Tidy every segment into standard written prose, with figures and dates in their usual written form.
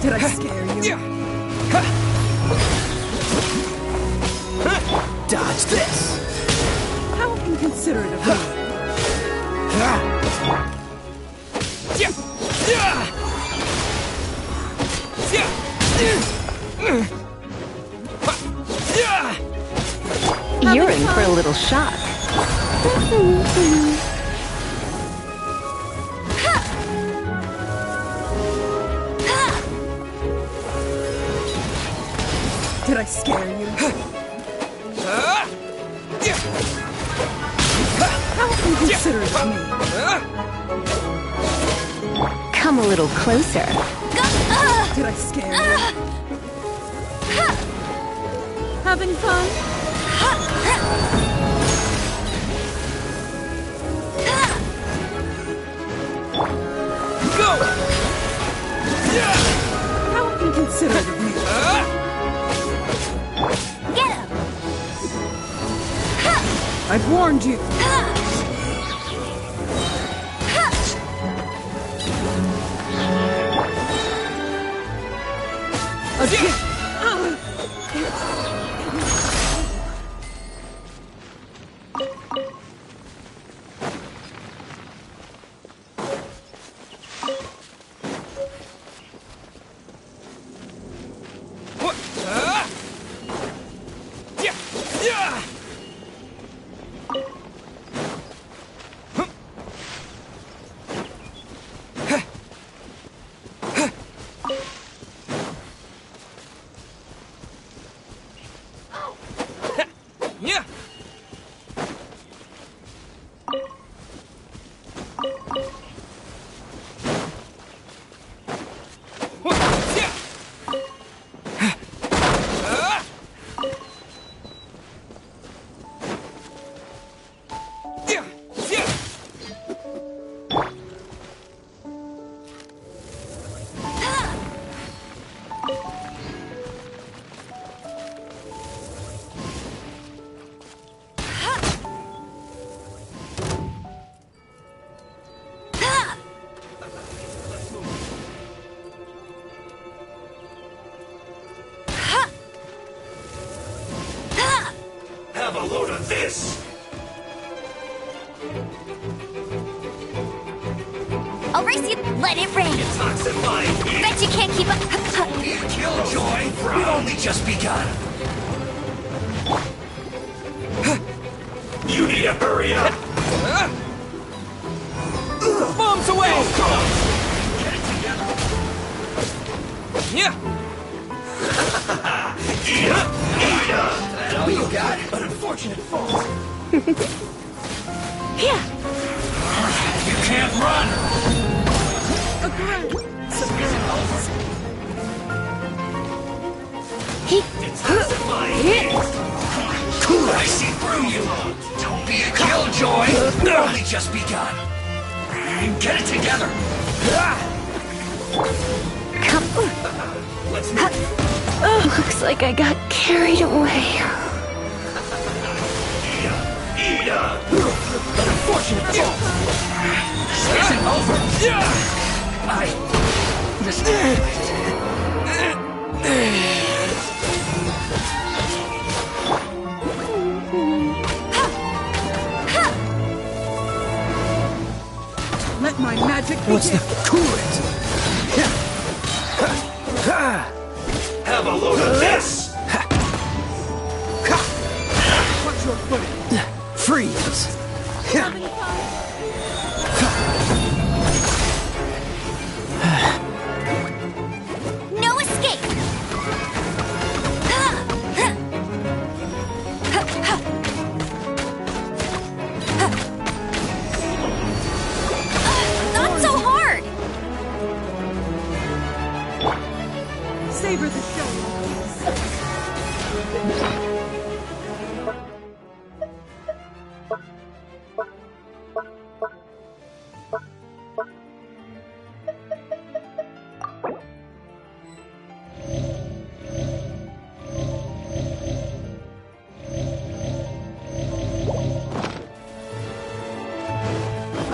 Did I scare you? Dodge this! How inconsiderate of me! You're in for a little shock. Did I scare you? How inconsiderate of me! Come a little closer. Did I scare you? Having fun? Go! How inconsiderate of me! Get him! I've warned you! Again! Have a load of this! I'll race you. Let it rain. You toxic mind! Bet you can't keep up. Killjoy! We've only just begun! You need to hurry up! Bombs away! Get it together! Yeah! Eat up! Eat up! That's all you got. An unfortunate fault. Here. You can't run! It's toxic mind! Cool, I see through you! Don't be a killjoy! We've only just begun! Get it together! Come. Let's move. Looks like I got carried away. Eat up! An unfortunate fault! This isn't over! I destroyed it. Let my magic begin! What's the coolant? Have a load of this! Watch your footing! Freeze! Having fun? No escape.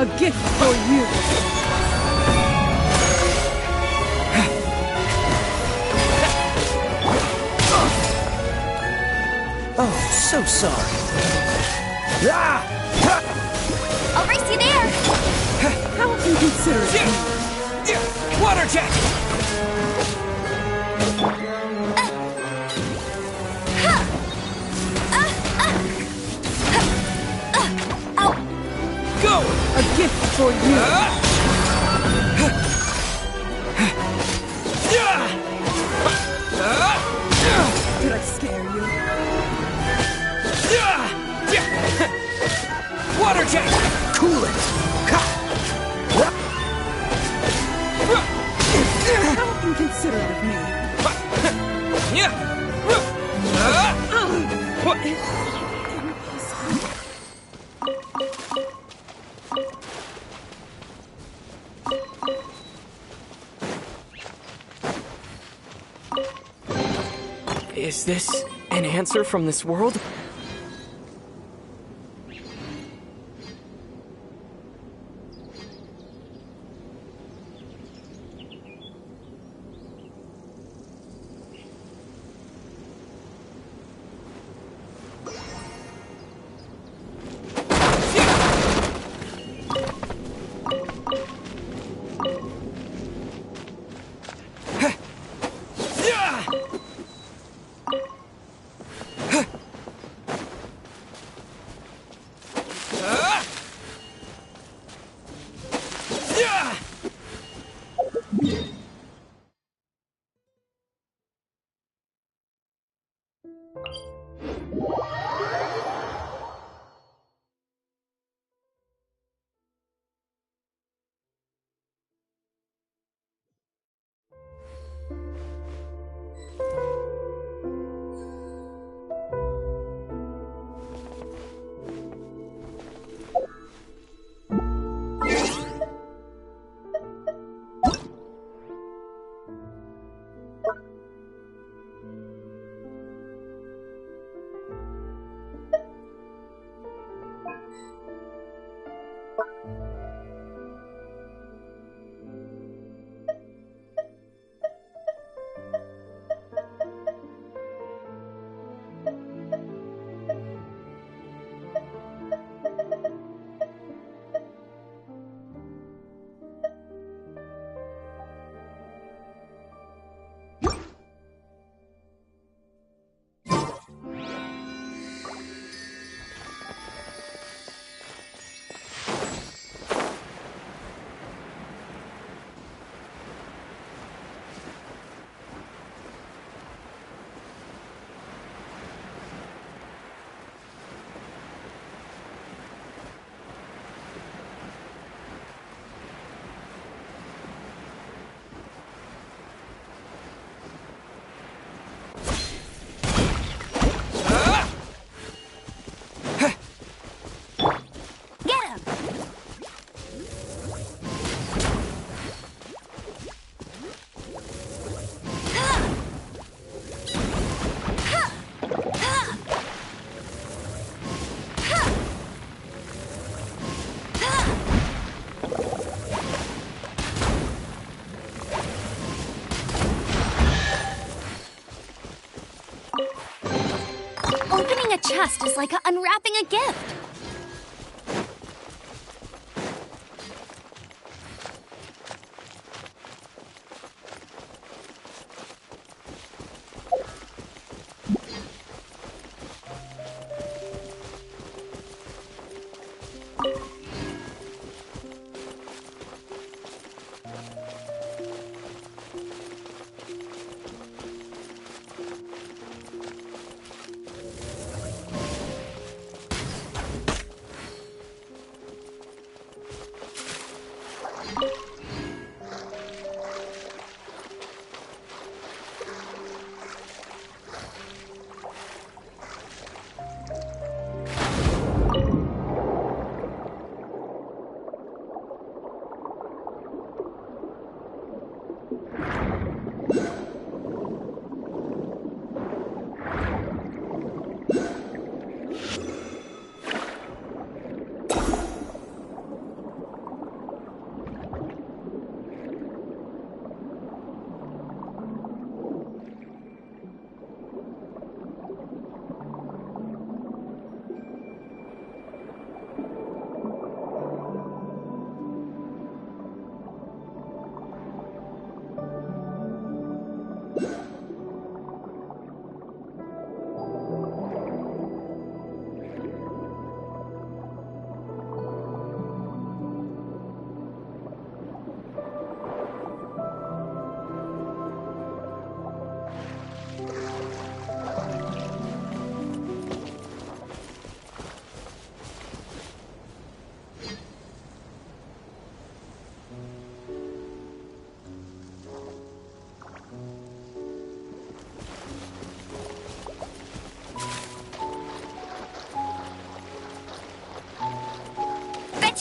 A gift for you. Oh, so sorry. Ah! I'll race you there. How inconsiderate. Water jet! Go! A gift for you. Did I scare you? Water jet! Cool it! How inconsiderate of me. Is this an answer from this world? Opening a chest is like unwrapping a gift.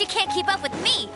Bet you can't keep up with me.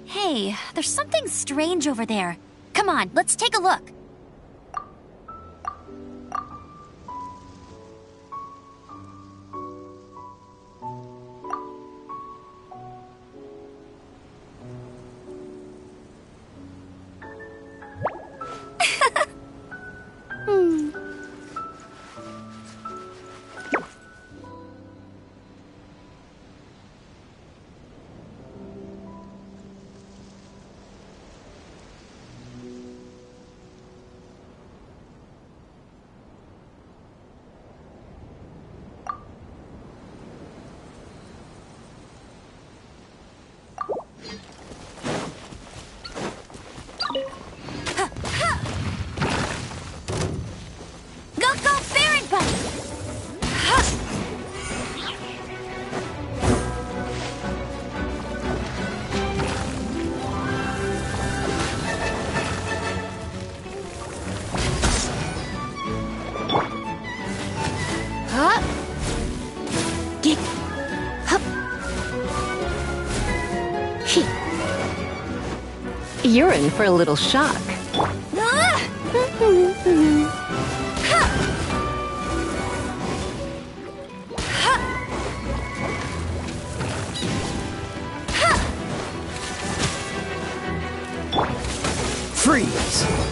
Hey, there's something strange over there. Come on, let's take a look. You're in for a little shock. Freeze!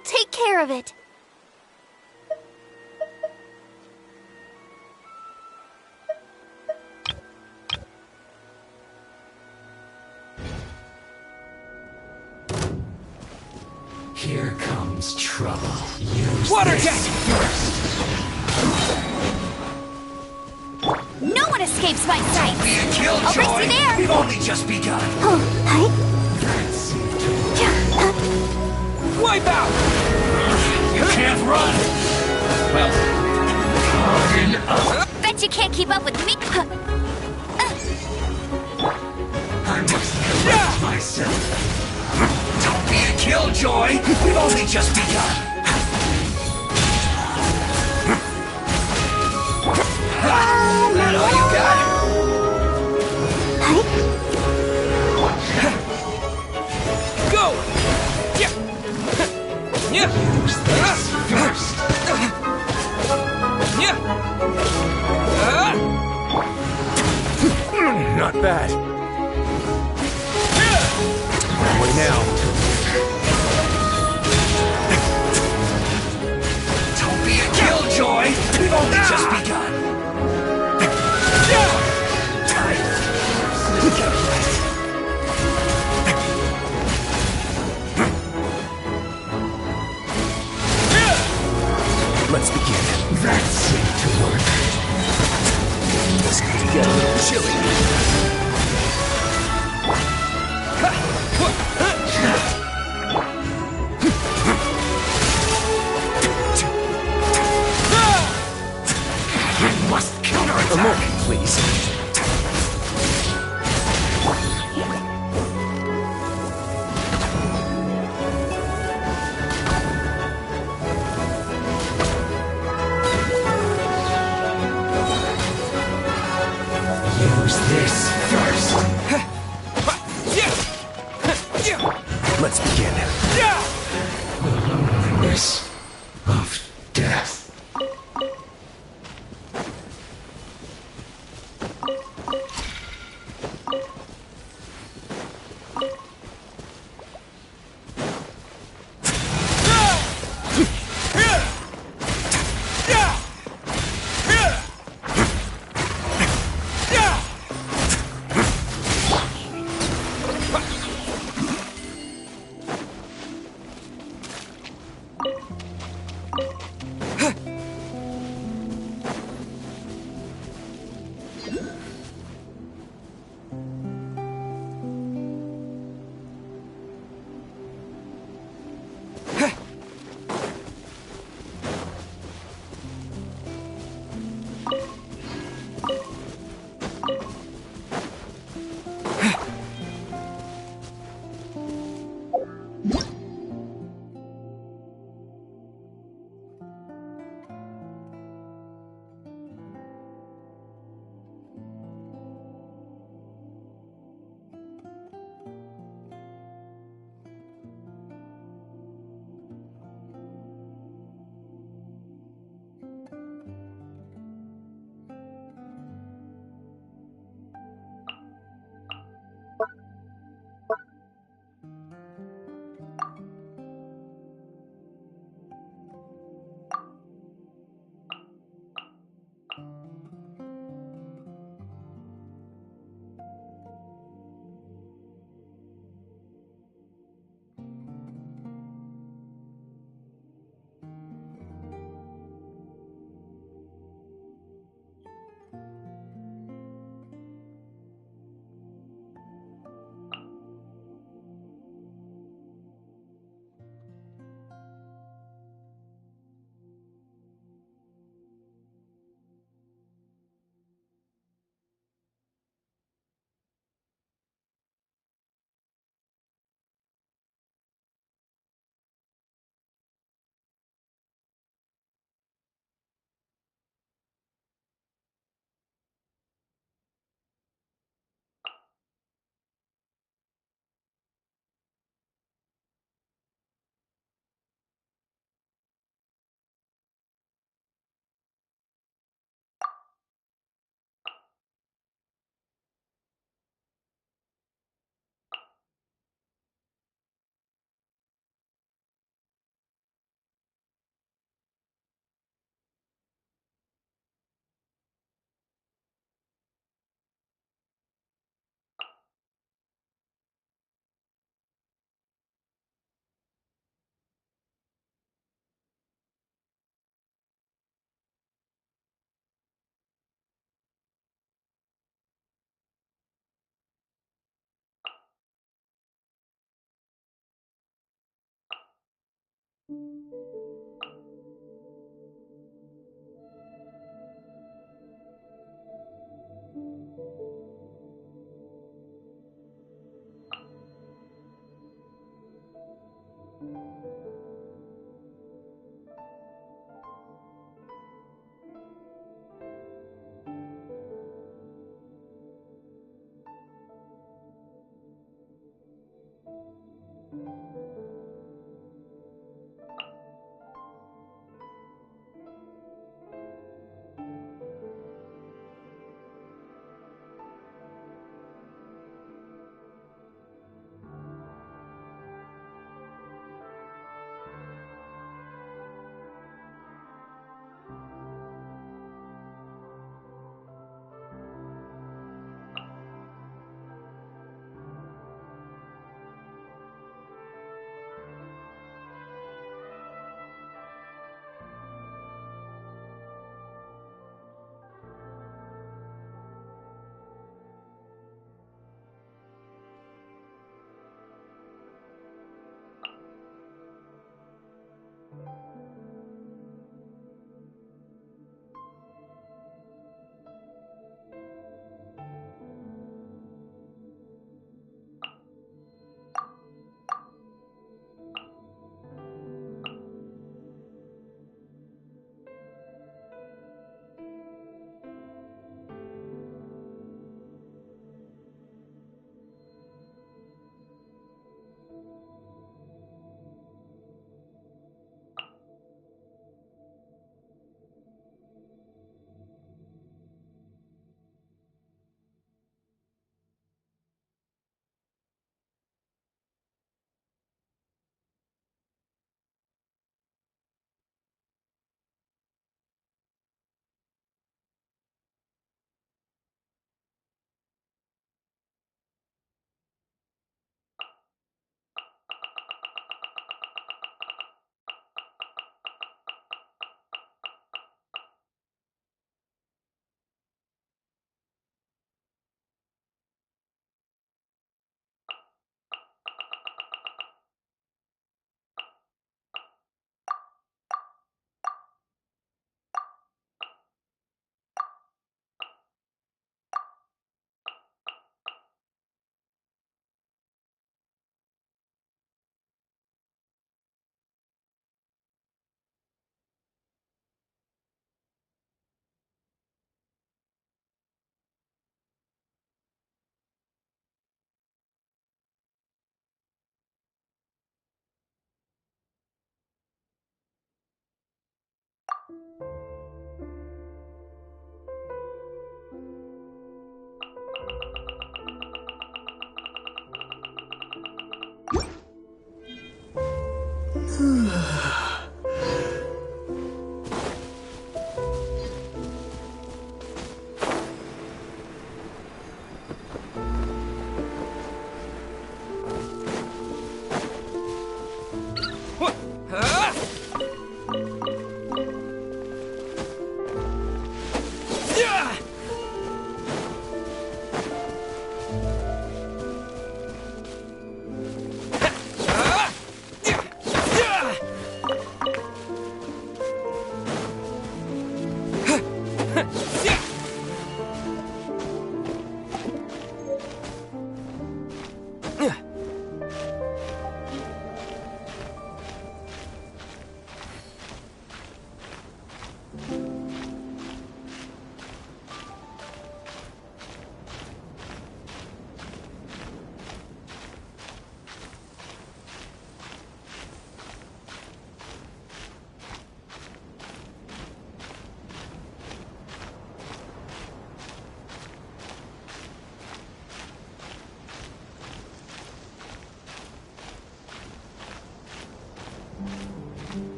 I'll take care of it. Here comes trouble. Use Water this jet! first. No one escapes my sight. Be a I'll race killjoy. you there. We've only just begun. Wipe out! You can't run! Well, harden up. Bet you can't keep up with me. I must correct myself. Don't be a killjoy! We've only just begun. That all you got? Go! Yeah! Yeah! First. Yeah! Not bad. Wait now. Don't be a killjoy! We've only just begun. Let's begin. That seemed to work. This could get a little chilly.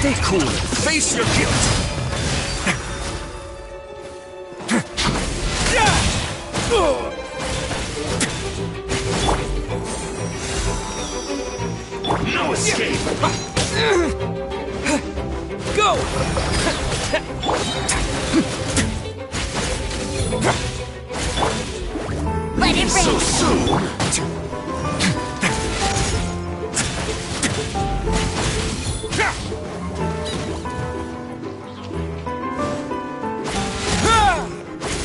Stay cool. Face your guilt. No escape. Go! Let it So rain. soon.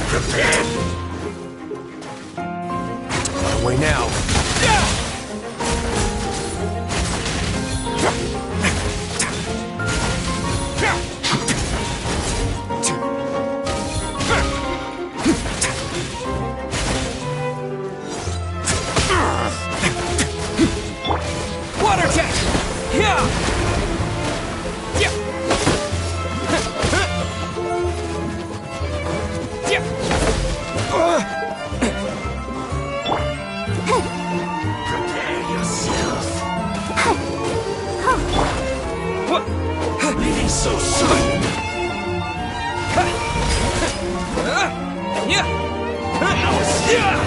Prepare. On the way now. Water jet! Yeah! Yeah! Yeah! Prepare yourself. What? Leaving so soon. Yeah! No escape.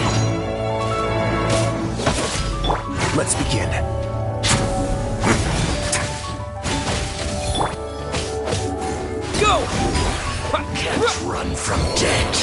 Let's begin. Go! Can't run from death.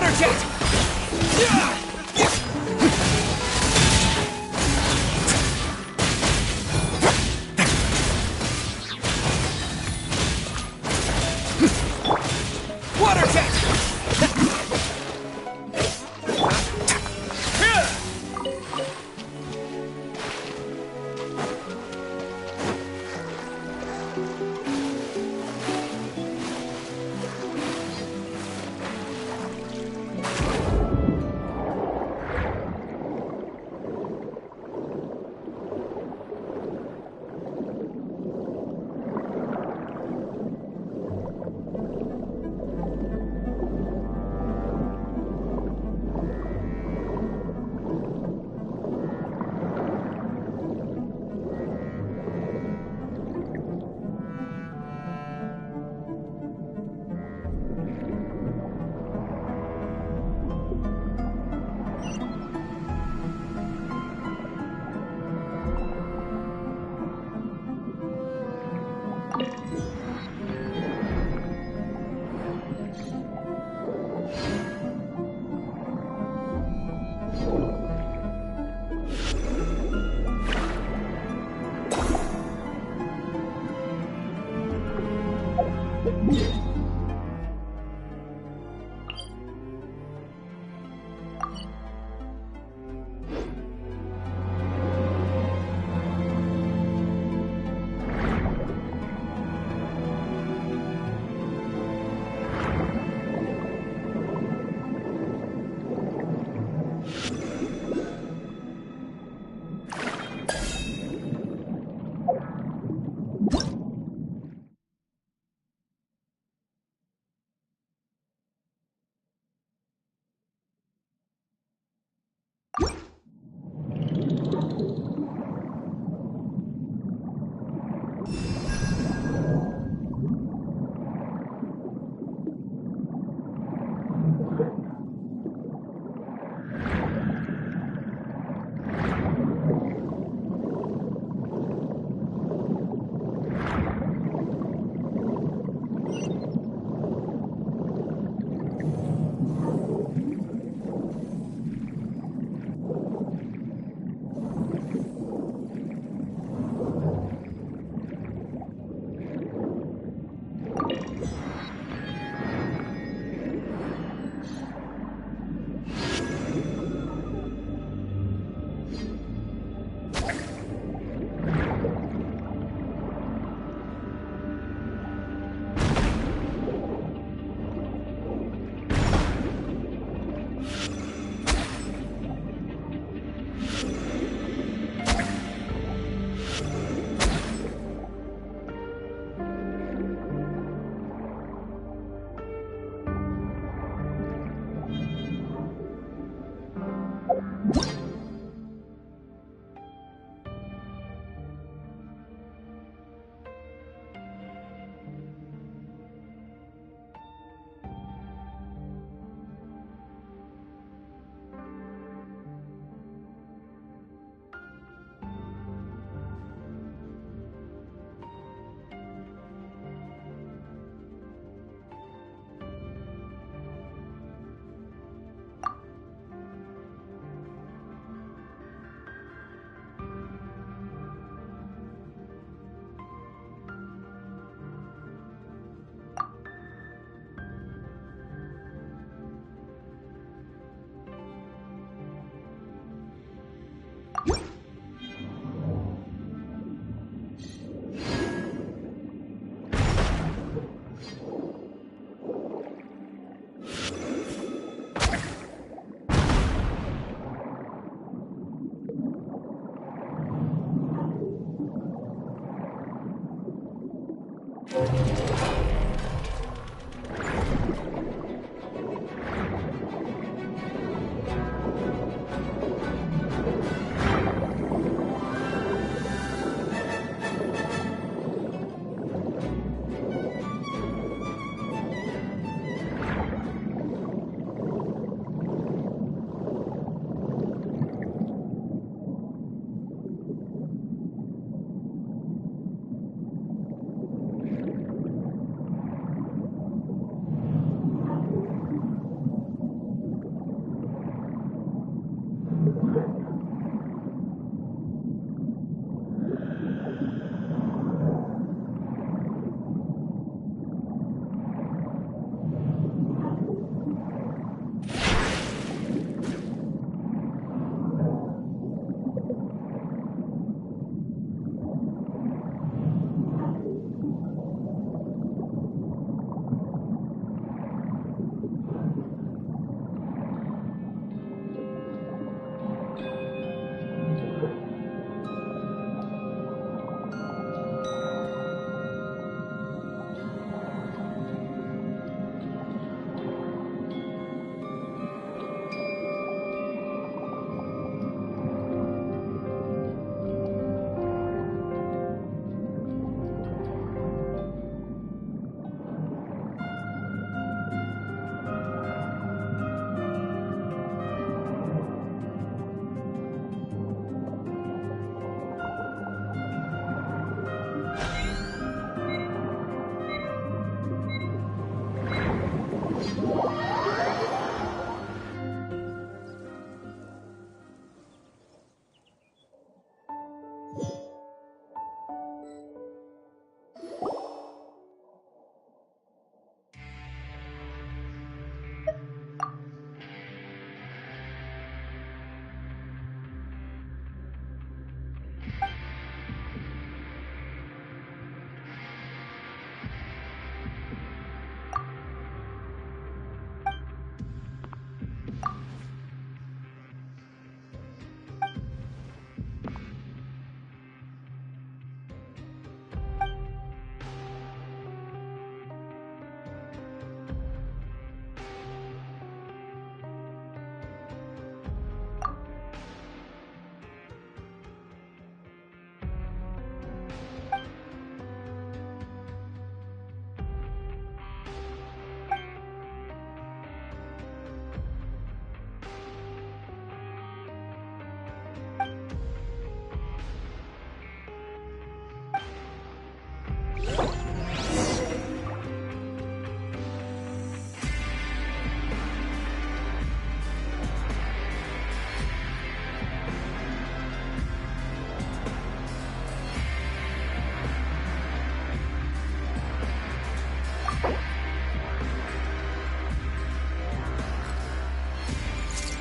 Water jet! Water jet!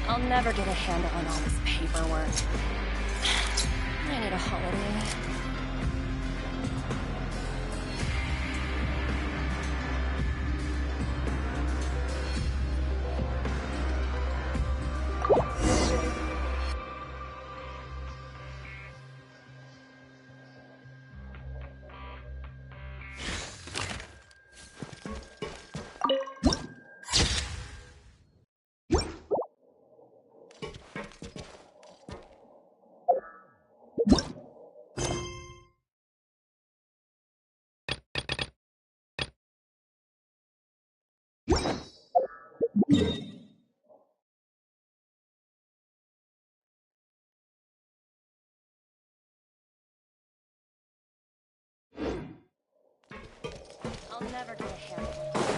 I'll never get a handle on all this paperwork. I need a holiday. I'll never get a handle on it.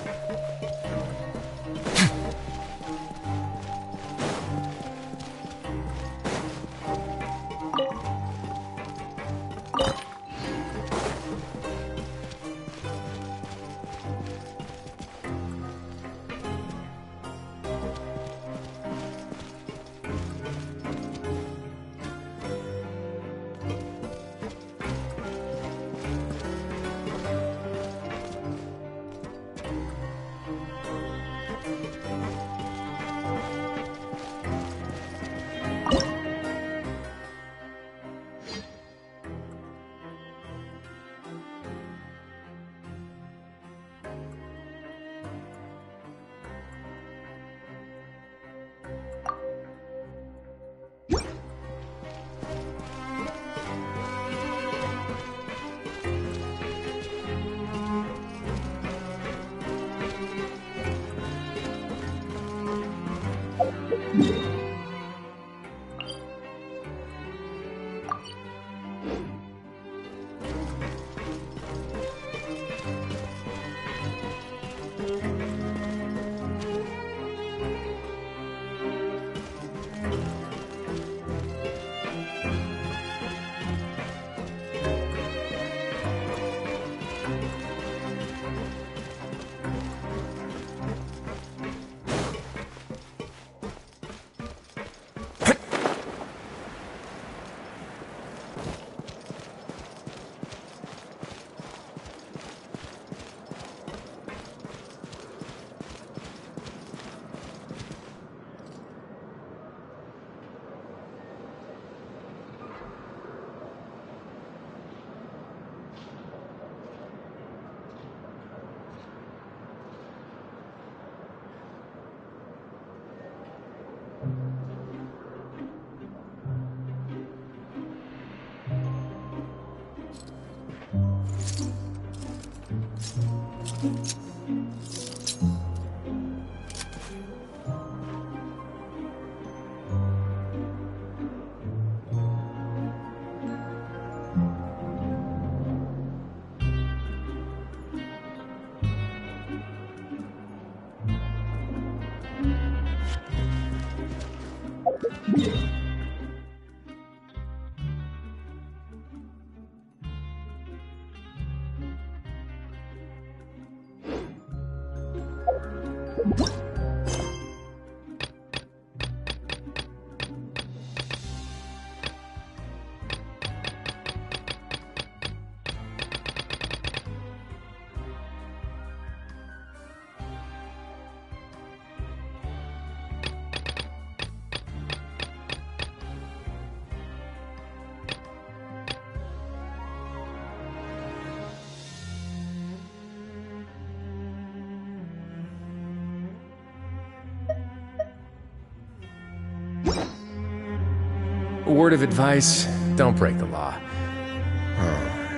A word of advice, don't break the law.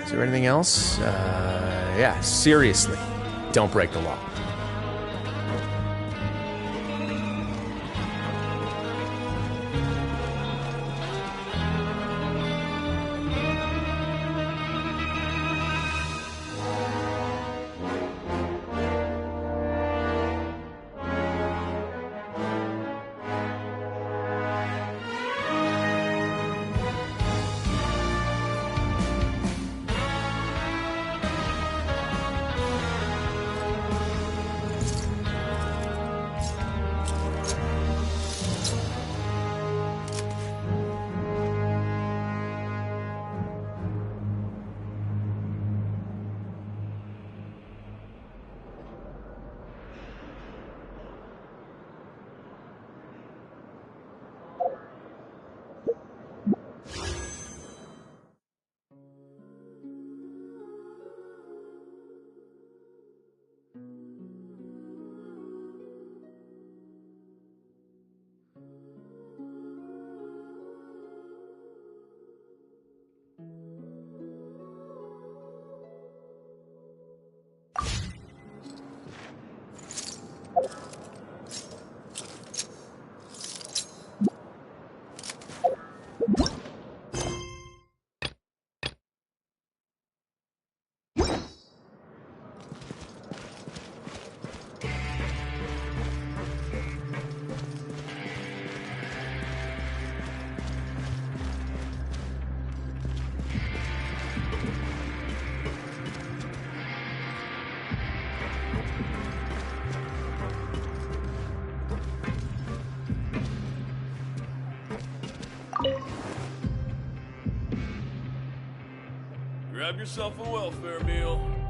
Is there anything else? Yeah, seriously, don't break the law. Grab yourself a welfare meal.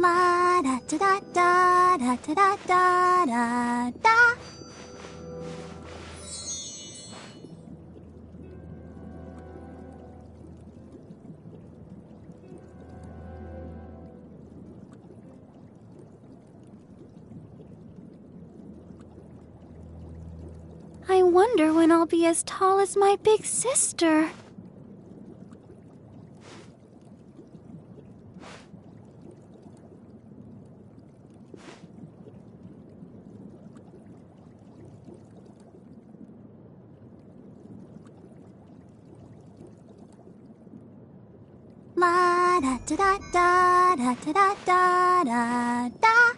La da da da da da da da da da. I wonder when I'll be as tall as my big sister. La da da da da da da da da da.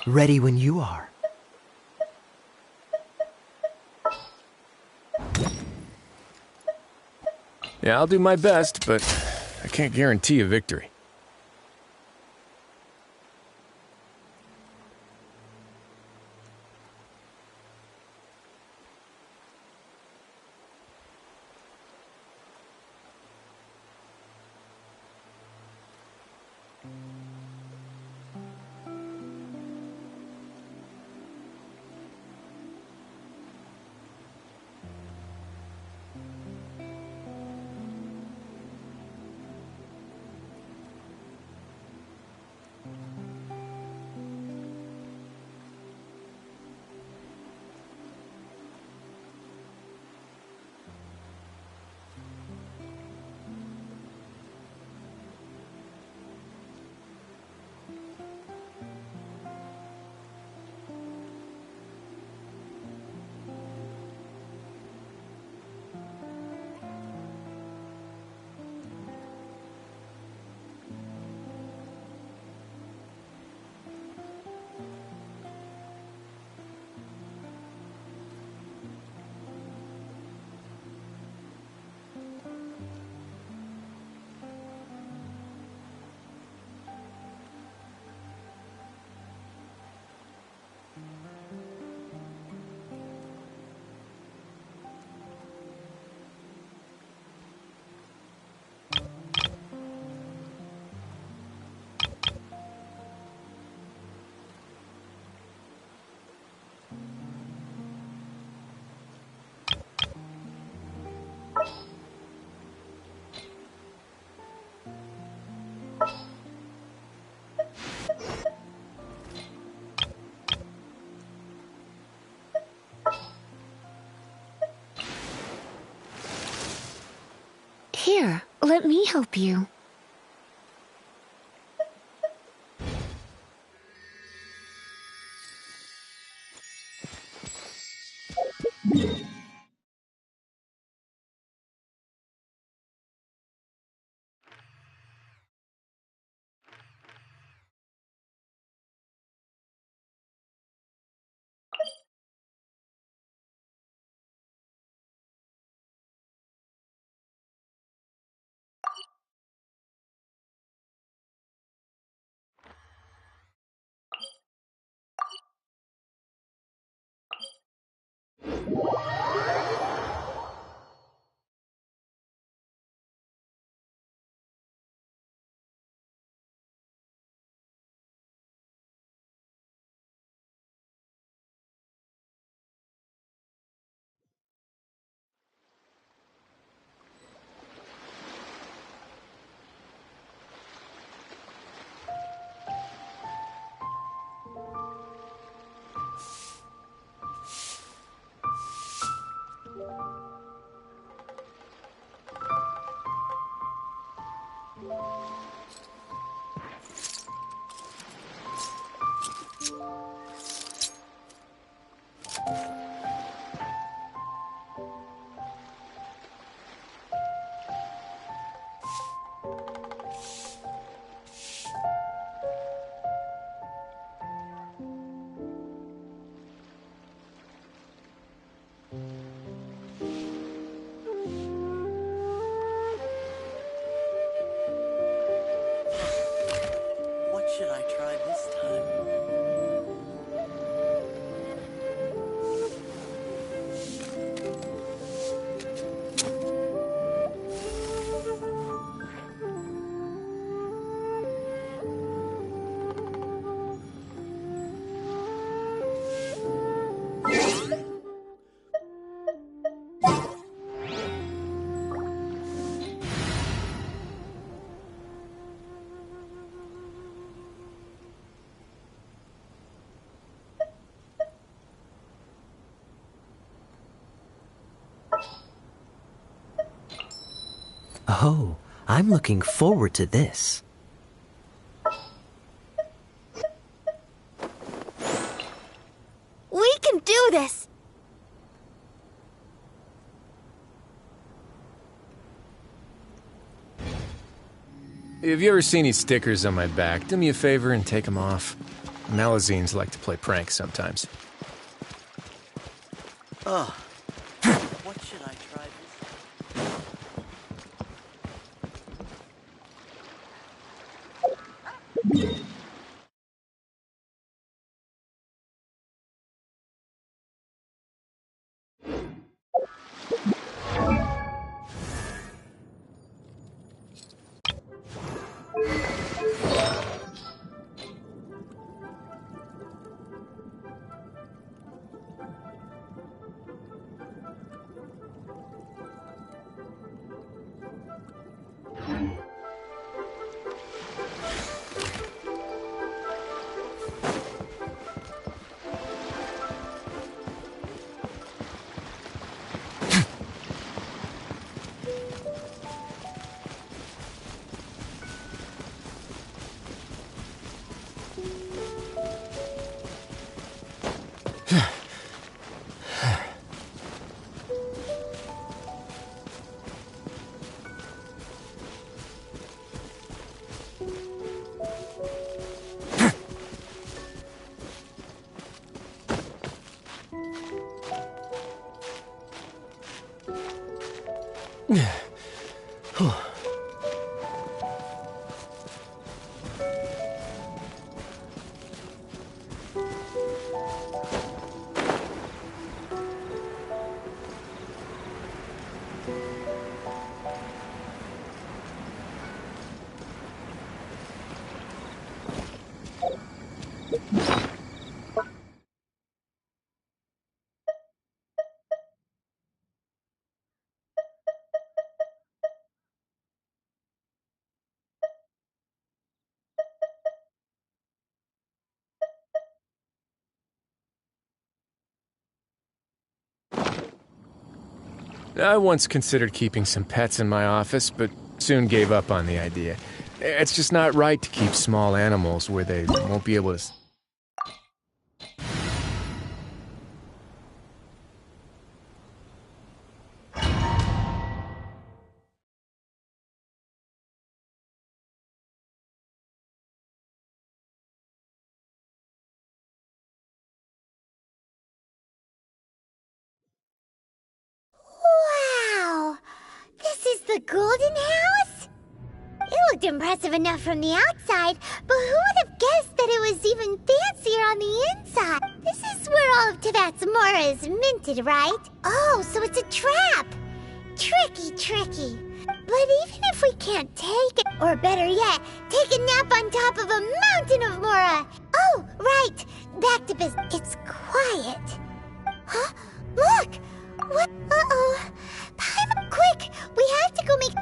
Ready when you are. Yeah, I'll do my best, but I can't guarantee a victory. Let me help you. What should I try this time? Oh, I'm looking forward to this. We can do this! Have you ever seen these stickers on my back? Do me a favor and take them off. Malazines like to play pranks sometimes. Oh. What should I try this time? I once considered keeping some pets in my office, but soon gave up on the idea. It's just not right to keep small animals where they won't be able to... Wow! This is the Golden House? It looked impressive enough from the outside, but who would have guessed that it was even fancier on the inside? This is where all of Tibet's Mora is minted, right? Oh, so it's a trap! Tricky, tricky. But even if we can't take it, or better yet, take a nap on top of a mountain of Mora! Oh, right! Back to business. It's quiet. Huh? Look! What? Uh-oh. Paimon, quick! We have to go make...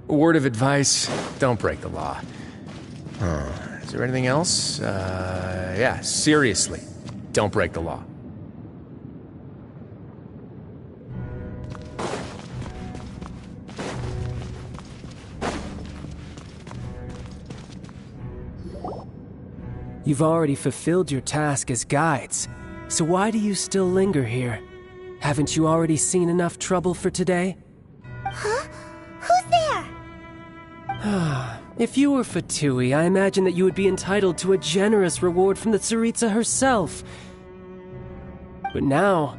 A word of advice, don't break the law. Is there anything else? Yeah, seriously, don't break the law. You've already fulfilled your task as guides, so why do you still linger here? Haven't you already seen enough trouble for today? Huh? Who's there? If you were Fatui, I imagine that you would be entitled to a generous reward from the Tsaritsa herself. But now,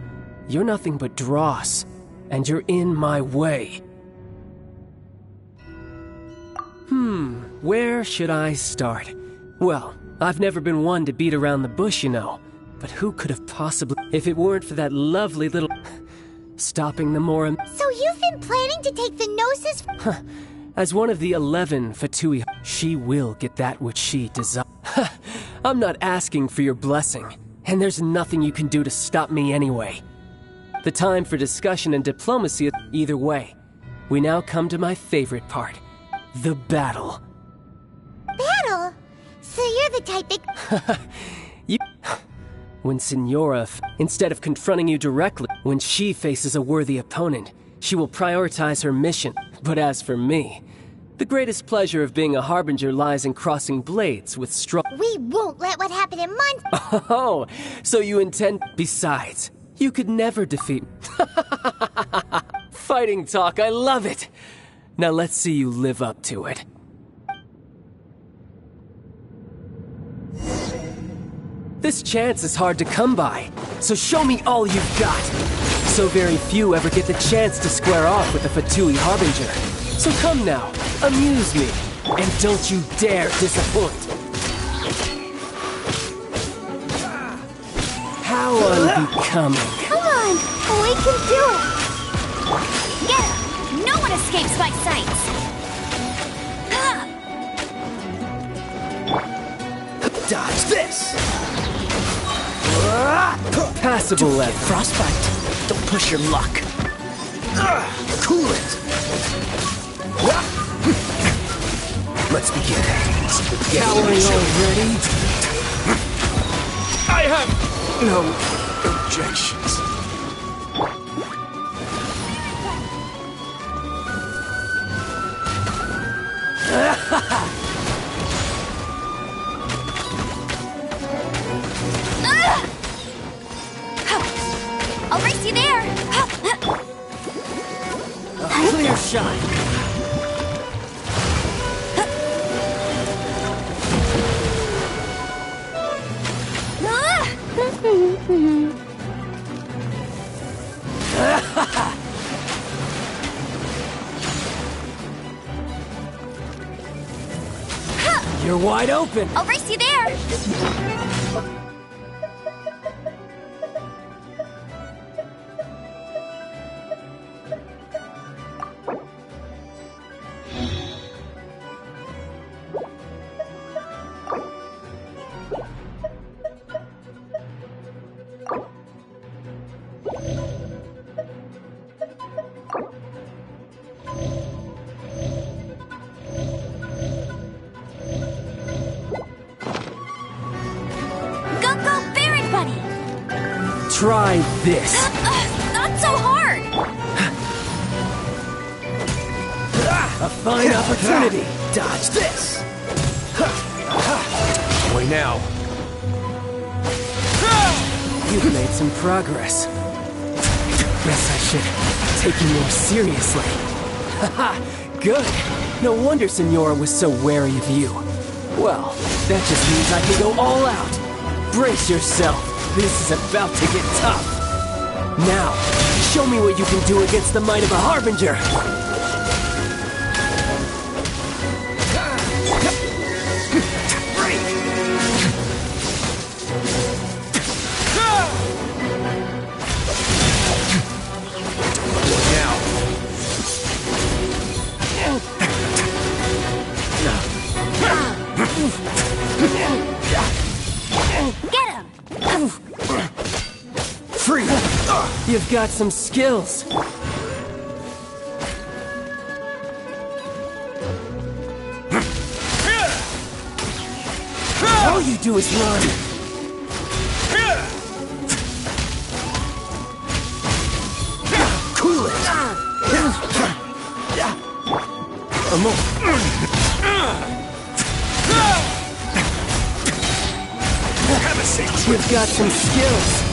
you're nothing but dross, and you're in my way. Where should I start? Well, I've never been one to beat around the bush, you know. But who could have possibly... If it weren't for that lovely little... Stopping the Mora... So you've been planning to take the Gnosis... As one of the 11 Fatui, she will get that which she desires. I'm not asking for your blessing, and there's nothing you can do to stop me anyway. The time for discussion and diplomacy either way. We now come to my favorite part, the battle. Battle? So you're the type that... When Signora, instead of confronting you directly, when she faces a worthy opponent, she will prioritize her mission. But as for me, the greatest pleasure of being a harbinger lies in crossing blades with We won't let what happened in Mon... Oh, so you intend... Besides, you could never defeat... Fighting talk, I love it! Now let's see you live up to it. This chance is hard to come by, so show me all you've got. So very few ever get the chance to square off with a Fatui Harbinger. So come now, amuse me, and don't you dare disappoint. How unbecoming. Come on, we can do it. Get him! No one escapes my sights! Dodge this! Passable level. Frostbite. Don't push your luck. Cool it! Let's begin. Cowering already? I have no objections. I'll race you there! A clear shot. You're wide open. I'll race you there. Try this. Not so hard! A fine opportunity. Dodge this. Way now. You've made some progress. Guess I should take you more seriously. Haha, good. No wonder Senora was so wary of you. Well, that just means I can go all out. Brace yourself. This is about to get tough. Now, show me what you can do against the might of a Harbinger. You've got some skills. All you do is run. Cool it. You've got some skills.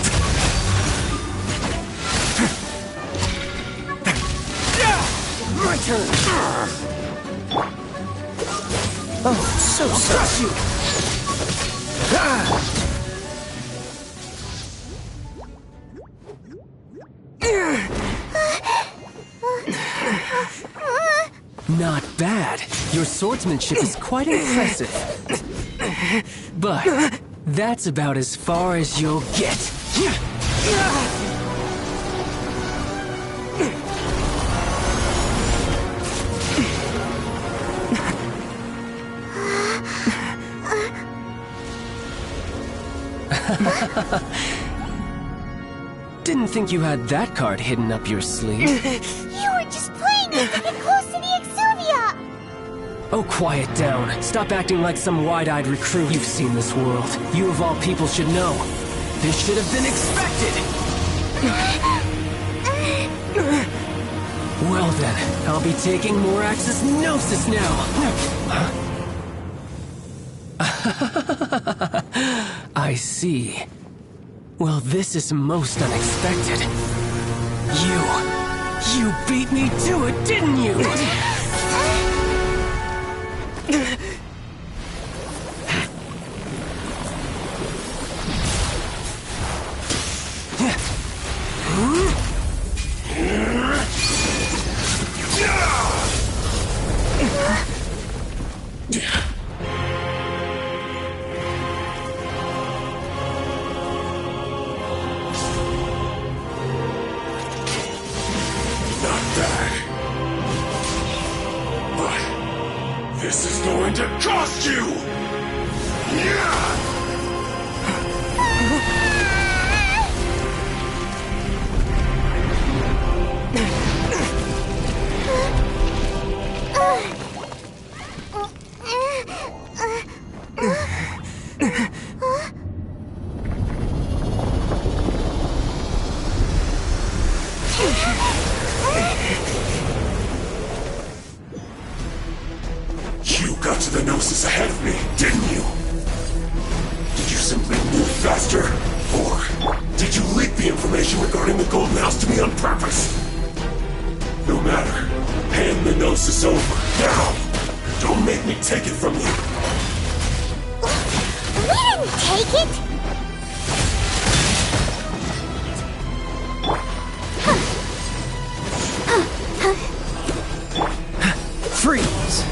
My turn. Oh, so sorry. Not bad. Your swordsmanship is quite impressive. But that's about as far as you'll get. Didn't think you had that card hidden up your sleeve. You were just playing it to get close to the Exuvia! Oh, quiet down. Stop acting like some wide-eyed recruit. You've seen this world. You of all people should know. This should have been expected! Well then, I'll be taking Morax's Gnosis now! I see. Well, this is most unexpected. You beat me to it, didn't you? This is going to cost you! You got to the Gnosis ahead of me, didn't you? Did you simply move faster? Or did you leak the information regarding the Golden House to me on purpose? No matter. Hand the Gnosis over, now! Don't make me take it from you! We didn't take it! Freeze!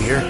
here.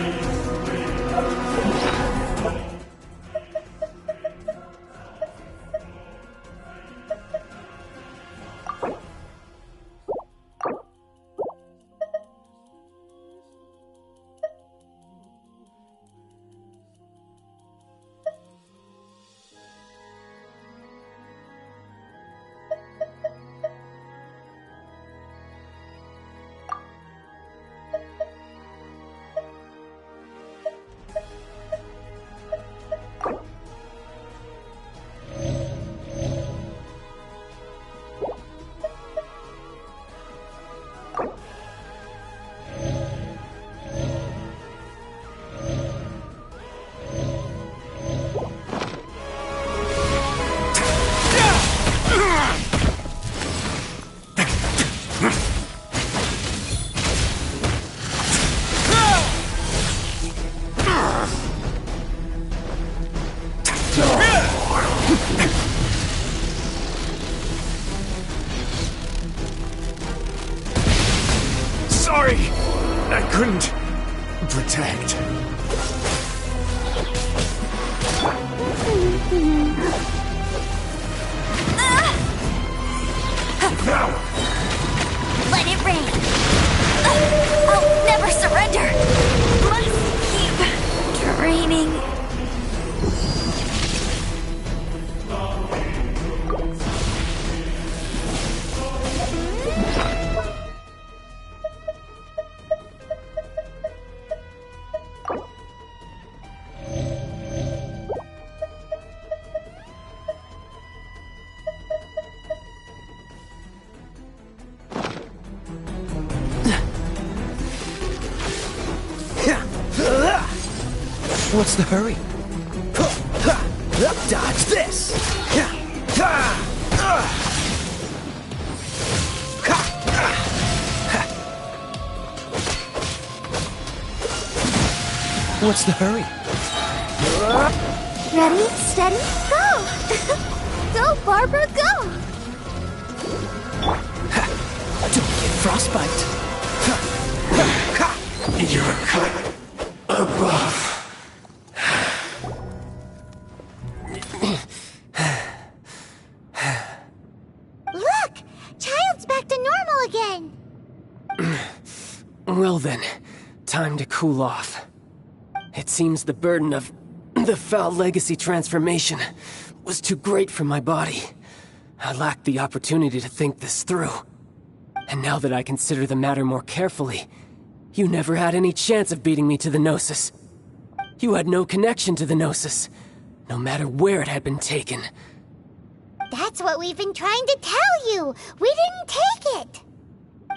Sorry! I couldn't protect. Now! Let it rain. I'll never surrender. Must keep training. What's the hurry? Dodge this! What's the hurry? Ready, steady, go! Go, Barbara, go! Don't get frostbite. You're cut above. Look! Child's back to normal again! Well then, time to cool off. It seems the burden of the foul legacy transformation was too great for my body. I lacked the opportunity to think this through. And now that I consider the matter more carefully, you never had any chance of beating me to the Gnosis. You had no connection to the Gnosis, no matter where it had been taken. That's what we've been trying to tell you! We didn't take it!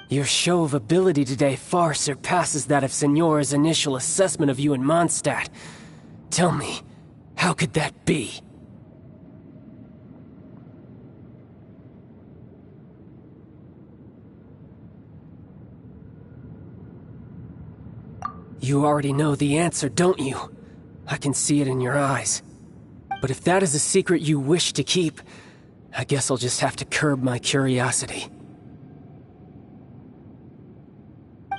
Your show of ability today far surpasses that of Signora's initial assessment of you in Mondstadt. Tell me, how could that be? You already know the answer, don't you? I can see it in your eyes. But if that is a secret you wish to keep, I guess I'll just have to curb my curiosity.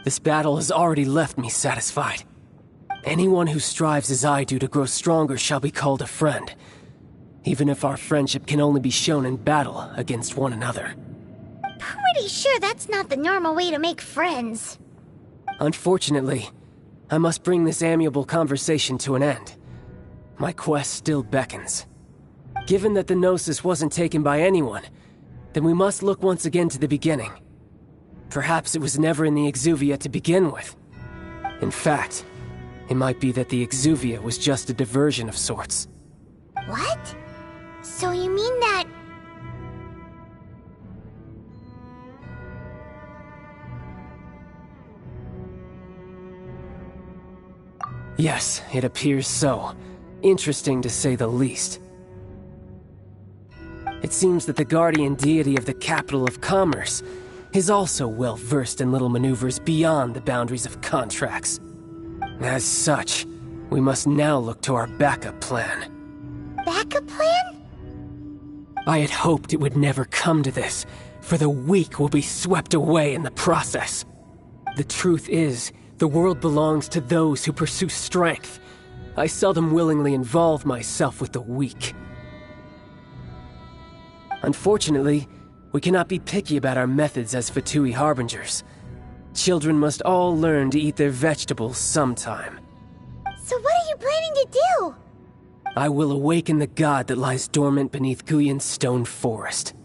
This battle has already left me satisfied. Anyone who strives as I do to grow stronger shall be called a friend, even if our friendship can only be shown in battle against one another. Pretty sure that's not the normal way to make friends. Unfortunately, I must bring this amiable conversation to an end. My quest still beckons. Given that the Gnosis wasn't taken by anyone, then we must look once again to the beginning. Perhaps it was never in the Exuvia to begin with. In fact, it might be that the Exuvia was just a diversion of sorts. What? So you mean that... Yes, it appears so. Interesting to say the least. It seems that the guardian deity of the capital of commerce is also well versed in little maneuvers beyond the boundaries of contracts. As such, we must now look to our backup plan. Backup plan? I had hoped it would never come to this, for the weak will be swept away in the process. The truth is, The world belongs to those who pursue strength. I seldom willingly involve myself with the weak. Unfortunately, we cannot be picky about our methods as Fatui Harbingers. Children must all learn to eat their vegetables sometime. So what are you planning to do? I will awaken the god that lies dormant beneath Guyon's stone forest.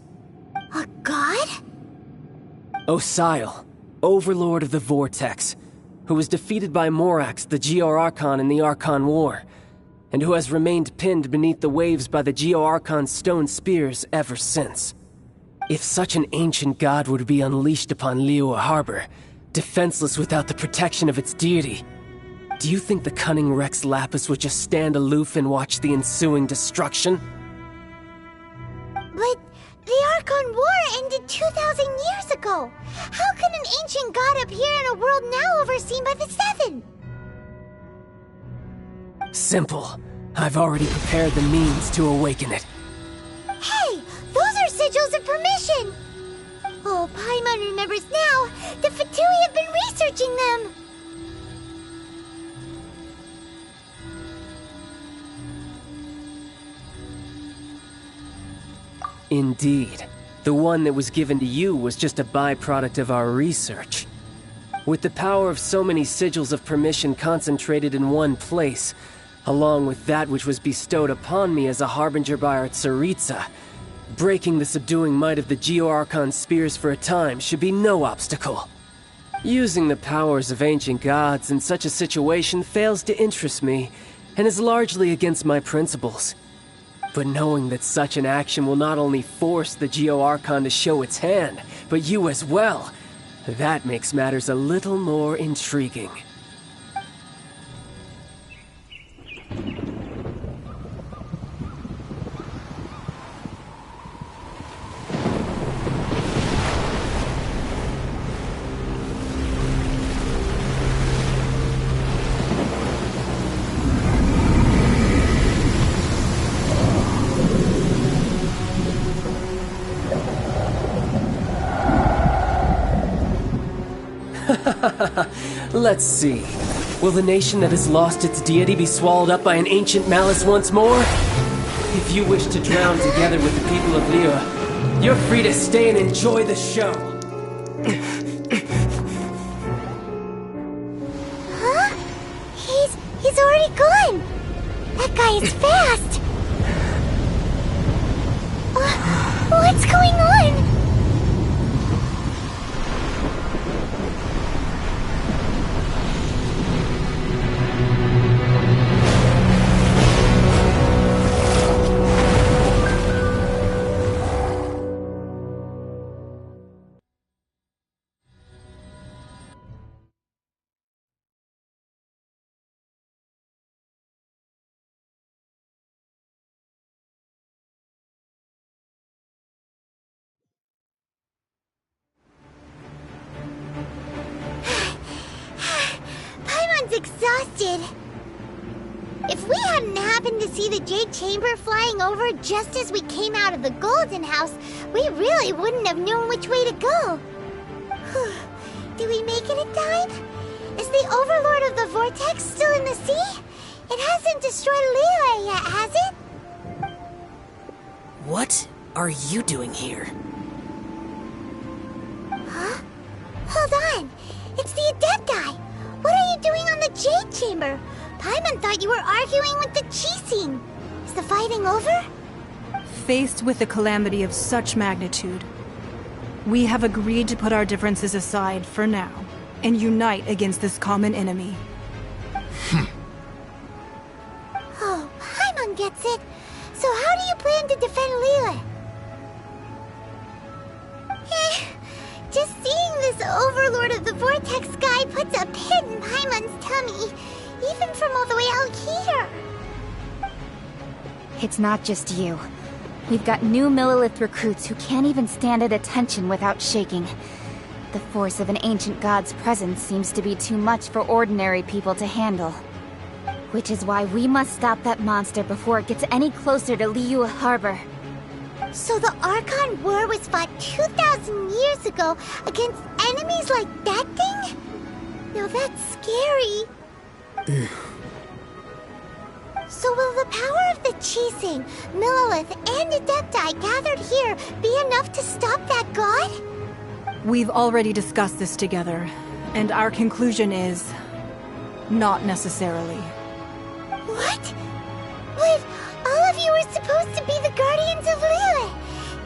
A god? Osile, overlord of the Vortex, who was defeated by Morax, the Geo-Archon in the Archon War, and who has remained pinned beneath the waves by the Geo-Archon's stone spears ever since. If such an ancient god were to be unleashed upon Liyue Harbor, defenseless without the protection of its deity, do you think the cunning Rex Lapis would just stand aloof and watch the ensuing destruction? But the Archon War ended 2,000 years ago. How can an ancient god appear in a world now overseen by the Seven? Simple. I've already prepared the means to awaken it. Hey, those are sigils of permission! Oh, Paimon remembers now. The Fatui have been researching them. Indeed. The one that was given to you was just a byproduct of our research. With the power of so many sigils of permission concentrated in one place, along with that which was bestowed upon me as a harbinger by our Tsaritsa, breaking the subduing might of the Geo-Archon spears for a time should be no obstacle. Using the powers of ancient gods in such a situation fails to interest me, and is largely against my principles. But knowing that such an action will not only force the Geo-Archon to show its hand, but you as well, that makes matters a little more intriguing. Let's see. Will the nation that has lost its deity be swallowed up by an ancient malice once more? If you wish to drown together with the people of Liyue, you're free to stay and enjoy the show. Huh? He's already gone. That guy is fast. What's going on? Exhausted. If we hadn't happened to see the Jade Chamber flying over just as we came out of the Golden House, we really wouldn't have known which way to go. Did we make it in time? Is the Overlord of the Vortex still in the sea? It hasn't destroyed Liyue yet, has it? What are you doing here? Huh? Hold on. It's the Adepti. What are you doing on the Jade Chamber? Paimon thought you were arguing with the Chising. Is the fighting over? Faced with a calamity of such magnitude, we have agreed to put our differences aside for now and unite against this common enemy. Oh, Paimon gets it. So how do you plan to defend Liyue? Just seeing this Overlord of the Vortex guy puts a pit in Paimon's tummy, even from all the way out here. It's not just you. We've got new Millilith recruits who can't even stand at attention without shaking. The force of an ancient god's presence seems to be too much for ordinary people to handle. Which is why we must stop that monster before it gets any closer to Liyue Harbor. So the Archon War was fought 2,000 years ago against enemies like that thing? Now that's scary. So will the power of the Chising, Millelith, and Adepti gathered here be enough to stop that god? We've already discussed this together, and our conclusion is... not necessarily. What? But all of you were supposed to be the guardians of Lilith.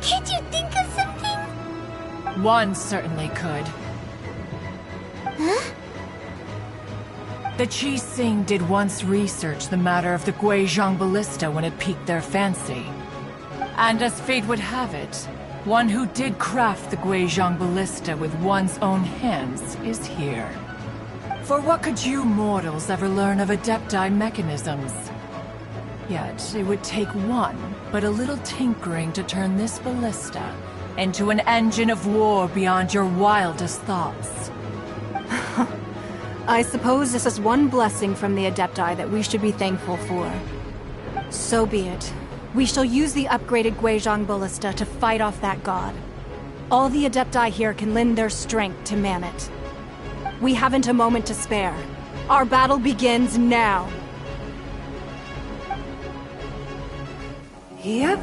Can't you think of something? One certainly could. Huh? The Chising did once research the matter of the Guizhong Ballista when it piqued their fancy. And as fate would have it, one who did craft the Guizhong Ballista with one's own hands is here. For what could you mortals ever learn of Adepti mechanisms? Yet, it would take one, but a little tinkering to turn this ballista into an engine of war beyond your wildest thoughts. I suppose this is one blessing from the Adepti that we should be thankful for. So be it. We shall use the upgraded Guizhong Ballista to fight off that god. All the Adepti here can lend their strength to man it. We haven't a moment to spare. Our battle begins now. Yep.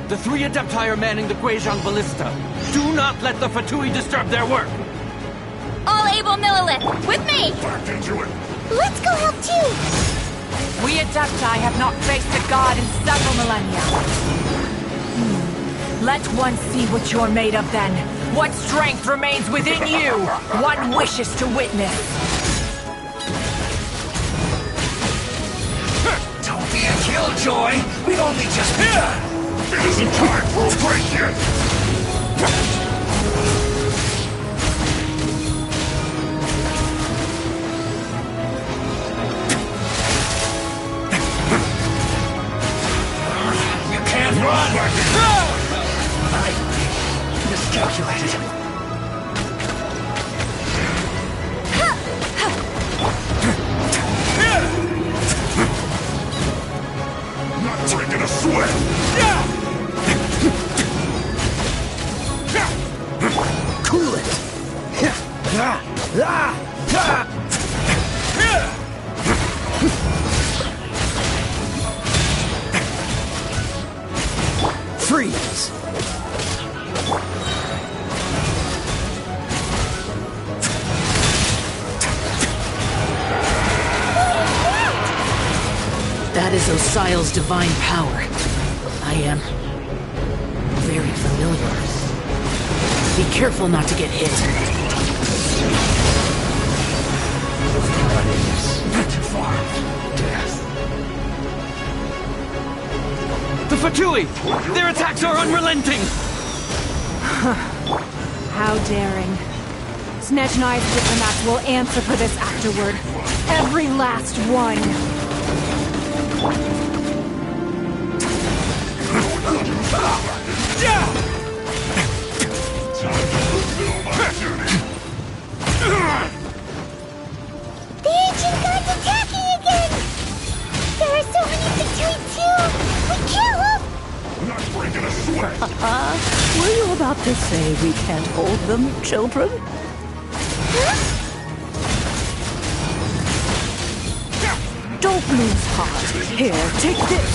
The three Adepti are manning the Guizhong Ballista. Do not let the Fatui disturb their work! All able Millelith, with me! Back into it! Let's go help too! We Adepti have not faced a god in several millennia. Let one see what you're made of then. What strength remains within you, one wishes to witness. Don't be a killjoy! We've only just begun! It isn't time for a break yet! You can't run! I miscalculated. Not taking a sweat! Cool it! Freeze! That is Osial's divine power. I am very familiar. Be careful not to get hit. Not too far. Death. The Fatui! Their attacks are unrelenting! How daring. Snezhnai's diplomats will answer for this afterward. Every last one. The ancient god's attacking again! There are so many Fatui too! We can't look! Not breaking a sweat! Were you about to say we can't hold them, children? Huh? Don't lose heart. Here, take this.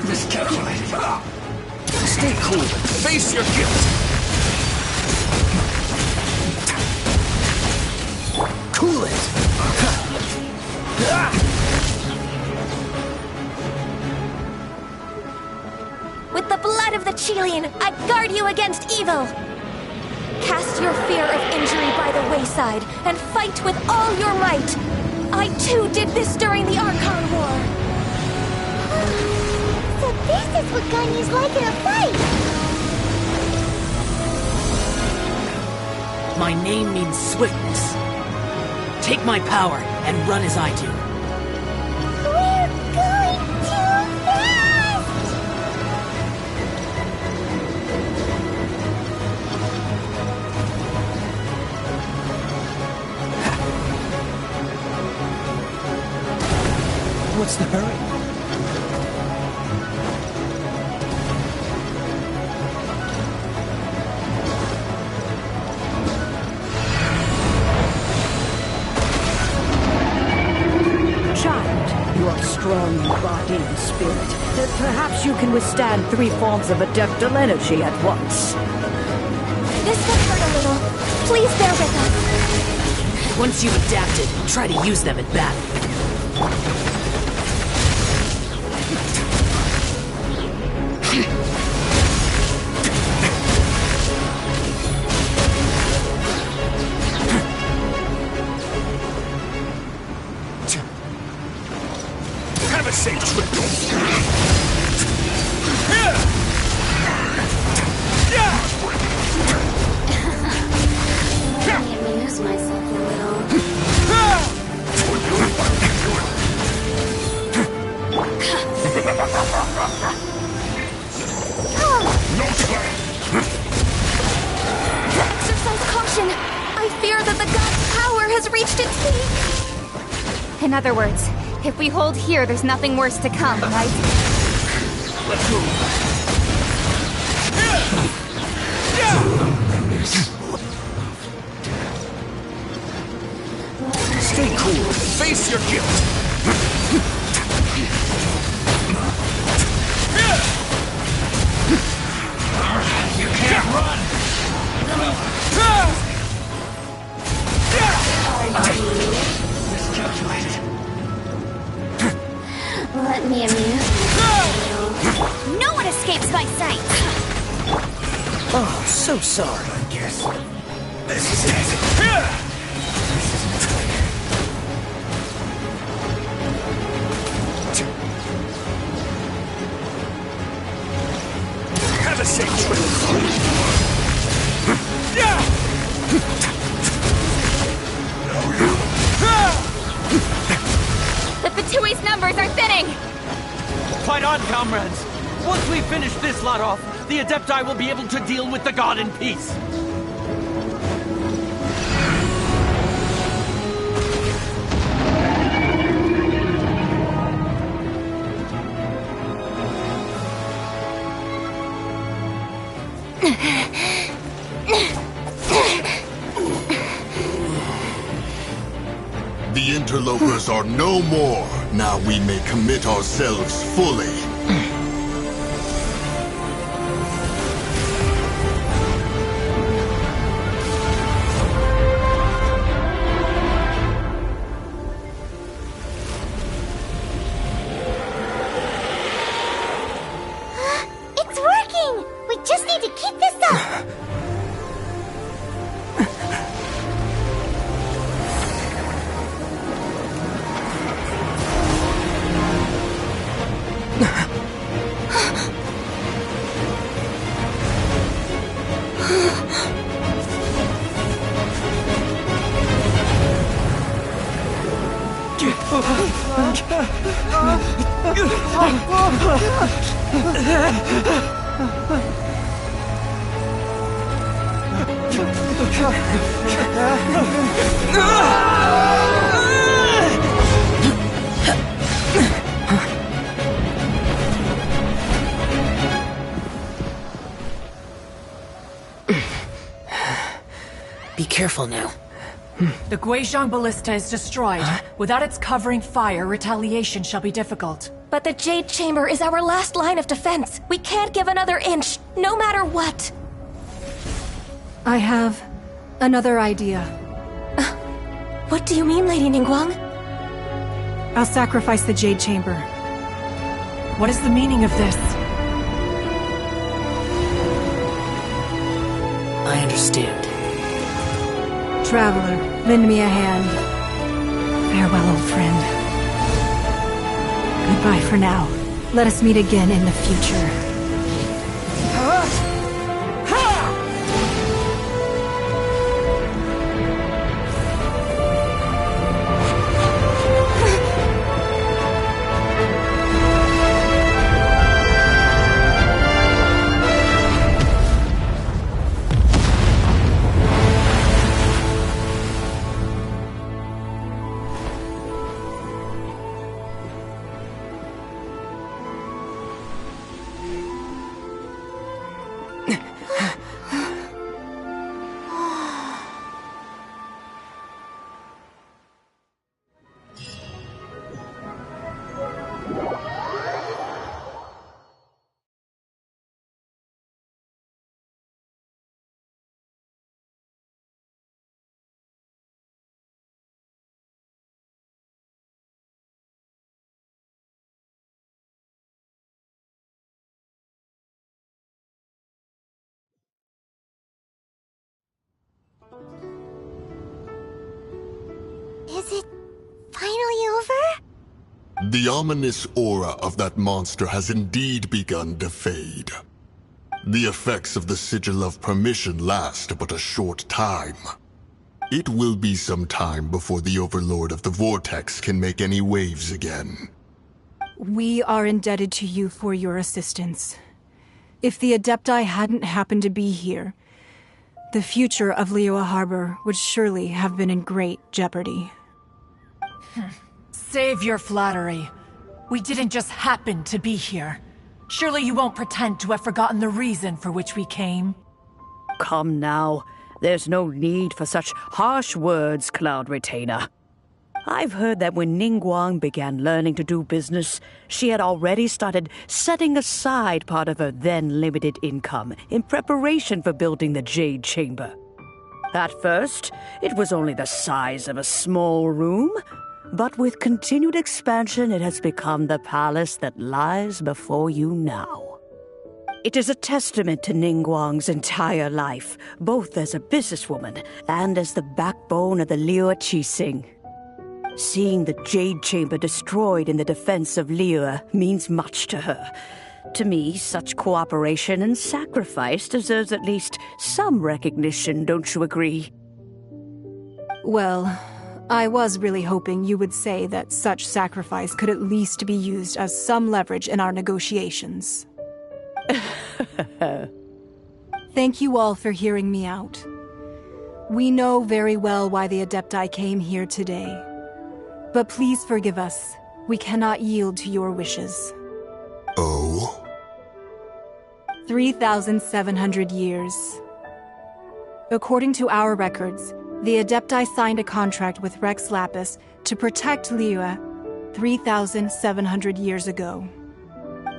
Miscalculated. Stay cool and face your guilt. Cool it. With the blood of the Chilean, I guard you against evil! Cast your fear of injury by the wayside, and fight with all your might! I too did this during the Archon War! So this is what Ganyu's like in a fight! My name means swiftness. Take my power and run as I do. We're going too fast! What's the hurry? You are strong in body and spirit. Perhaps you can withstand 3 forms of adeptal energy at once. This will hurt a little. Please bear with us. Once you've adapted, try to use them in battle. Have a safe trip. Let me amuse myself a little. Exercise caution! I fear that the god's power has reached its peak! In other words, if we hold here, there's nothing worse to come, right? Let's move. Stay cool. Face your guilt. You can't run. Miscalculated. Let me amuse you. No one escapes my sight! Oh, so sorry. I guess this is it. Have a safe trip. The Fatui's numbers are thinning! Fight on, comrades! Once we finish this lot off, the Adepti will be able to deal with the god in peace. The interlopers are no more. Now we may commit ourselves fully. It's working! We just need to keep this up! Be careful now. The Guizhong Ballista is destroyed. Without its covering fire, retaliation shall be difficult. But the Jade Chamber is our last line of defense. We can't give another inch, no matter what. I have another idea. What do you mean, Lady Ningguang? I'll sacrifice the Jade Chamber. What is the meaning of this? I understand. Traveler, lend me a hand. Farewell, old friend. Goodbye for now. Let us meet again in the future. Is it finally over? The ominous aura of that monster has indeed begun to fade. The effects of the Sigil of Permission last but a short time. It will be some time before the Overlord of the Vortex can make any waves again. We are indebted to you for your assistance. If the Adepti hadn't happened to be here, the future of Liyue Harbor would surely have been in great jeopardy. Save your flattery. We didn't just happen to be here. Surely you won't pretend to have forgotten the reason for which we came. Come now. There's no need for such harsh words, Cloud Retainer. I've heard that when Ningguang began learning to do business, she had already started setting aside part of her then limited income in preparation for building the Jade Chamber. At first, it was only the size of a small room, but with continued expansion, it has become the palace that lies before you now. It is a testament to Ningguang's entire life, both as a businesswoman and as the backbone of the Liyue Qixing. Seeing the Jade Chamber destroyed in the defense of Liyue means much to her. To me, such cooperation and sacrifice deserves at least some recognition, don't you agree? Well, I was really hoping you would say that such sacrifice could at least be used as some leverage in our negotiations. Thank you all for hearing me out. We know very well why the Adepti came here today. But please forgive us. We cannot yield to your wishes. Oh? 3,700 years. According to our records, the Adepti signed a contract with Rex Lapis to protect Liyue 3,700 years ago.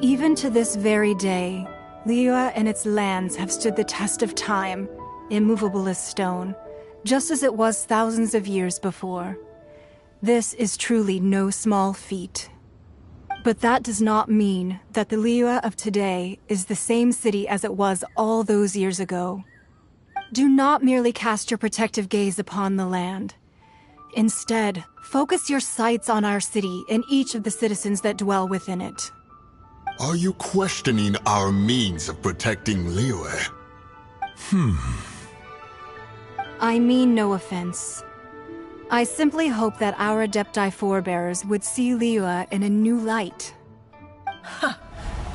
Even to this very day, Liyue and its lands have stood the test of time, immovable as stone, just as it was thousands of years before. This is truly no small feat. But that does not mean that the Liyue of today is the same city as it was all those years ago. Do not merely cast your protective gaze upon the land. Instead, focus your sights on our city and each of the citizens that dwell within it. Are you questioning our means of protecting Liyue? I mean no offense. I simply hope that our Adepti forebears would see Liyue in a new light.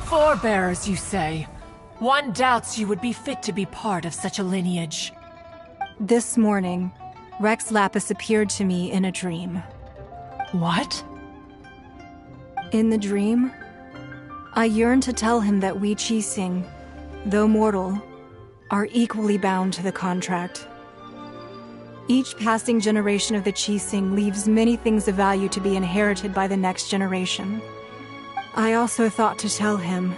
Forebears, you say? One doubts you would be fit to be part of such a lineage. This morning, Rex Lapis appeared to me in a dream. What? In the dream, I yearned to tell him that we Qixing, though mortal, are equally bound to the contract. Each passing generation of the Qixing leaves many things of value to be inherited by the next generation. I also thought to tell him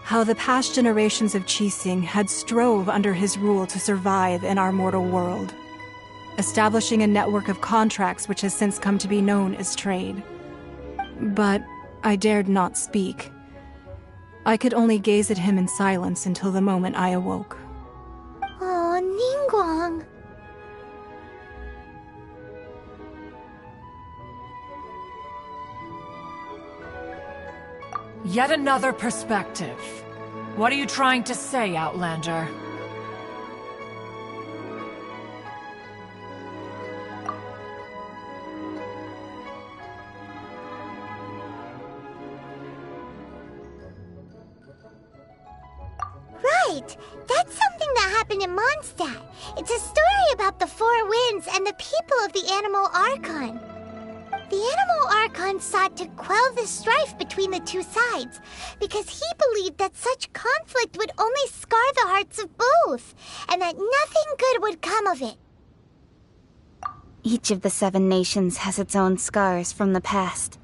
how the past generations of Qixing had strove under his rule to survive in our mortal world, establishing a network of contracts which has since come to be known as trade. But I dared not speak. I could only gaze at him in silence until the moment I awoke. Oh, Ningguang. Yet another perspective. What are you trying to say, Outlander? Right! That's something that happened in Mondstadt. It's a story about the Four Winds and the people of the Animal Archon. The Animal Archon sought to quell the strife between the two sides, because he believed that such conflict would only scar the hearts of both, and that nothing good would come of it. Each of the 7 nations has its own scars from the past.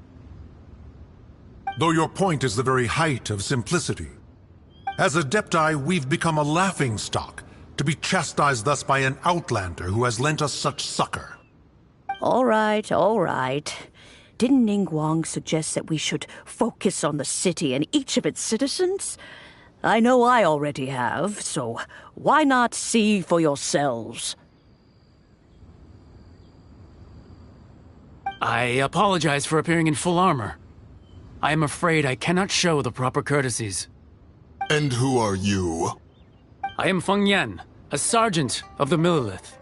Though your point is the very height of simplicity. As Adepti, we've become a laughingstock, to be chastised thus by an outlander who has lent us such succor. All right, all right. Didn't Ningguang suggest that we should focus on the city and each of its citizens? I know I already have, so why not see for yourselves? I apologize for appearing in full armor. I am afraid I cannot show the proper courtesies. And who are you? I am Feng Yan, a sergeant of the Millilith.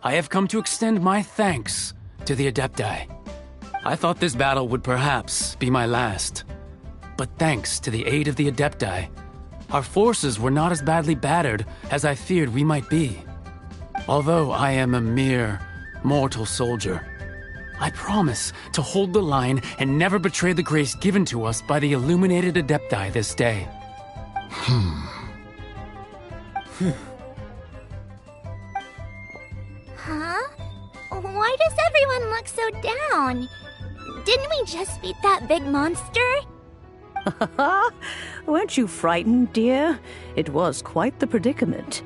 I have come to extend my thanks to the Adepti. I thought this battle would perhaps be my last. But thanks to the aid of the Adepti, our forces were not as badly battered as I feared we might be. Although I am a mere mortal soldier, I promise to hold the line and never betray the grace given to us by the illuminated Adepti this day. Huh? Why does everyone look so down? Didn't we just beat that big monster? Weren't you frightened, dear? It was quite the predicament.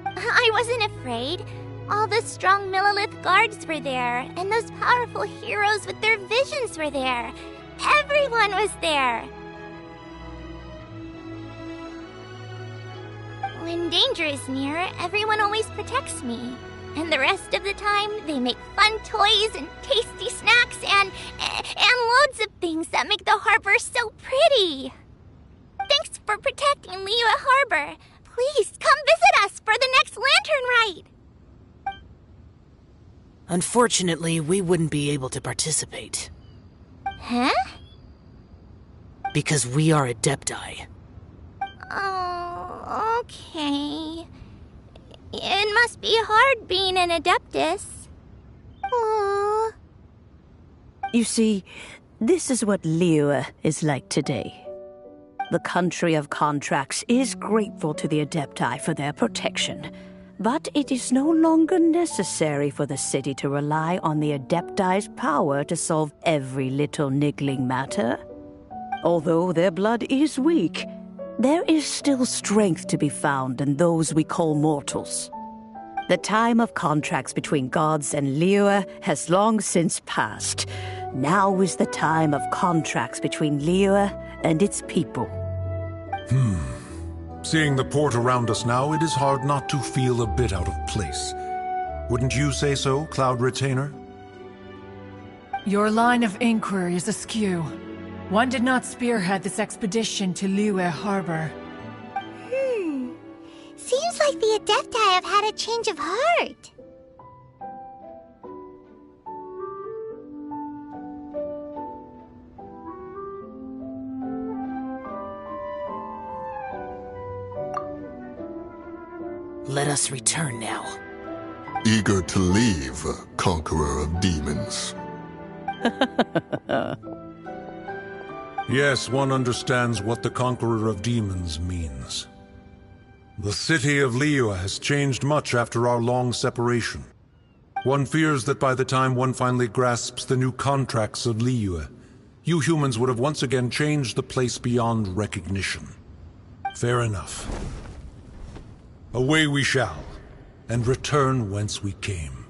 I wasn't afraid. All the strong Millilith guards were there, and those powerful heroes with their visions were there. Everyone was there. When danger is near, everyone always protects me. And the rest of the time, they make fun toys and tasty snacks and loads of things that make the harbor so pretty. Thanks for protecting Liyue Harbor. Please come visit us for the next lantern ride. Unfortunately, we wouldn't be able to participate. Huh? Because we are Adepti. Oh, okay. It must be hard being an Adeptus. Aww. You see, this is what Liyue is like today. The country of contracts is grateful to the Adepti for their protection, but it is no longer necessary for the city to rely on the Adepti's power to solve every little niggling matter. Although their blood is weak, there is still strength to be found in those we call mortals. The time of contracts between gods and Liyue has long since passed. Now is the time of contracts between Liyue and its people. Seeing the port around us now, it is hard not to feel a bit out of place. Wouldn't you say so, Cloud Retainer? Your line of inquiry is askew. One did not spearhead this expedition to Liyue Harbor. Seems like the Adepti have had a change of heart. Let us return now. Eager to leave, Conqueror of Demons. Yes, one understands what the Conqueror of Demons means. The city of Liyue has changed much after our long separation. One fears that by the time one finally grasps the new contracts of Liyue, you humans would have once again changed the place beyond recognition. Fair enough. Away we shall, and return whence we came.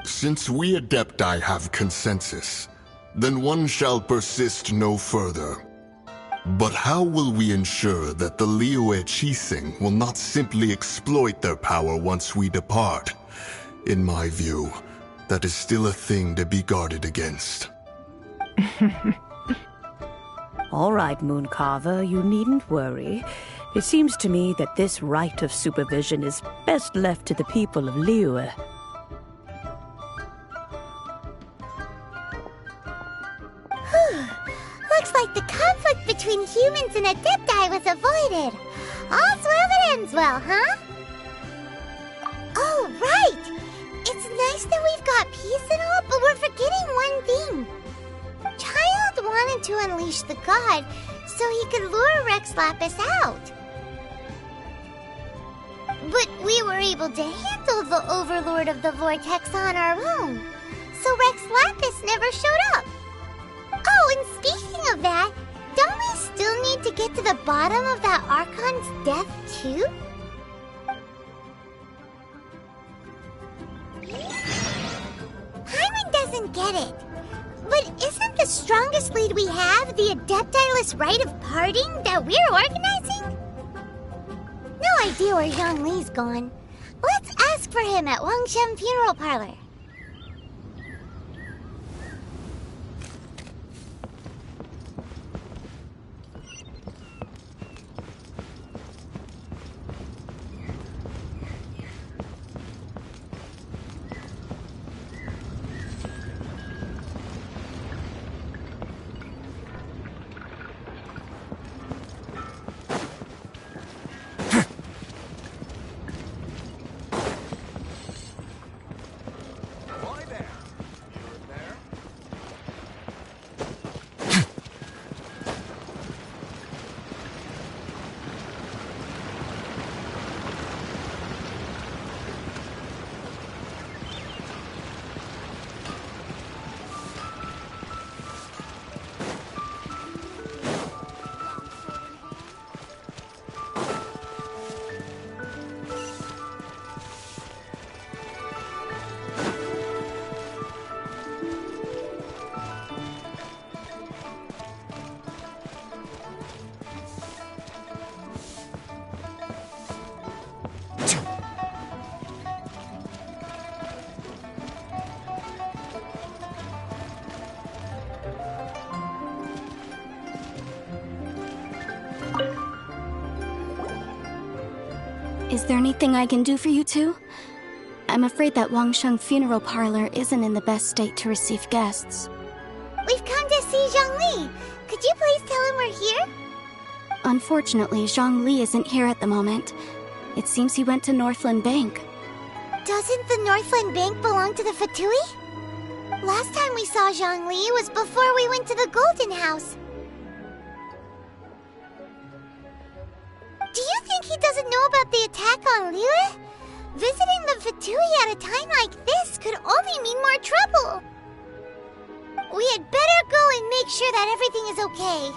Since we Adepti have consensus, then one shall persist no further. But how will we ensure that the Liyue Qixing will not simply exploit their power once we depart? In my view, that is still a thing to be guarded against. All right, Mooncarver, you needn't worry. It seems to me that this right of supervision is best left to the people of Liyue. Looks like the conflict between humans and Adepti was avoided. All's well that ends well, huh? Oh, right! It's nice that we've got peace and all, but we're forgetting one thing. Child wanted to unleash the god so he could lure Rex Lapis out. But we were able to handle the Overlord of the Vortex on our own, so Rex Lapis never showed up. Oh, and speaking of that, don't we still need to get to the bottom of that Archon's death, too? Paimon doesn't get it. But isn't the strongest lead we have the Adepti-less rite of parting that we're organizing? No idea where Zhongli's gone. Let's ask for him at Wangshen Funeral Parlor. Is there anything I can do for you two? I'm afraid that Wangshen Funeral Parlor isn't in the best state to receive guests. We've come to see Zhongli. Could you please tell him we're here? Unfortunately, Zhongli isn't here at the moment. It seems he went to Northland Bank. Doesn't the Northland Bank belong to the Fatui? Last time we saw Zhongli was before we went to the Golden House. Do you think he doesn't know about the attack on Liyue? Visiting the Fatui at a time like this could only mean more trouble. We had better go and make sure that everything is okay.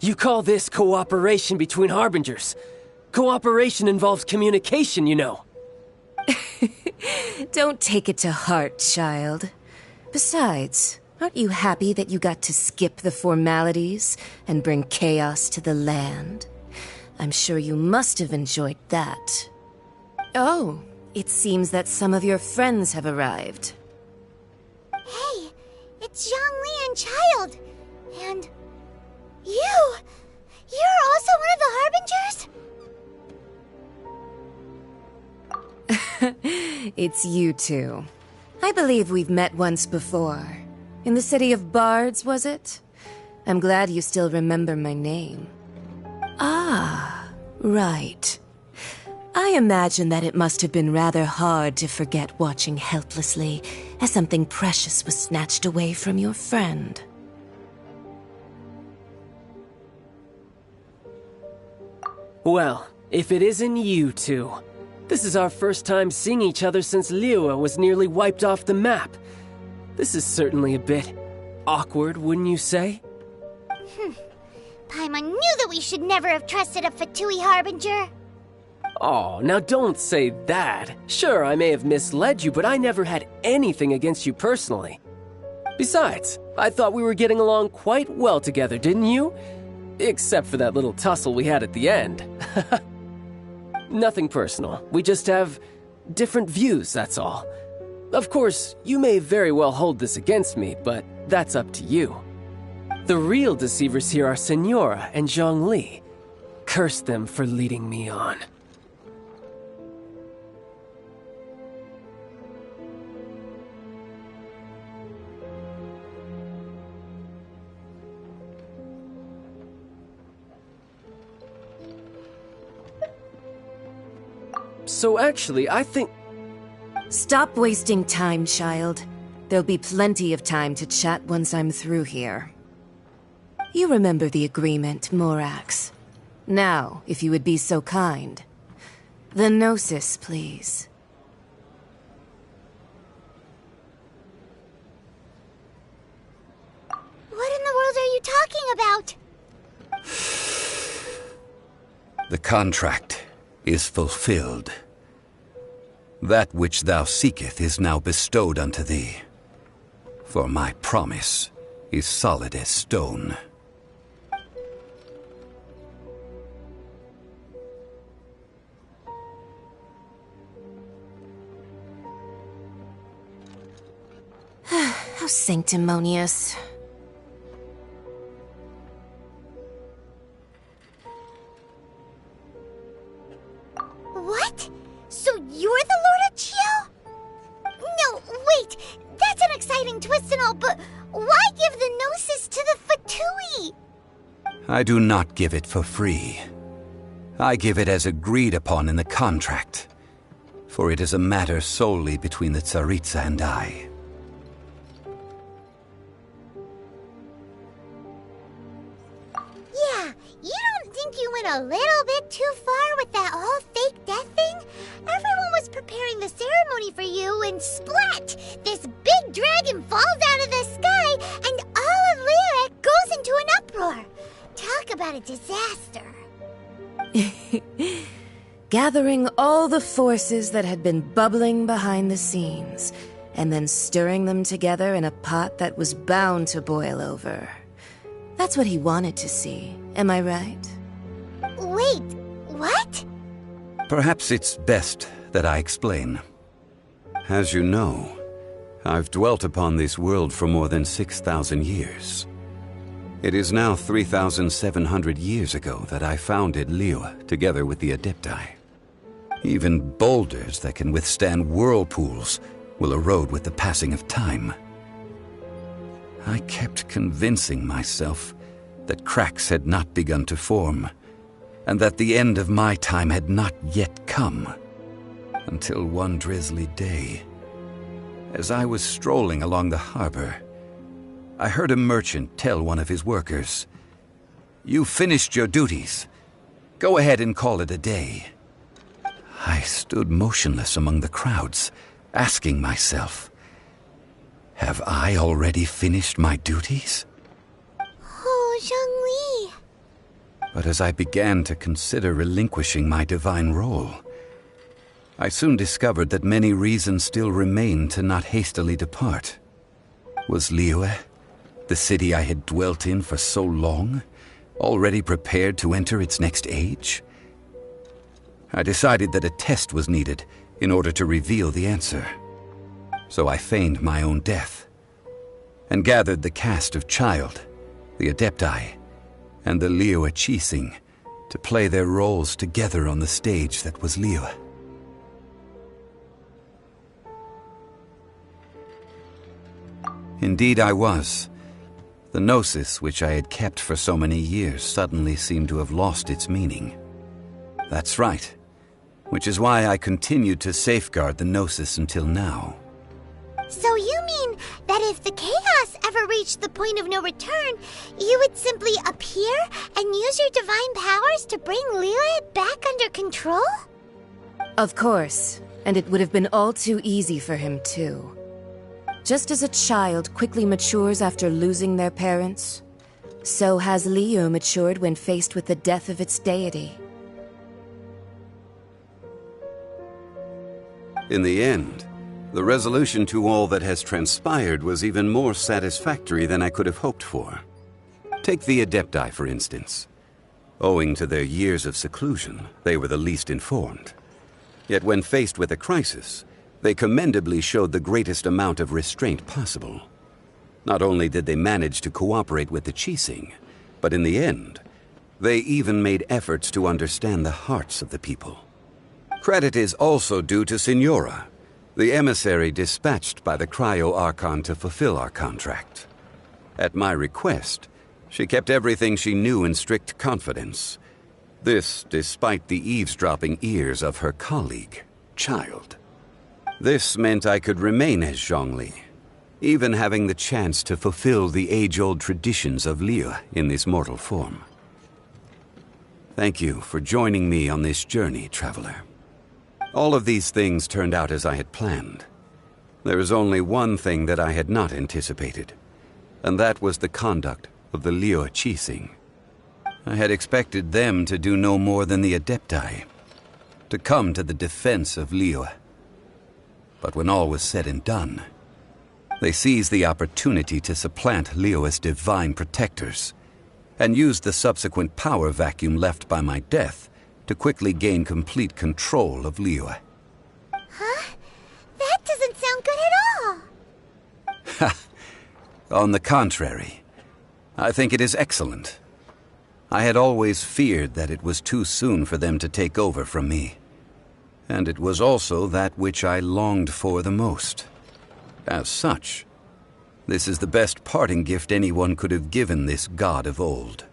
You call this cooperation between Harbingers? Cooperation involves communication, you know. Don't take it to heart, child. Besides, aren't you happy that you got to skip the formalities and bring chaos to the land? I'm sure you must have enjoyed that. Oh, it seems that some of your friends have arrived. Hey, it's Zhongli and Child. And you're also one of the Harbingers? It's you two. I believe we've met once before. In the city of Bards, was it? I'm glad you still remember my name. Ah, right. I imagine that it must have been rather hard to forget watching helplessly as something precious was snatched away from your friend. Well, if it isn't you two. This is our first time seeing each other since Liyue was nearly wiped off the map. This is certainly a bit awkward, wouldn't you say? Paimon knew that we should never have trusted a Fatui Harbinger. Oh, now don't say that. Sure, I may have misled you, but I never had anything against you personally. Besides, I thought we were getting along quite well together, didn't you? Except for that little tussle we had at the end. Nothing personal. We just have different views, that's all. Of course, you may very well hold this against me, but that's up to you. The real deceivers here are Senora and Zhongli. Curse them for leading me on. So actually, I think... Stop wasting time, child. There'll be plenty of time to chat once I'm through here. You remember the agreement, Morax. Now, if you would be so kind. The Gnosis, please. What in the world are you talking about? The contract is fulfilled. That which thou seeketh is now bestowed unto thee. For my promise is solid as stone. How sanctimonious. What? So you're the Lord of Chiel? No, wait! That's an exciting twist and all, but why give the Gnosis to the Fatui? I do not give it for free. I give it as agreed upon in the contract, for it is a matter solely between the Tsaritsa and I. Yeah, you don't think you went a little bit too far with that whole fake death thing? Everyone was preparing the ceremony for you, and splat! This big dragon falls out of the sky, and all of Lyric goes into an uproar. Talk about a disaster. Gathering all the forces that had been bubbling behind the scenes, and then stirring them together in a pot that was bound to boil over. That's what he wanted to see, am I right? Wait, what? Perhaps it's best that I explain. As you know, I've dwelt upon this world for more than 6,000 years. It is now 3,700 years ago that I founded Liyue together with the Adepti. Even boulders that can withstand whirlpools will erode with the passing of time. I kept convincing myself that cracks had not begun to form, and that the end of my time had not yet come. Until one drizzly day, as I was strolling along the harbor, I heard a merchant tell one of his workers, "You've finished your duties. Go ahead and call it a day." I stood motionless among the crowds, asking myself, have I already finished my duties? Oh, Zhongli. But as I began to consider relinquishing my divine role, I soon discovered that many reasons still remained to not hastily depart. Was Liyue, the city I had dwelt in for so long, already prepared to enter its next age? I decided that a test was needed in order to reveal the answer. So I feigned my own death, and gathered the cast of Child, the Adepti, and the Liyue Qixing to play their roles together on the stage that was Liyue. Indeed I was. The gnosis which I had kept for so many years suddenly seemed to have lost its meaning. That's right, which is why I continued to safeguard the gnosis until now. So you mean that if the chaos ever reached the point of no return, you would simply appear and use your divine powers to bring Liyue back under control? Of course, and it would have been all too easy for him too. Just as a child quickly matures after losing their parents, so has Liyue matured when faced with the death of its deity. In the end, the resolution to all that has transpired was even more satisfactory than I could have hoped for. Take the Adepti, for instance. Owing to their years of seclusion, they were the least informed. Yet when faced with a crisis, they commendably showed the greatest amount of restraint possible. Not only did they manage to cooperate with the Qixing, but in the end, they even made efforts to understand the hearts of the people. Credit is also due to Signora, the emissary dispatched by the Cryo-Archon to fulfill our contract. At my request, she kept everything she knew in strict confidence. This despite the eavesdropping ears of her colleague, Child. This meant I could remain as Zhongli, even having the chance to fulfill the age-old traditions of Liyue in this mortal form. Thank you for joining me on this journey, Traveler. All of these things turned out as I had planned. There is only one thing that I had not anticipated, and that was the conduct of the Liyue Qixing. I had expected them to do no more than the Adepti, to come to the defense of Liyue. But when all was said and done, they seized the opportunity to supplant Liyue's divine protectors, and used the subsequent power vacuum left by my death to quickly gain complete control of Liyue. Huh? That doesn't sound good at all! Ha! On the contrary, I think it is excellent. I had always feared that it was too soon for them to take over from me. And it was also that which I longed for the most. As such, this is the best parting gift anyone could have given this god of old.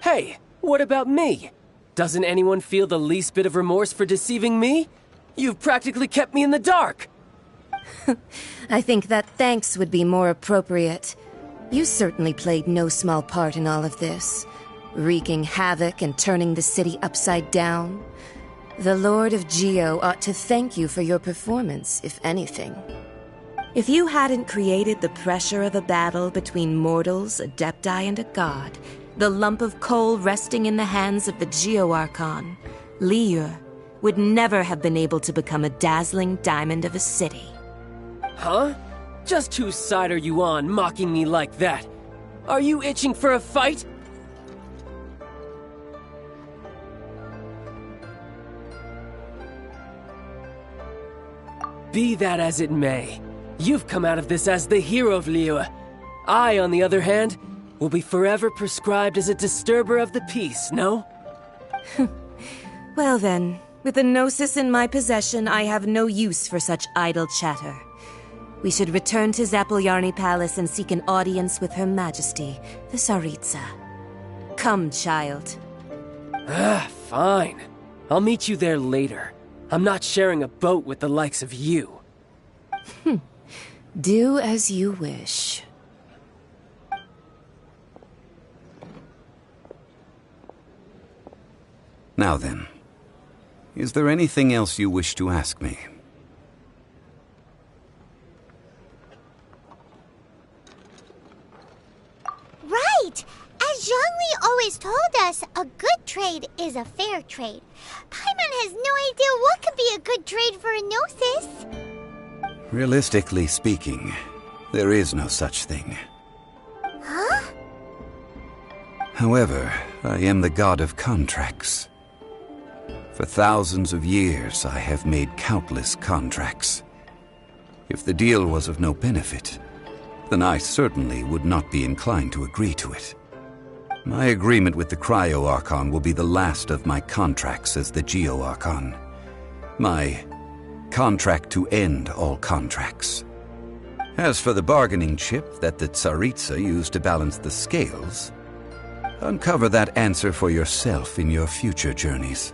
Hey, what about me? Doesn't anyone feel the least bit of remorse for deceiving me? You've practically kept me in the dark! I think that thanks would be more appropriate. You certainly played no small part in all of this, wreaking havoc and turning the city upside down. The Lord of Geo ought to thank you for your performance, if anything. If you hadn't created the pressure of a battle between mortals, Adepti, and a god, the lump of coal resting in the hands of the Geo-Archon, Liyue, would never have been able to become a dazzling diamond of a city. Huh? Just whose side are you on, mocking me like that? Are you itching for a fight? Be that as it may, you've come out of this as the hero of Liyue. I, on the other hand, will be forever prescribed as a disturber of the peace, no? Well then, with the Gnosis in my possession, I have no use for such idle chatter. We should return to Zapoljarny Palace and seek an audience with Her Majesty, the Tsaritsa. Come, child. Fine. I'll meet you there later. I'm not sharing a boat with the likes of you. Do as you wish. Now then, is there anything else you wish to ask me? Right! As Zhongli always told us, a is a fair trade. Paimon has no idea what could be a good trade for a Gnosis. Realistically speaking, there is no such thing. Huh? However, I am the god of contracts. For thousands of years, I have made countless contracts. If the deal was of no benefit, then I certainly would not be inclined to agree to it. My agreement with the Cryo-Archon will be the last of my contracts as the Geo-Archon. My contract to end all contracts. As for the bargaining chip that the Tsaritsa used to balance the scales, uncover that answer for yourself in your future journeys.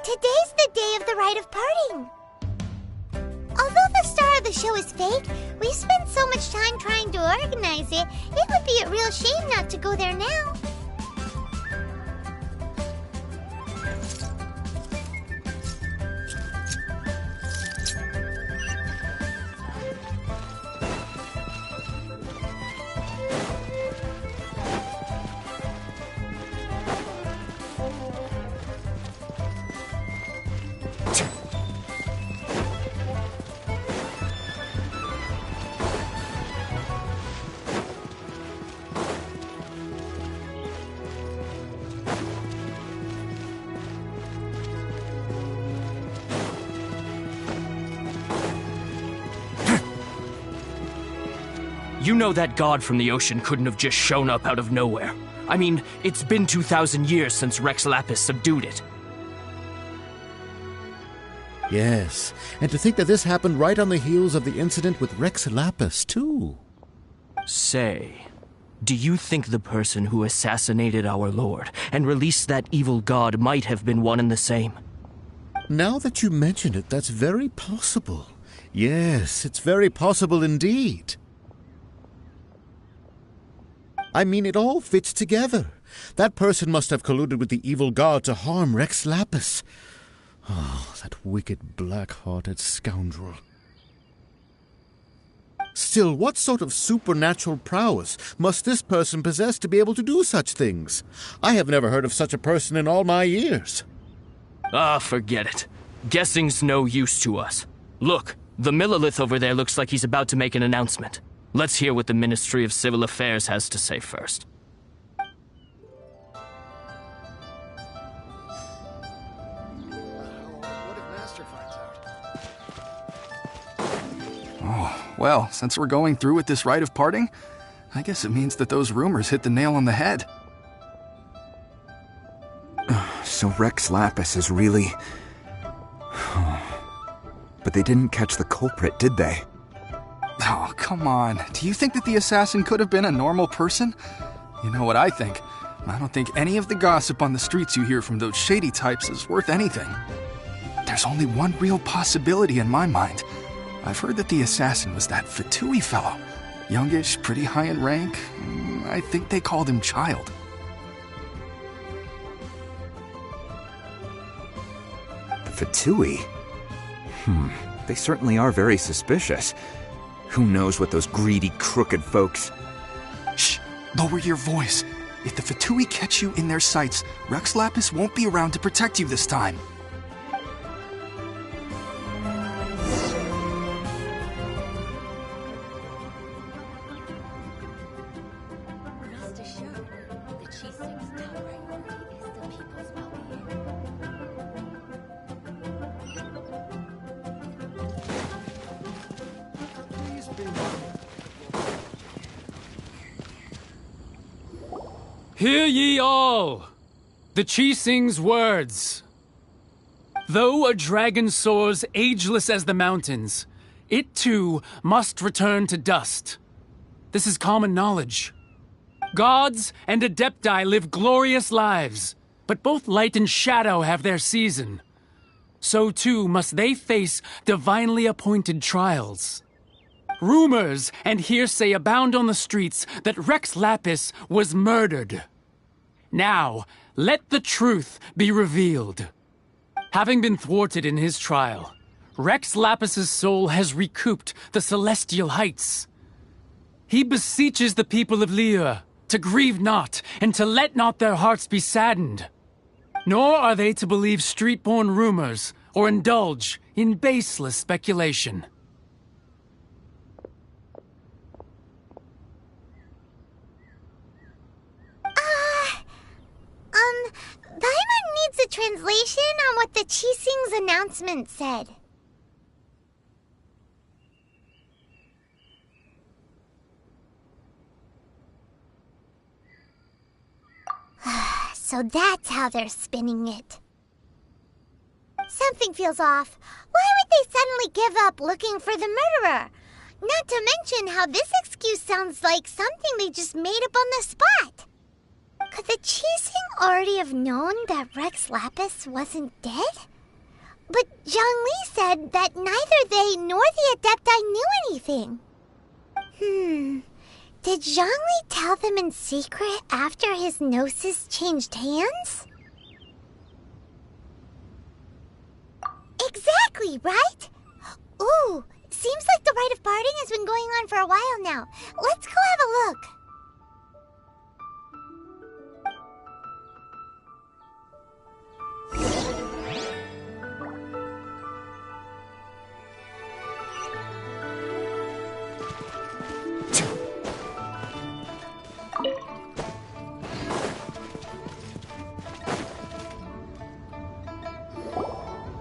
Today's the day of the rite of parting. Although the star of the show is fake, we've spent so much time trying to organize it, it would be a real shame not to go there now. You know that god from the ocean couldn't have just shown up out of nowhere. I mean, it's been 2,000 years since Rex Lapis subdued it. Yes, and to think that this happened right on the heels of the incident with Rex Lapis, too. Say, do you think the person who assassinated our lord and released that evil god might have been one and the same? Now that you mention it, that's very possible. Yes, it's very possible indeed. I mean, it all fits together. That person must have colluded with the evil god to harm Rex Lapis. Oh, that wicked, black-hearted scoundrel. Still, what sort of supernatural prowess must this person possess to be able to do such things? I have never heard of such a person in all my years. Ah, forget it. Guessing's no use to us. Look, the Millilith over there looks like he's about to make an announcement. Let's hear what the Ministry of Civil Affairs has to say first. Oh, well, since we're going through with this rite of parting, I guess it means that those rumors hit the nail on the head. So Rex Lapis is really... But they didn't catch the culprit, did they? Oh, come on. Do you think that the assassin could have been a normal person? You know what I think. I don't think any of the gossip on the streets you hear from those shady types is worth anything. There's only one real possibility in my mind. I've heard that the assassin was that Fatui fellow. Youngish, pretty high in rank. I think they called him Child. Fatui? They certainly are very suspicious. Who knows what those greedy, crooked folks... Shh! Lower your voice. If the Fatui catch you in their sights, Rex Lapis won't be around to protect you this time. Rest assured, the Chising's top priority is the people's well-being. Hear ye all, the Chising's words. Though a dragon soars ageless as the mountains, it too must return to dust. This is common knowledge. Gods and Adepti live glorious lives, but both light and shadow have their season. So too must they face divinely appointed trials. Rumors and hearsay abound on the streets that Rex Lapis was murdered. Now, let the truth be revealed. Having been thwarted in his trial, Rex Lapis's soul has recouped the celestial heights. He beseeches the people of Liyue to grieve not and to let not their hearts be saddened. Nor are they to believe street-born rumors or indulge in baseless speculation. Paimon needs a translation on what the Chising's announcement said. So that's how they're spinning it. Something feels off. Why would they suddenly give up looking for the murderer? Not to mention how this excuse sounds like something they just made up on the spot. Could the Chising already have known that Rex Lapis wasn't dead? But Zhongli said that neither they nor the Adepti knew anything. Did Zhongli tell them in secret after his gnosis changed hands? Exactly, right? Ooh, seems like the rite of parting has been going on for a while now. Let's go have a look.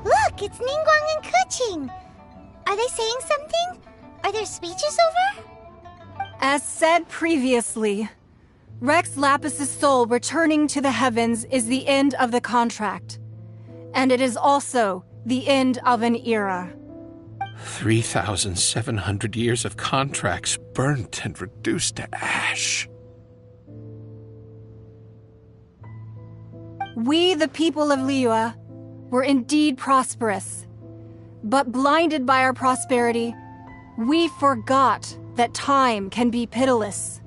Look, it's Ningguang and Keqing. Are they saying something? Are their speeches over? As said previously, Rex Lapis's soul returning to the heavens is the end of the contract. And it is also the end of an era. 3,700 years of contracts burnt and reduced to ash. We, the people of Liyue, were indeed prosperous. But blinded by our prosperity, we forgot that time can be pitiless.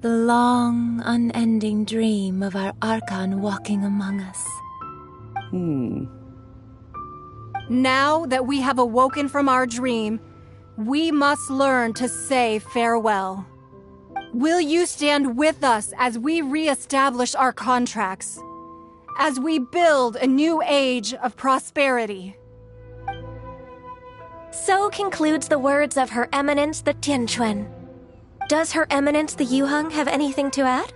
The long, unending dream of our Archon walking among us. Now that we have awoken from our dream, we must learn to say farewell. Will you stand with us as we re-establish our contracts? As we build a new age of prosperity? So concludes the words of Her Eminence the Tianquan. Does Her Eminence the Yuheng have anything to add?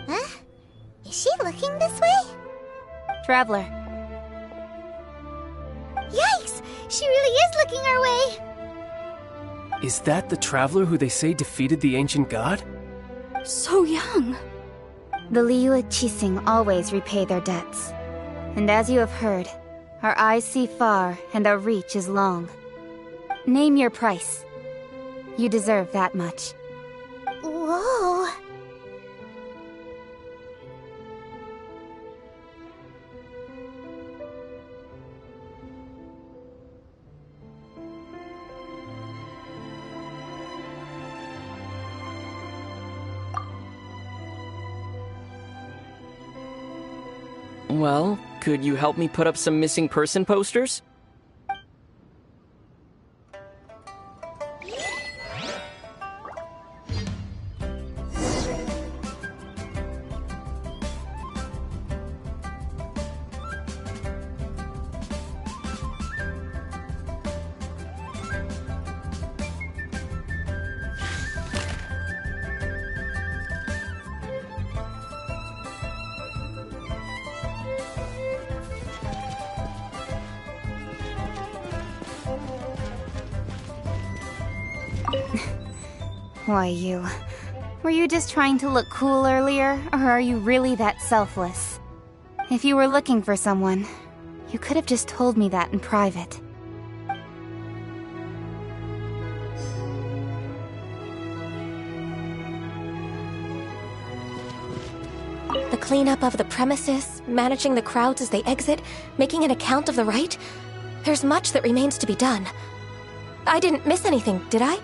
Huh? Is she looking this way? Traveler. Yikes! She really is looking our way! Is that the traveler who they say defeated the ancient god? So young. The Liyue Qixing always repay their debts. And as you have heard, our eyes see far and our reach is long. Name your price. You deserve that much. Whoa. Well, could you help me put up some missing person posters? Why, you... Were you just trying to look cool earlier, or are you really that selfless? If you were looking for someone, you could have just told me that in private. The cleanup of the premises, managing the crowds as they exit, making an account of the rite. There's much that remains to be done. I didn't miss anything, did I?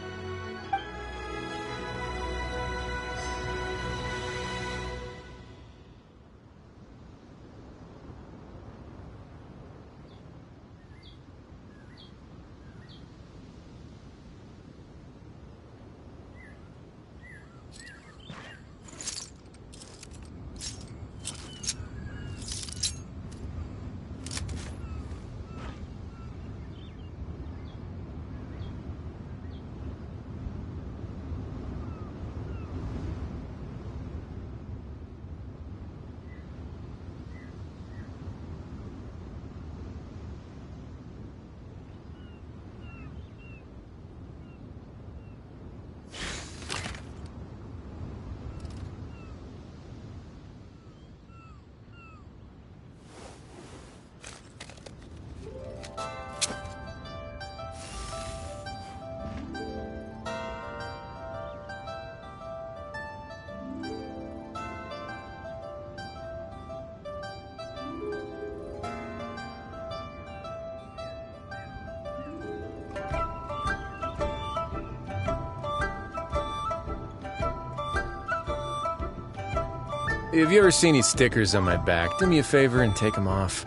If you ever see any stickers on my back, do me a favor and take them off.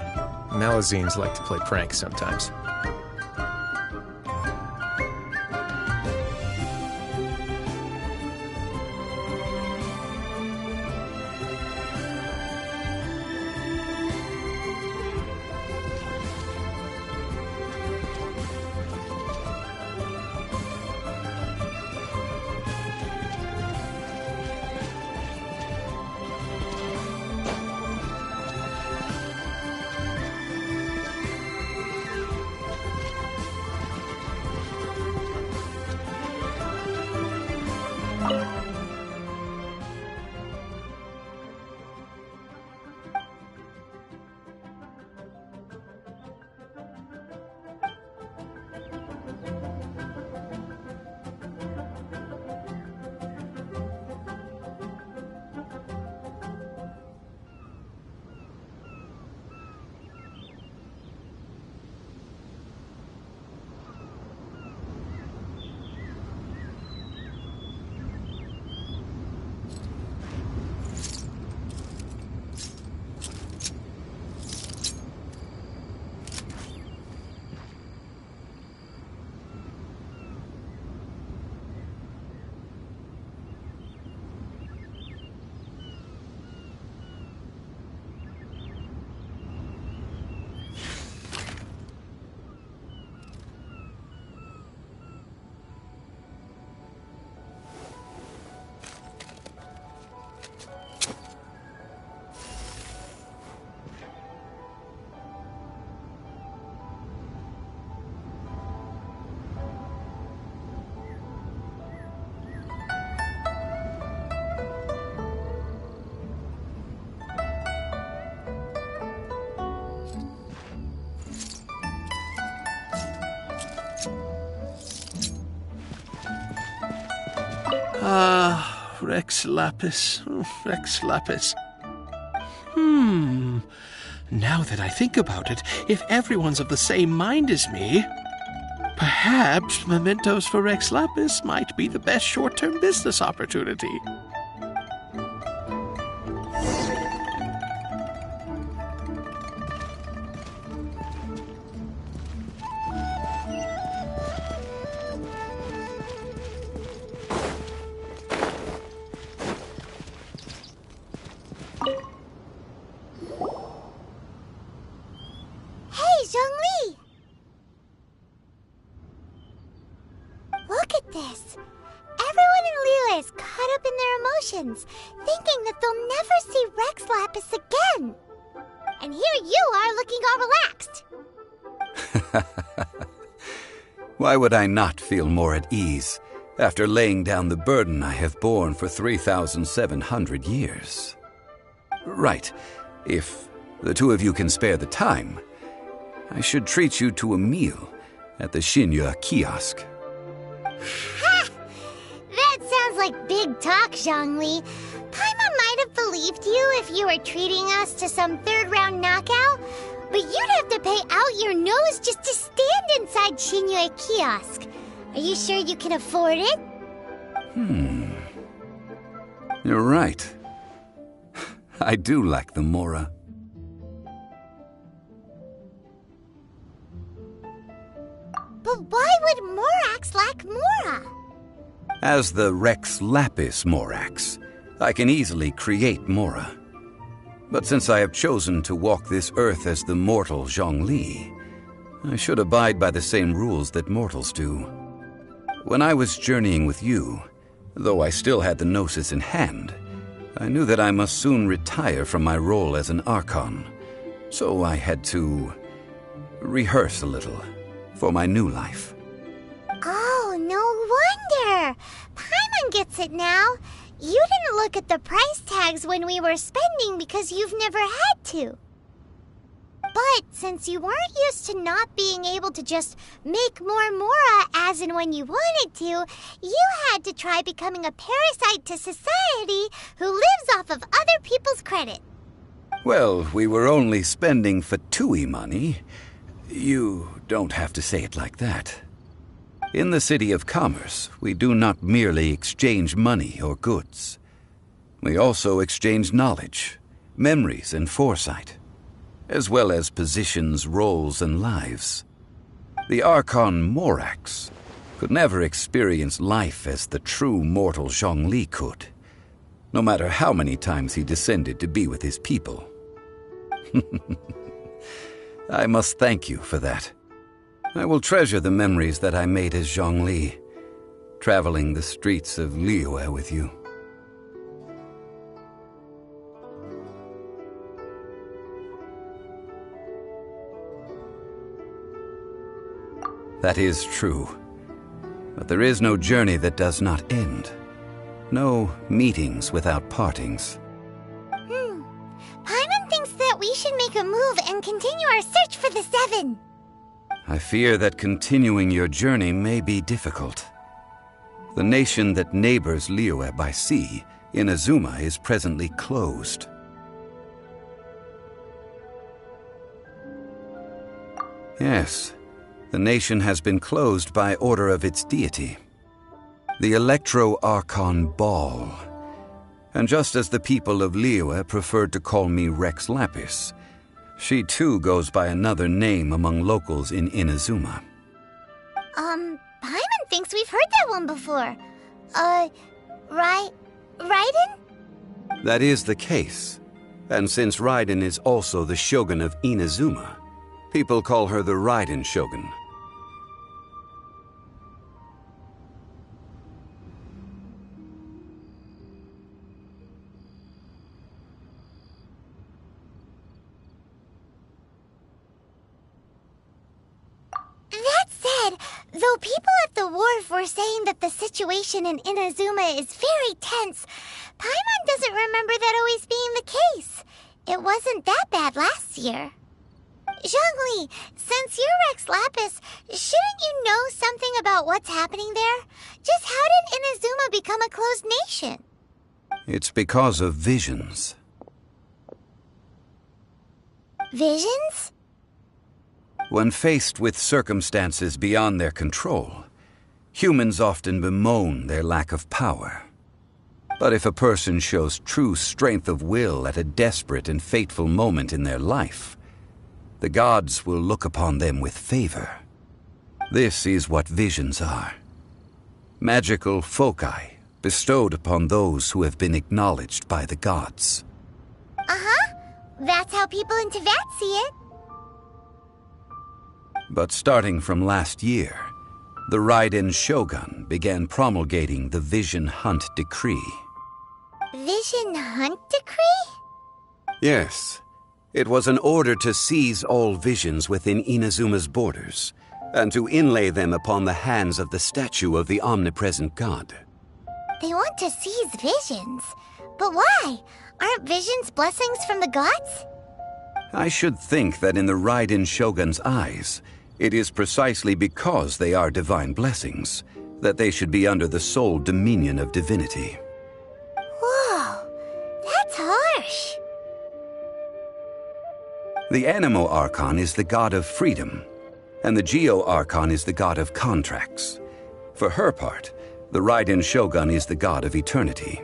Malazines like to play pranks sometimes. Rex Lapis. Rex Lapis. Now that I think about it, if everyone's of the same mind as me, perhaps mementos for Rex Lapis might be the best short-term business opportunity. Thinking that they'll never see Rex Lapis again. And here you are looking all relaxed. Why would I not feel more at ease after laying down the burden I have borne for 3,700 years? Right, if the two of you can spare the time, I should treat you to a meal at the Shinya kiosk. That sounds like big talk, Zhongli. Paimon might have believed you if you were treating us to some third-round knockout, but you'd have to pay out your nose just to stand inside Shinya kiosk. Are you sure you can afford it? You're right. I do like the Mora. But why would Morax lack Mora? As the Rex Lapis Morax, I can easily create Mora. But since I have chosen to walk this earth as the mortal Zhongli, I should abide by the same rules that mortals do. When I was journeying with you, though I still had the Gnosis in hand, I knew that I must soon retire from my role as an Archon, so I had to rehearse a little for my new life. Oh, no wonder! Paimon gets it now. You didn't look at the price tags when we were spending because you've never had to. But since you weren't used to not being able to just make more Mora as and when you wanted to, you had to try becoming a parasite to society who lives off of other people's credit. Well, we were only spending Fatui money. You don't have to say it like that. In the City of Commerce, we do not merely exchange money or goods. We also exchange knowledge, memories, and foresight, as well as positions, roles, and lives. The Archon Morax could never experience life as the true mortal Zhongli could, no matter how many times he descended to be with his people. I must thank you for that. I will treasure the memories that I made as Zhongli, traveling the streets of Liyue with you. That is true. But there is no journey that does not end. No meetings without partings. Paimon thinks that we should make a move and continue our search for the Seven. I fear that continuing your journey may be difficult. The nation that neighbors Liyue by sea, Inazuma, is presently closed. Yes, the nation has been closed by order of its deity, the Electro-Archon Ball. And just as the people of Liyue preferred to call me Rex Lapis, she too goes by another name among locals in Inazuma. Paimon thinks we've heard that one before. Raiden? That is the case. And since Raiden is also the Shogun of Inazuma, people call her the Raiden Shogun. Though people at the wharf were saying that the situation in Inazuma is very tense, Paimon doesn't remember that always being the case. It wasn't that bad last year. Zhongli, since you're Rex Lapis, shouldn't you know something about what's happening there? Just how did Inazuma become a closed nation? It's because of visions. Visions? When faced with circumstances beyond their control, humans often bemoan their lack of power. But if a person shows true strength of will at a desperate and fateful moment in their life, the gods will look upon them with favor. This is what visions are. Magical foci bestowed upon those who have been acknowledged by the gods. Uh-huh. That's how people in Teyvat see it. But starting from last year, the Raiden Shogun began promulgating the Vision Hunt Decree. Vision Hunt Decree? Yes. It was an order to seize all visions within Inazuma's borders, and to inlay them upon the hands of the statue of the omnipresent god. They want to seize visions. But why? Aren't visions blessings from the gods? I should think that in the Raiden Shogun's eyes, it is precisely because they are divine blessings that they should be under the sole dominion of divinity. Whoa, that's harsh. The Anemo Archon is the god of freedom, and the Geo Archon is the god of contracts. For her part, the Raiden Shogun is the god of eternity.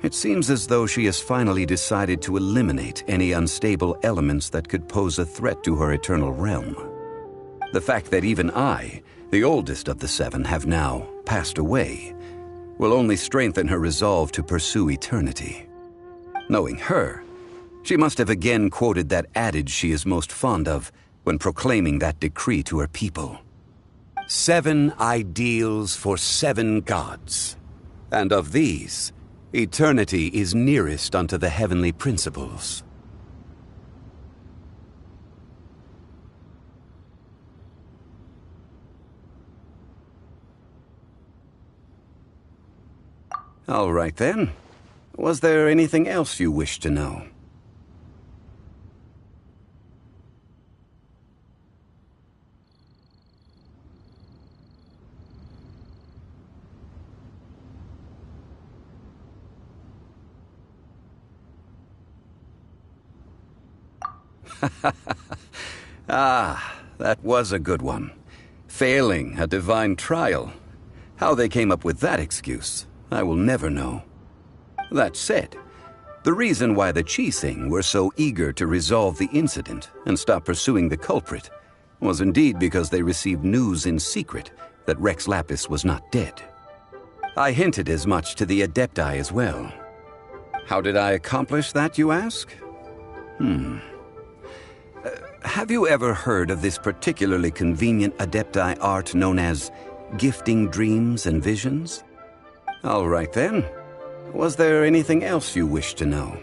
It seems as though she has finally decided to eliminate any unstable elements that could pose a threat to her eternal realm. The fact that even I, the oldest of the seven, have now passed away, will only strengthen her resolve to pursue eternity. Knowing her, she must have again quoted that adage she is most fond of when proclaiming that decree to her people. 7 ideals for 7 gods, and of these, eternity is nearest unto the heavenly principles. All right then. Was there anything else you wish to know? Ah, that was a good one. Failing a divine trial. How they came up with that excuse, I will never know. That said, the reason why the Qixing were so eager to resolve the incident and stop pursuing the culprit was indeed because they received news in secret that Rex Lapis was not dead. I hinted as much to the Adepti as well. How did I accomplish that, you ask? Have you ever heard of this particularly convenient Adepti art known as gifting dreams and visions? All right then. Was there anything else you wish to know?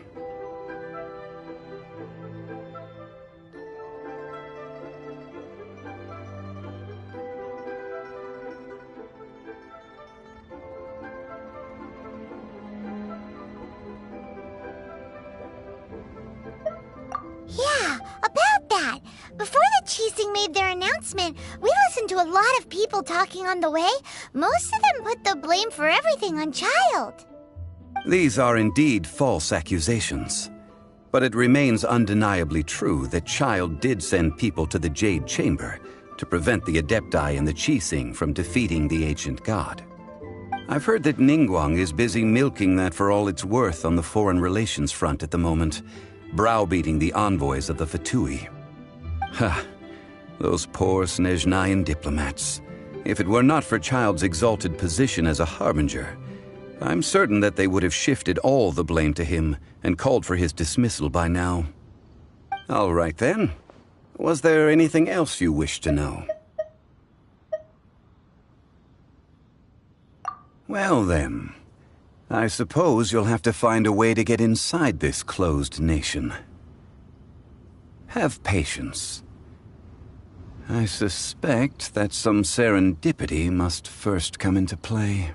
Yeah, about that. Before the Qixing made their announcement, we listened to a lot of people talking on the way. Most of them put the blame for everything on Child. These are indeed false accusations. But it remains undeniably true that Child did send people to the Jade Chamber to prevent the Adepti and the Qixing from defeating the ancient god. I've heard that Ningguang is busy milking that for all it's worth on the foreign relations front at the moment, browbeating the envoys of the Fatui. Ha! Those poor Snezhnayan diplomats. If it were not for Child's exalted position as a harbinger, I'm certain that they would have shifted all the blame to him and called for his dismissal by now. All right then. Was there anything else you wish to know? Well then, I suppose you'll have to find a way to get inside this closed nation. Have patience. I suspect that some serendipity must first come into play.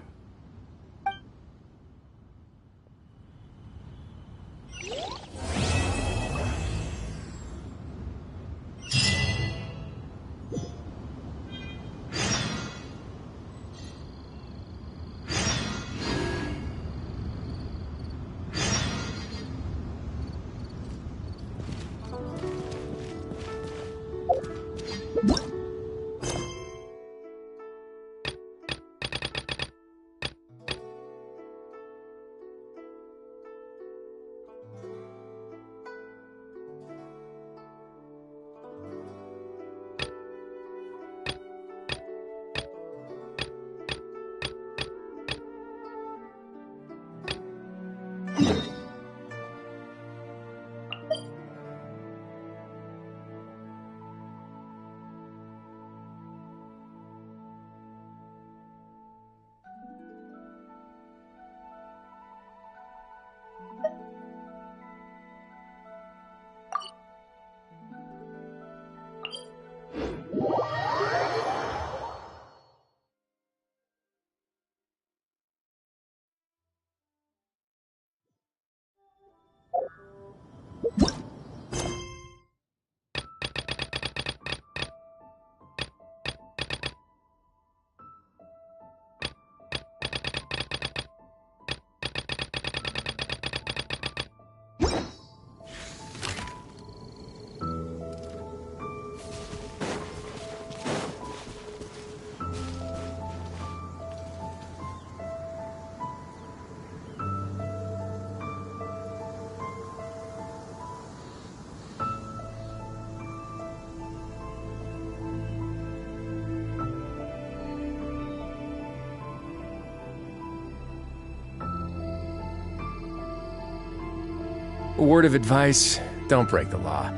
word of advice, don't break the law.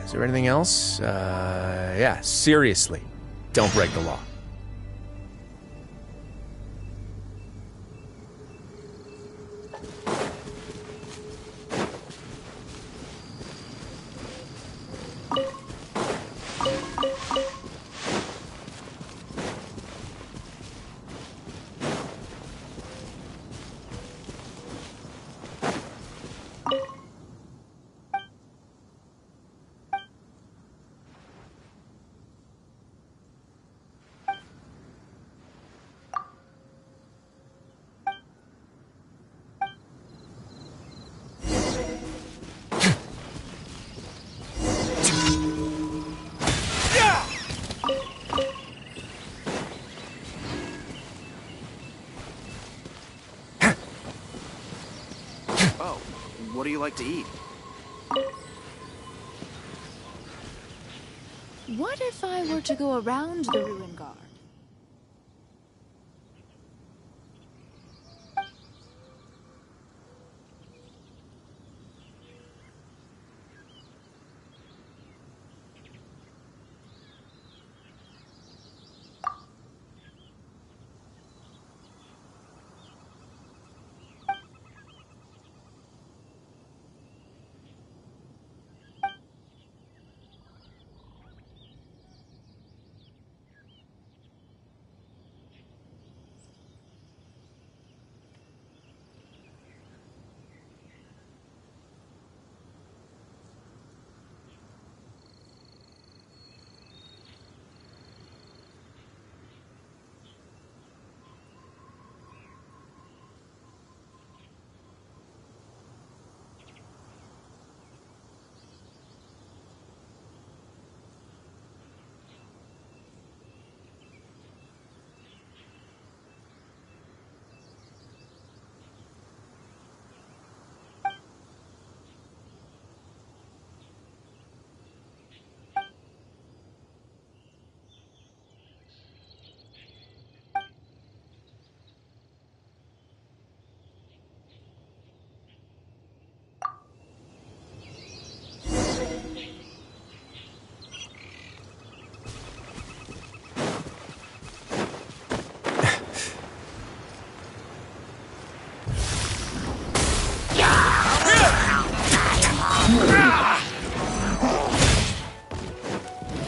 Is there anything else? Yeah, seriously, don't break the law. Oh, what do you like to eat? What if I were to go around the ruin guard?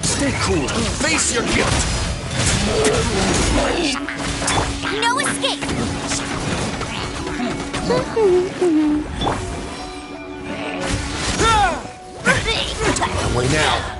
Stay cool. Face your guilt. No escape! Away now.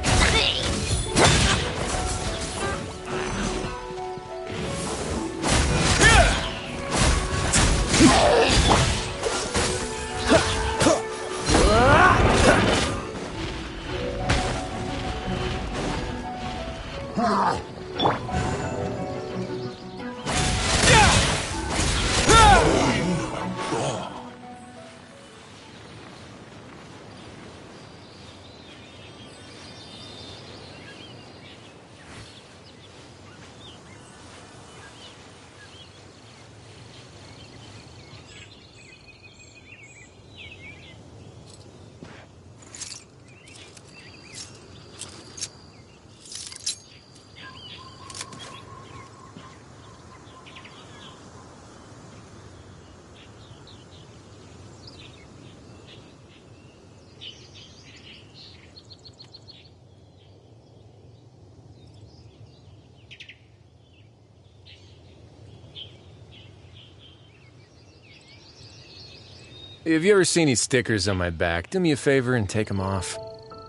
If you ever see any stickers on my back, do me a favor and take them off.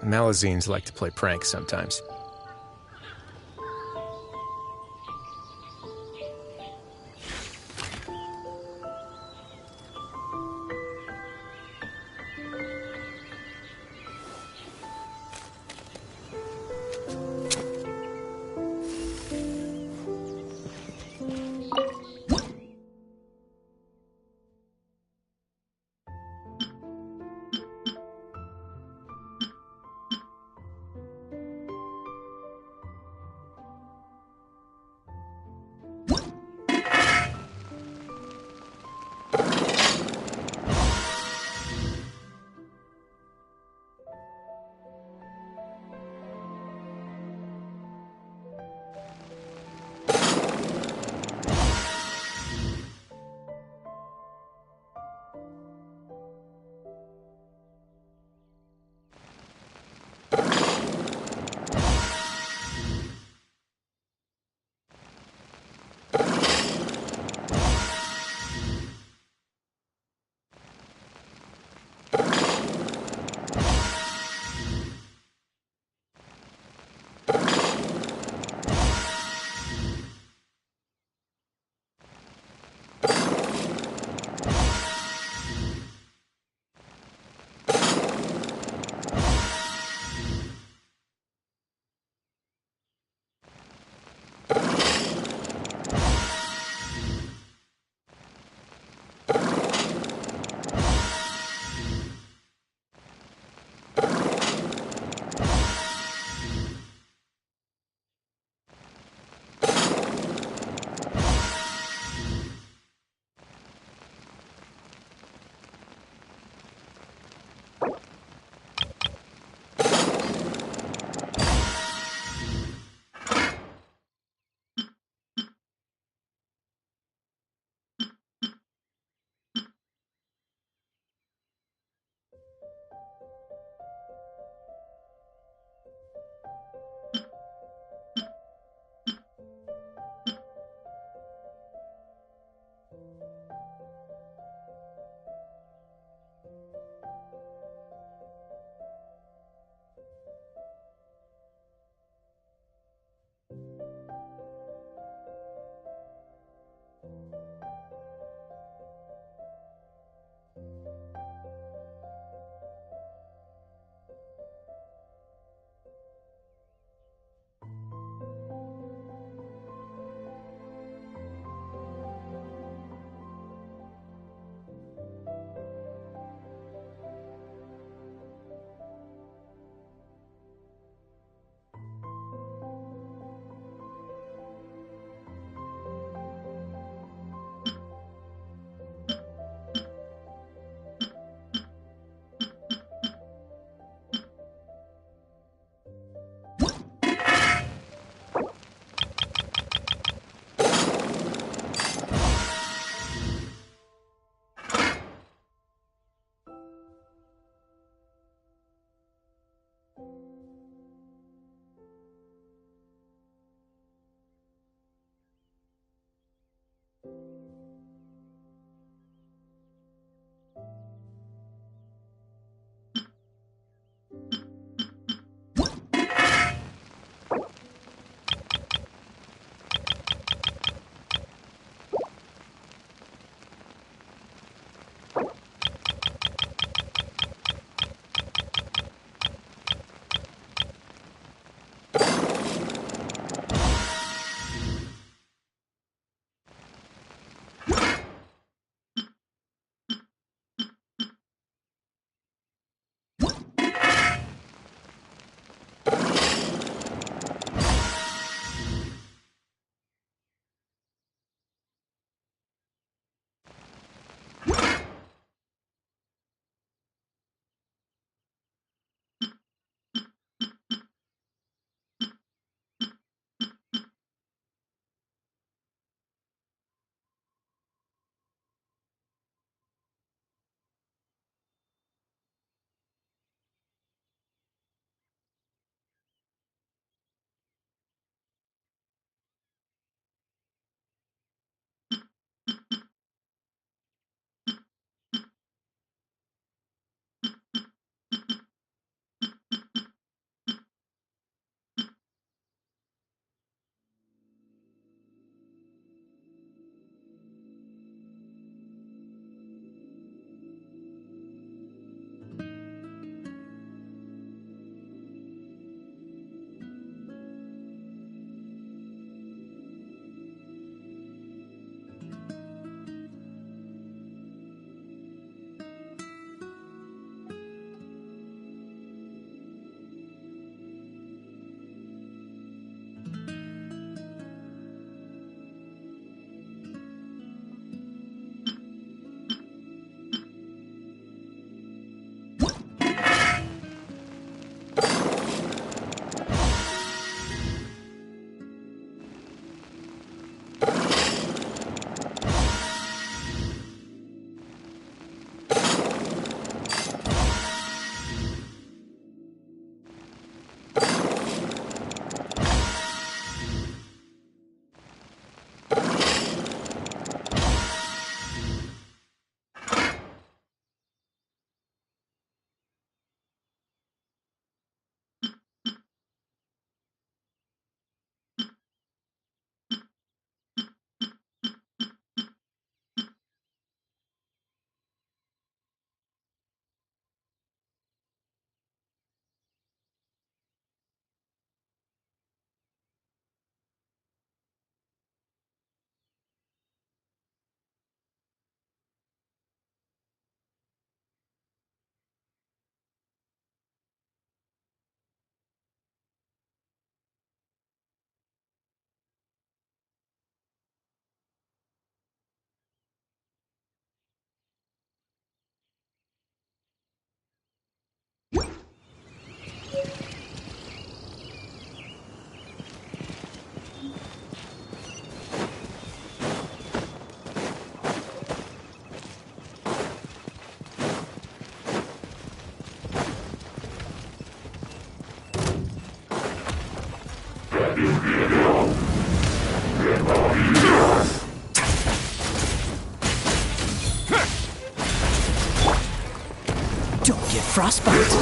Malazines like to play pranks sometimes. Don't get frostbite.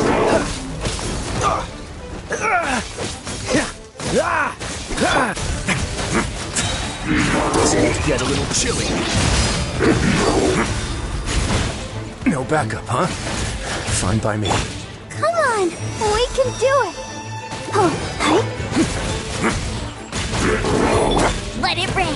Seems to get a little chilly. No backup, huh? Fine by me. Come on, we can do it. Oh, let it rain.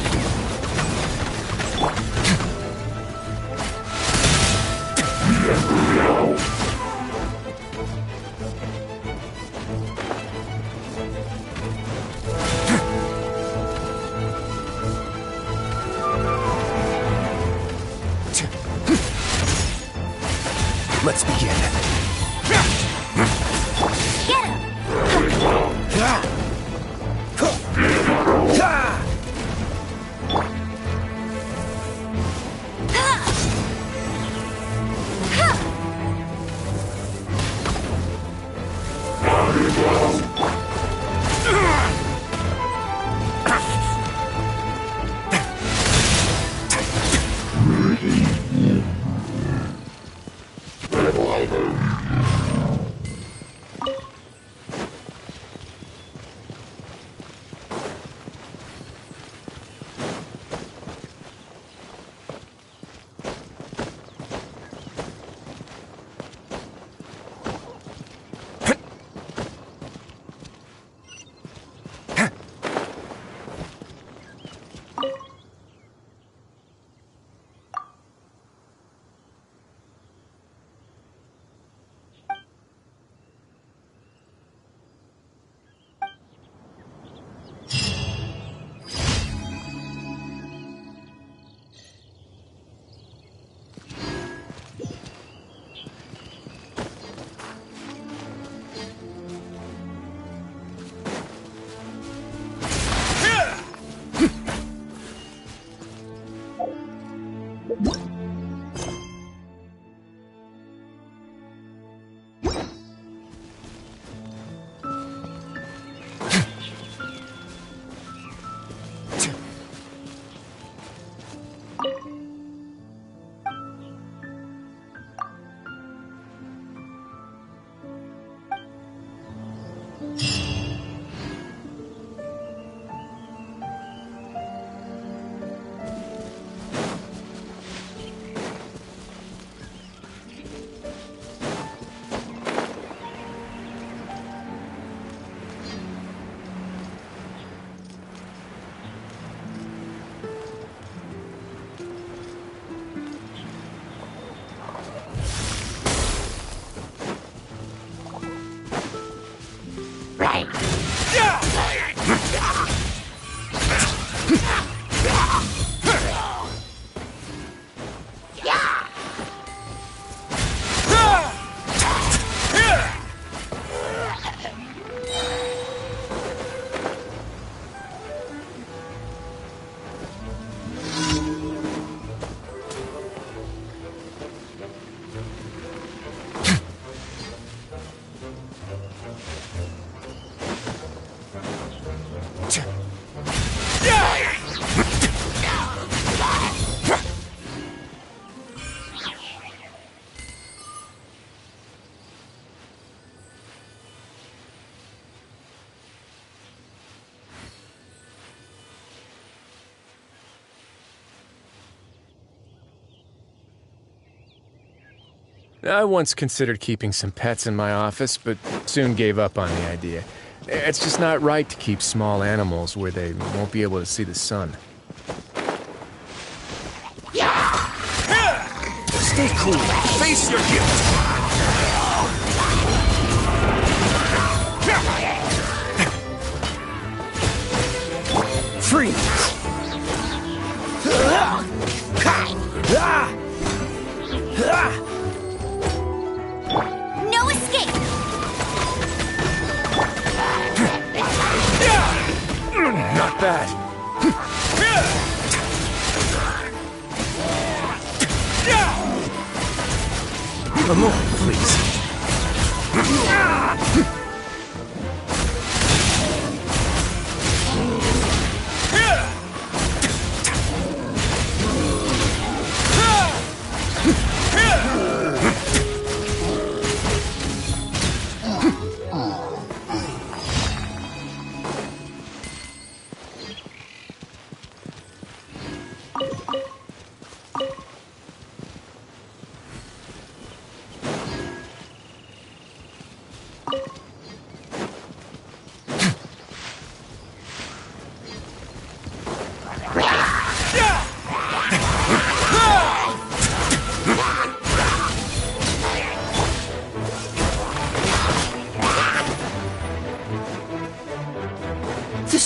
Let's begin. Get him! I once considered keeping some pets in my office, but soon gave up on the idea. It's just not right to keep small animals where they won't be able to see the sun. Stay cool. Face your guilt. Freeze! No escape! Not bad. A moment, please.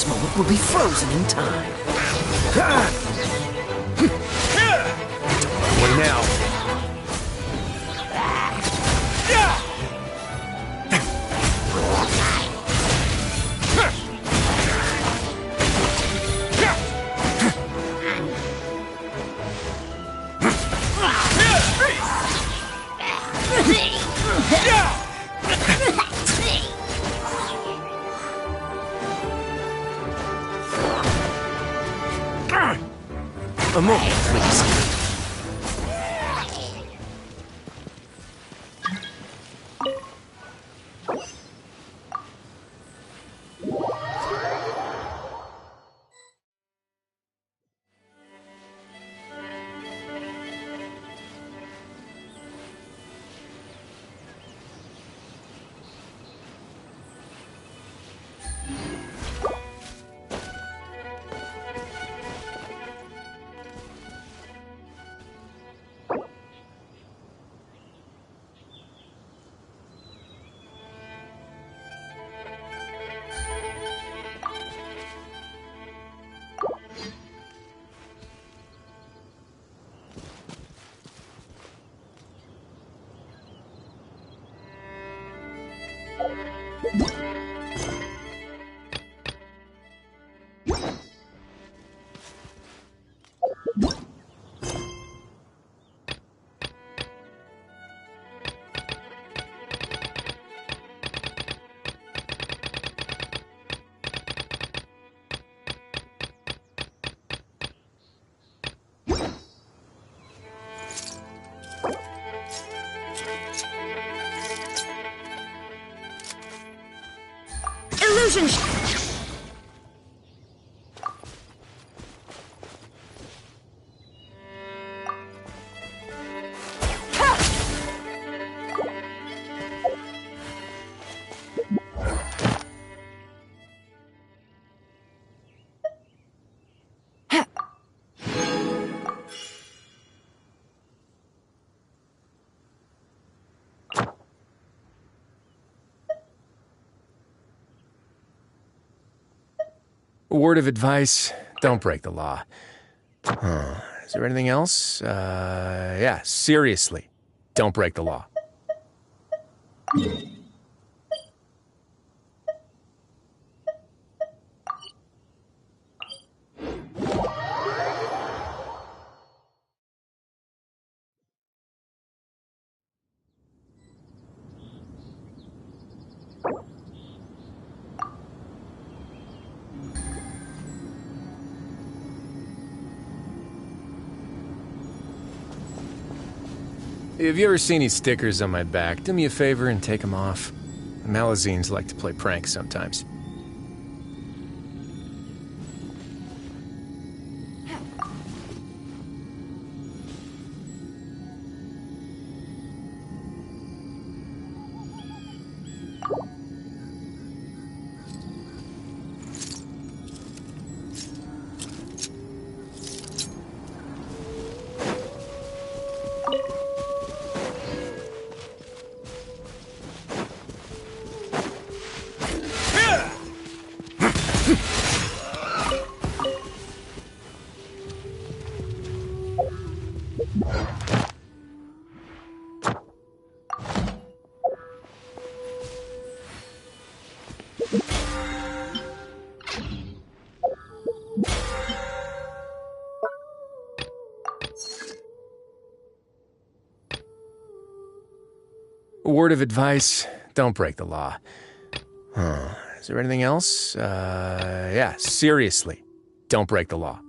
This moment will be frozen in time. What now? A moment, please. Illusion! A word of advice, don't break the law. Is there anything else? Yeah, seriously, don't break the law. Have you ever seen these stickers on my back? Do me a favor and take them off. Malazines like to play pranks sometimes. A word of advice, don't break the law. Is there anything else? Yeah, seriously, don't break the law.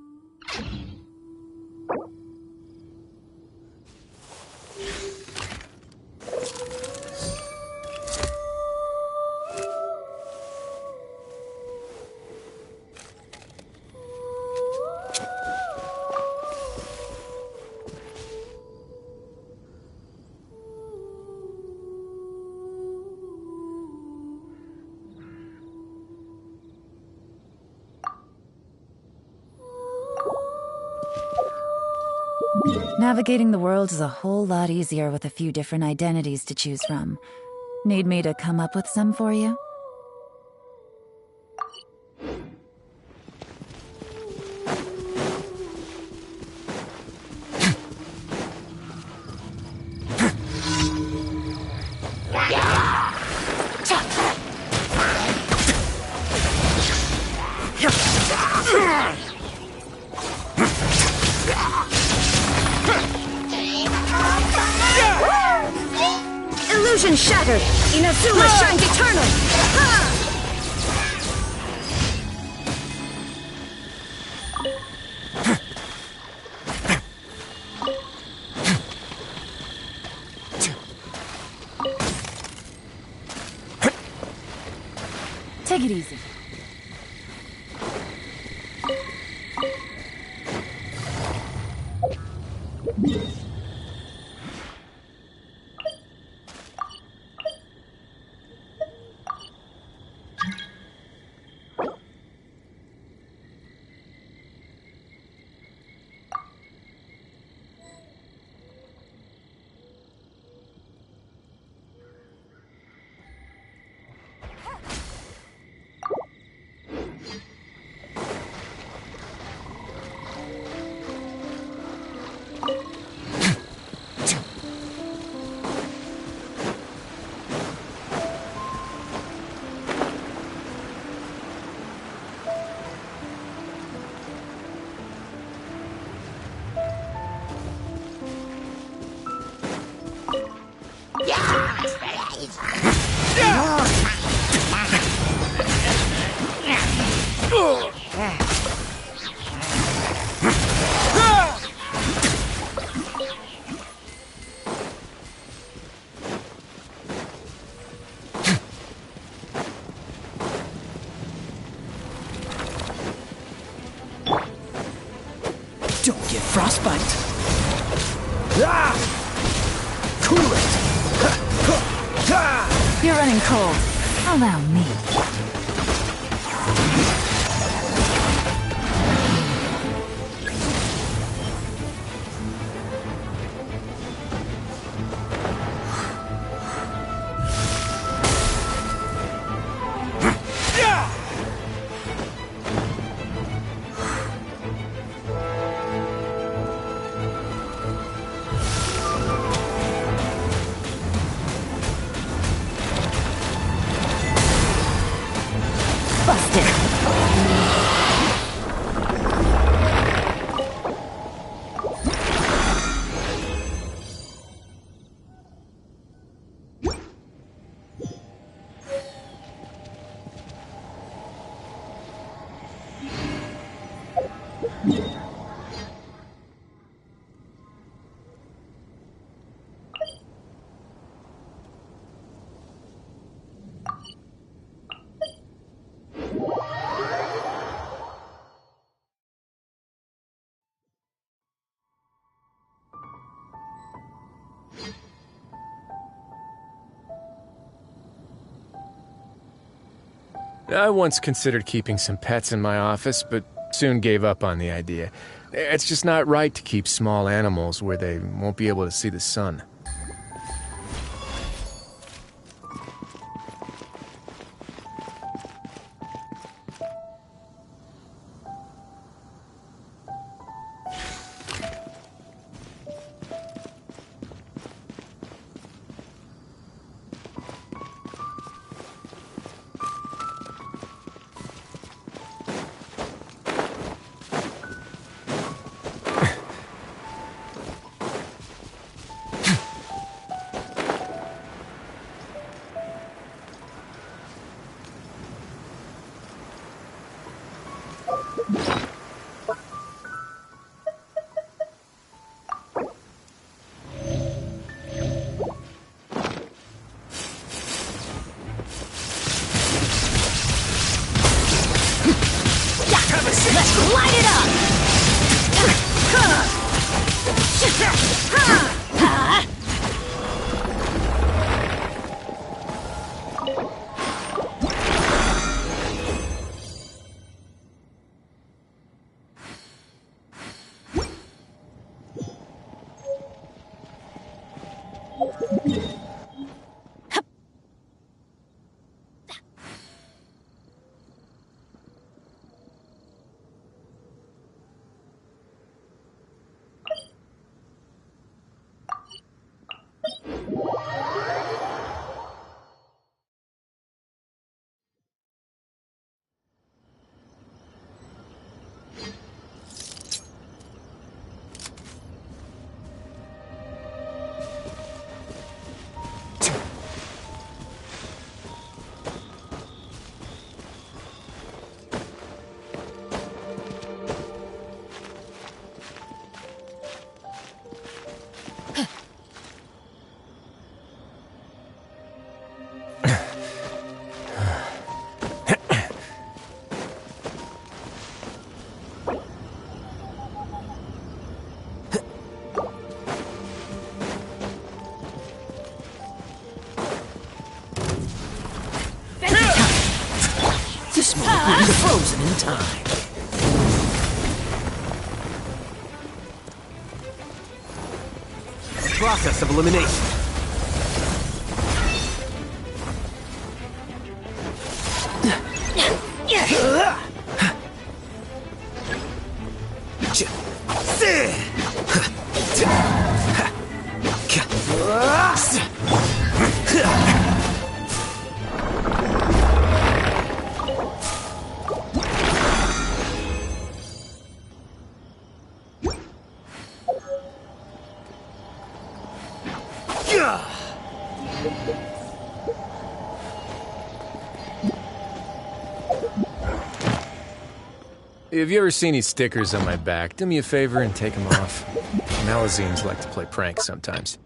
Navigating the world is a whole lot easier with a few different identities to choose from. Need me to come up with some for you? shattered! Inazuma shines eternal! Ha! Take it easy. Don't get frostbite. Ah! Cool it. You're running cold. Allow me. I once considered keeping some pets in my office, but soon gave up on the idea. It's just not right to keep small animals where they won't be able to see the sun. Let's light it up! This moment will be frozen in time. Process of elimination. If you ever see any stickers on my back, do me a favor and take them off. Malazines like to play pranks sometimes.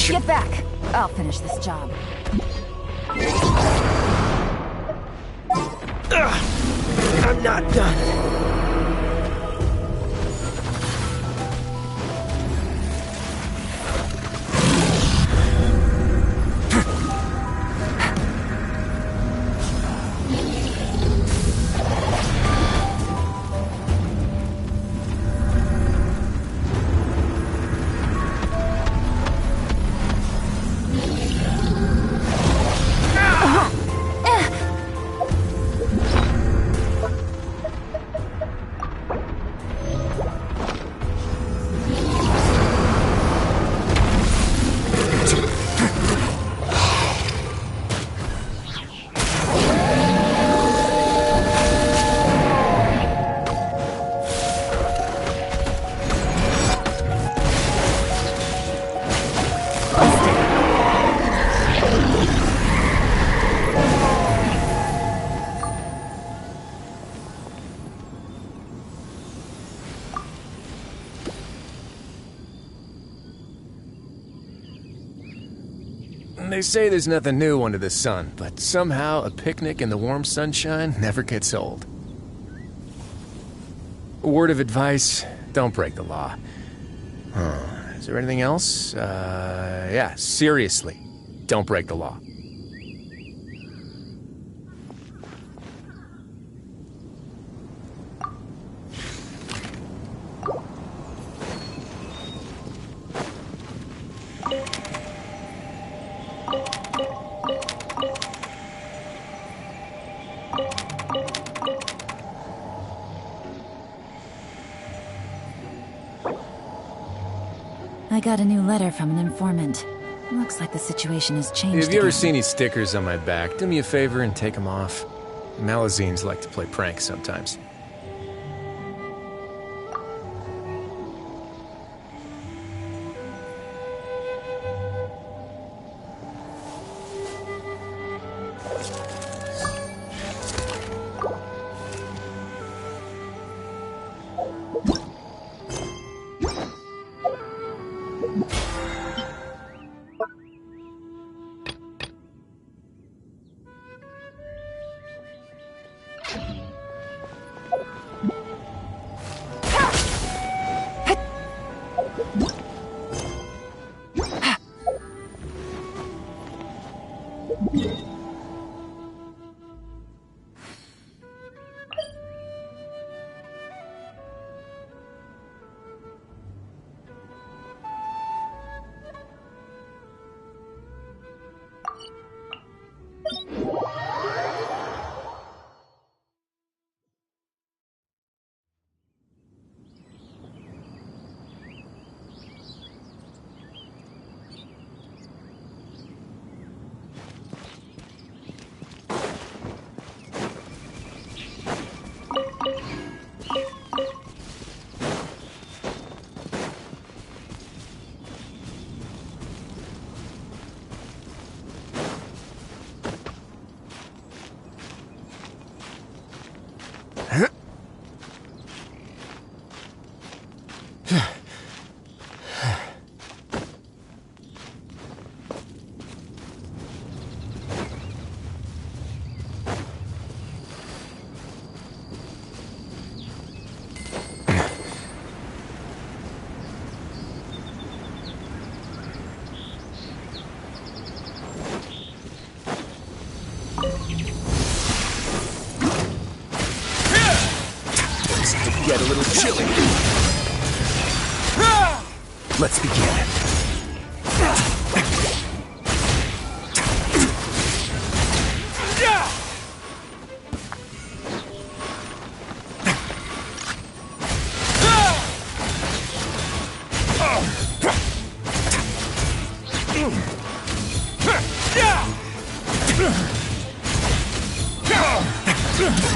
Get back! I'll finish this job. I'm not done. They say there's nothing new under the sun, but somehow a picnic in the warm sunshine never gets old. A word of advice, don't break the law. Is there anything else? Yeah, seriously, Don't break the law. I got a new letter from an informant. Looks like the situation has changed. Have you ever again. seen any stickers on my back? Do me a favor and take them off. Malazines like to play pranks sometimes. Get a little chilly. Let's begin.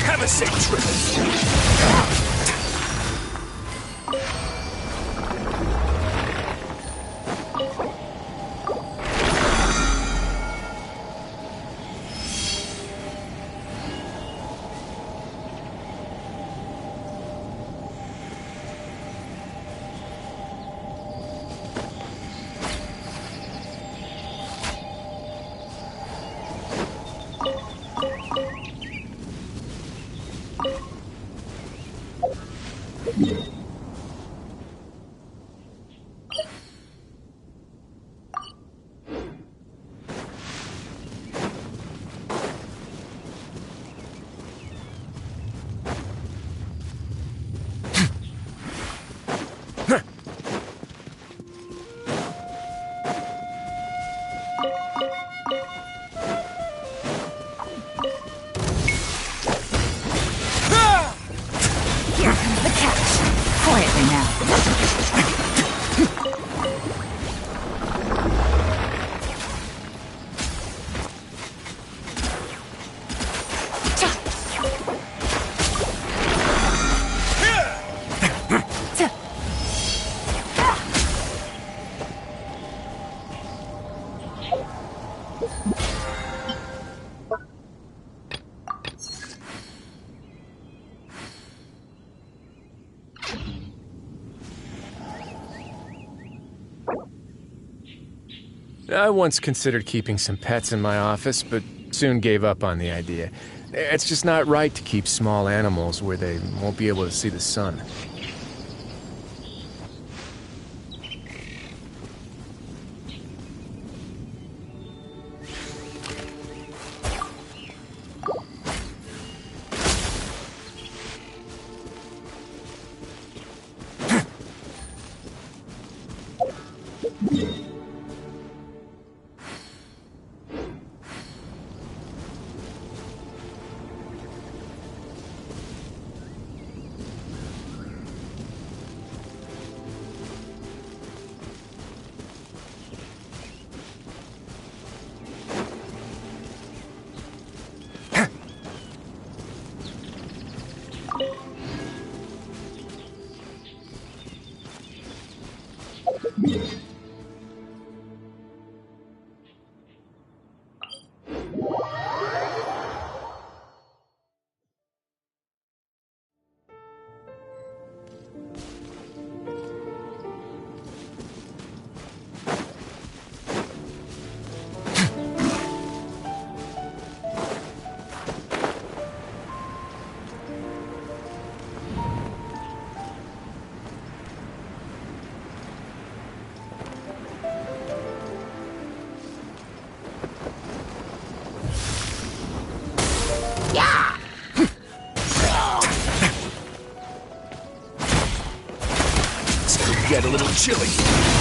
Have a safe trip. I once considered keeping some pets in my office, but soon gave up on the idea. It's just not right to keep small animals where they won't be able to see the sun. get a little chilly.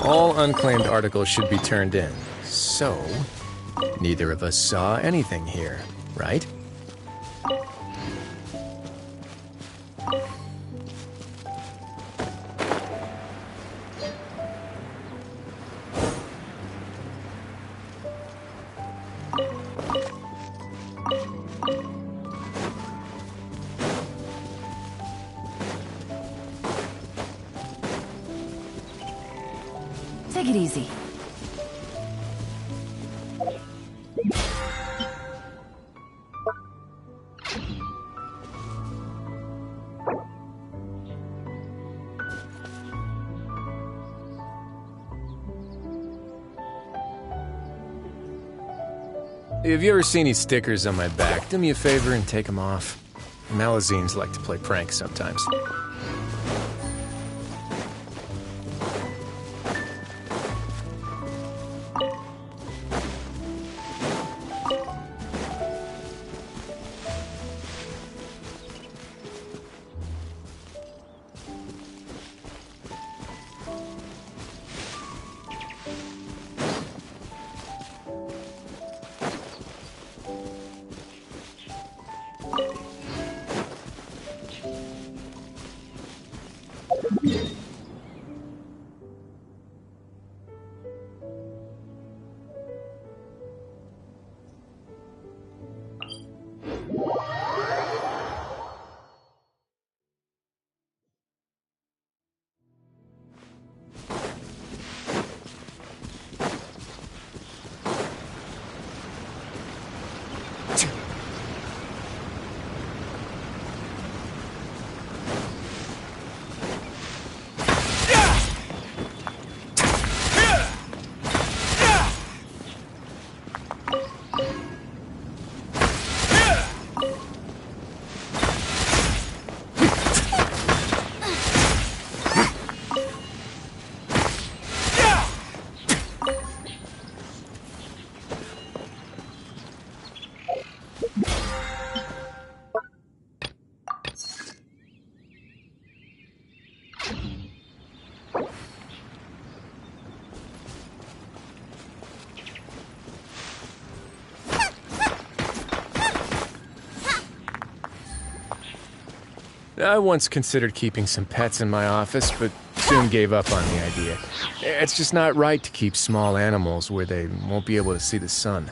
All unclaimed articles should be turned in. So, neither of us saw anything here, right? Take it easy. If you ever see any stickers on my back, do me a favor and take them off. Malazines like to play pranks sometimes. I once considered keeping some pets in my office, but soon gave up on the idea. It's just not right to keep small animals where they won't be able to see the sun.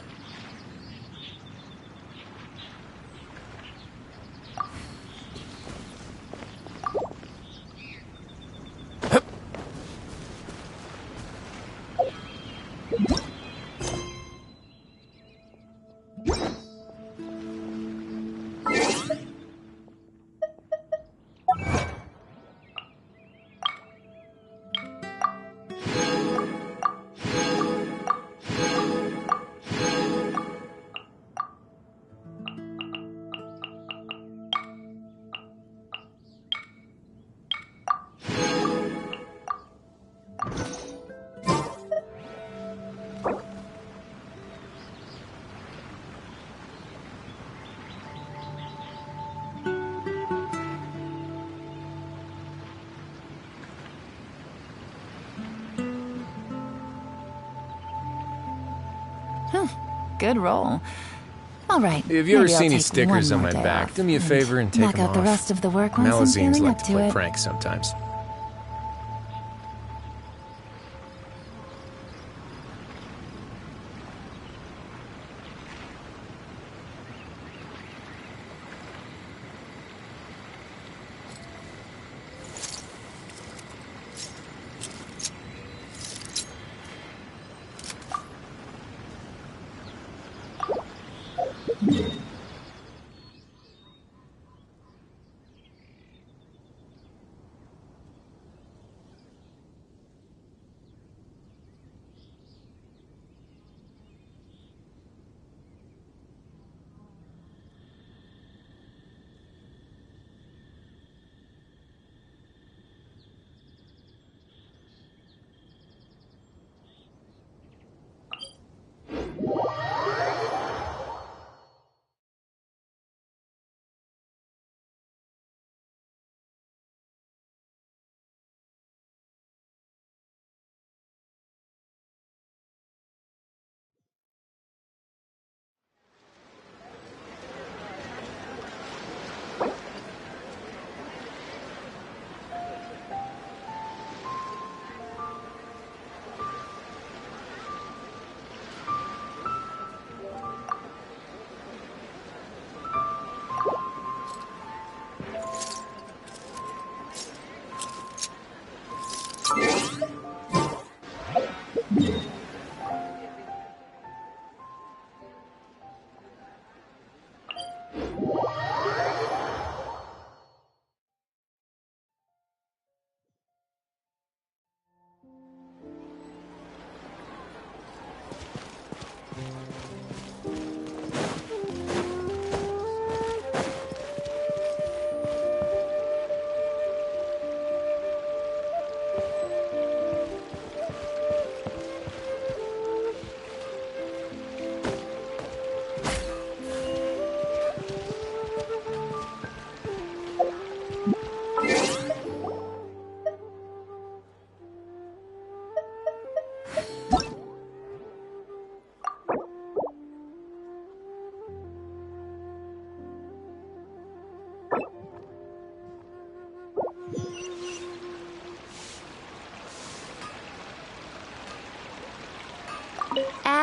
Good roll. All right. If you ever maybe I'll see any take stickers one on more my day back, off do me a favor and take knock them out off. the rest of the work once I'm Malazines feeling like up to to play it. pranks sometimes.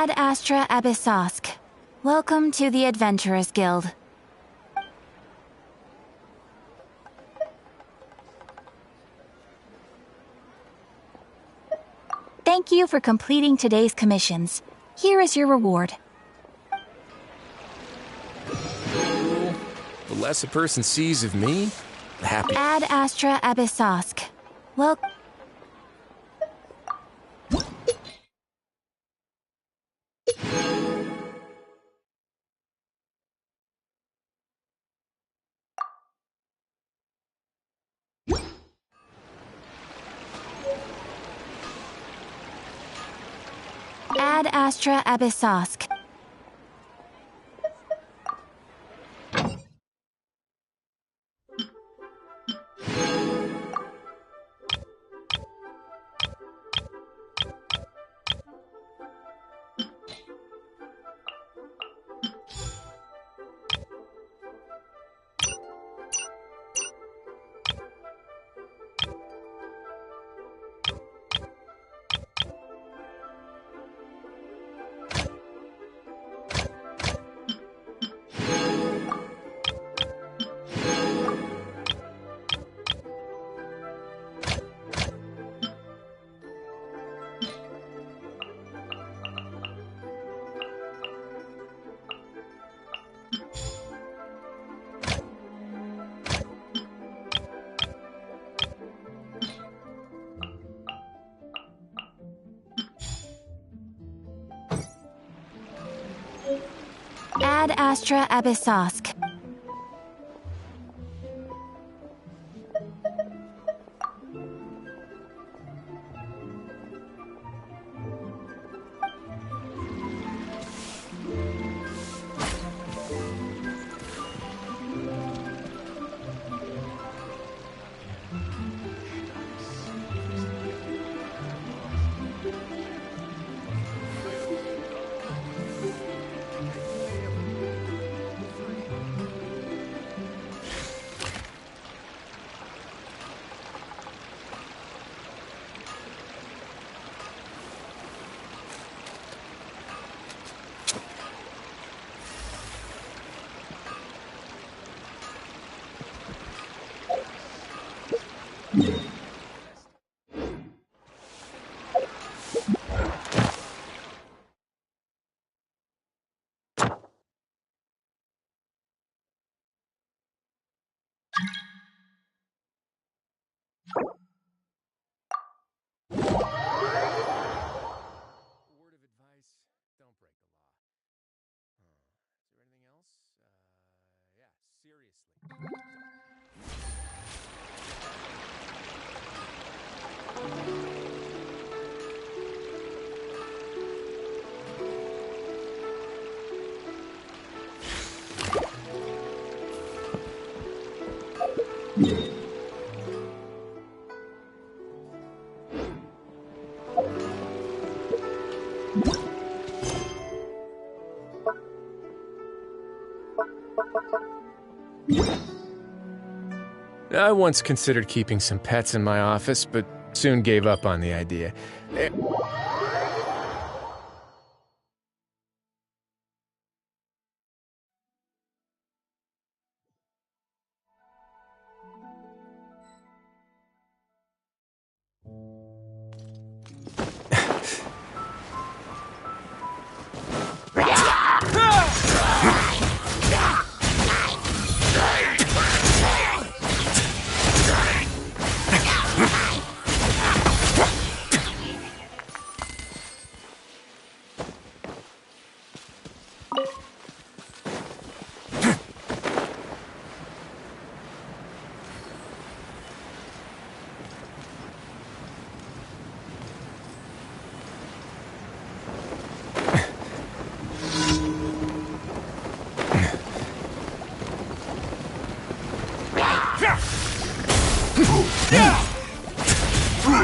Ad Astra Abyssosk. Welcome to the Adventurers Guild. Thank you for completing today's commissions. Here is your reward. The less a person sees of me, the happier. Ad Astra Abyssosk. Well... Ad Astra Abyssosk. Ad Astra Abyssosk. I once considered keeping some pets in my office, but soon gave up on the idea.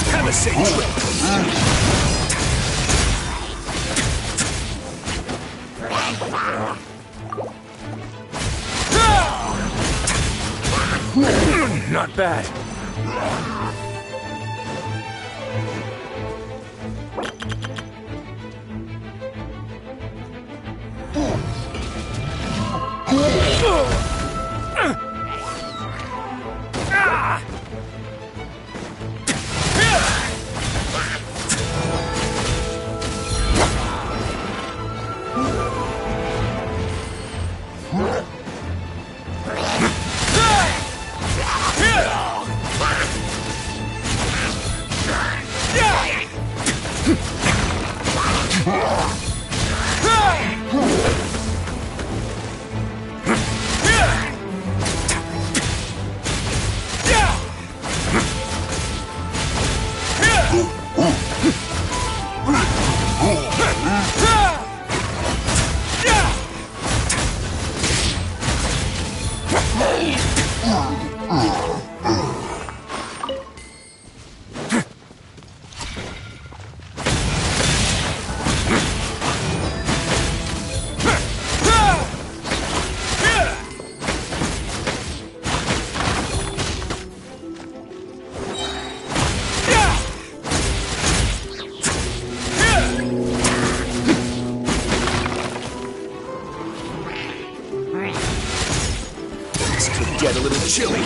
Have a safe trip. Not bad. Get a little chilly.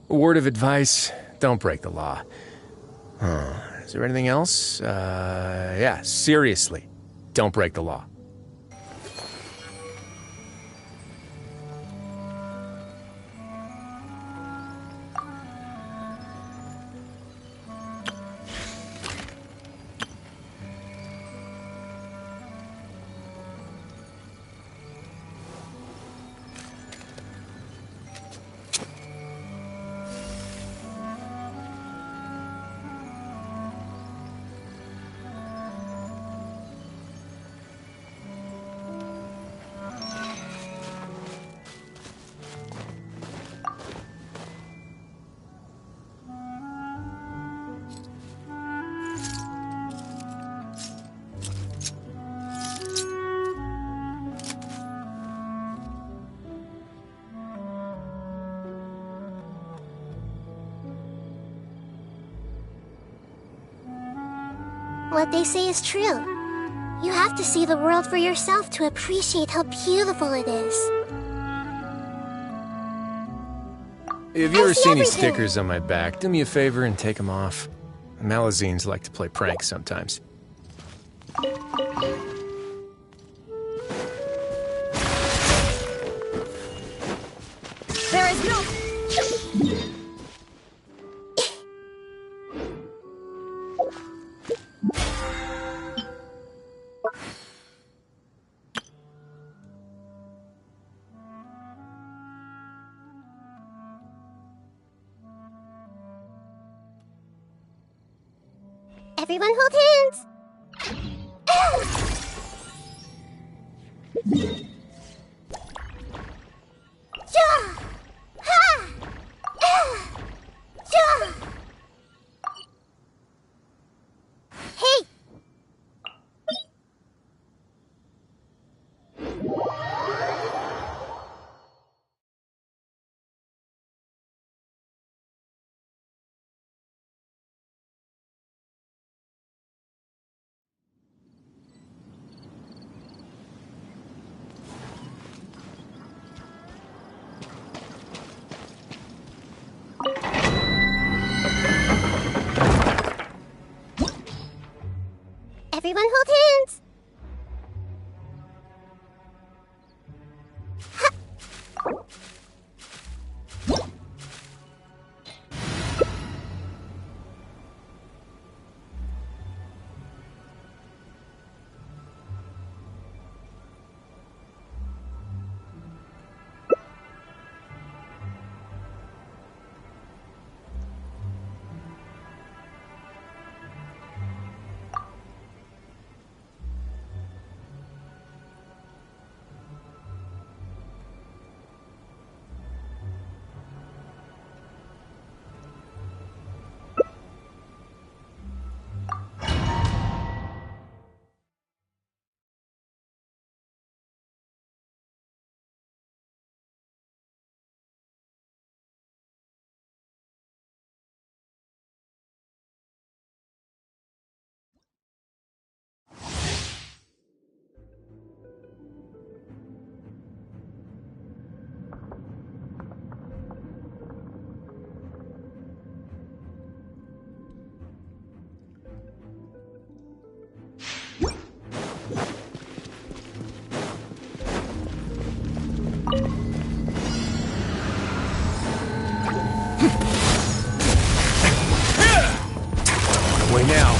A word of advice, don't break the law. Is there anything else? Yeah, seriously, don't break the law. What they say is true. You have to see the world for yourself to appreciate how beautiful it is. If you ever see any stickers on my back, do me a favor and take them off. Malazines like to play pranks sometimes. There is no... Everyone hold hands! Way now.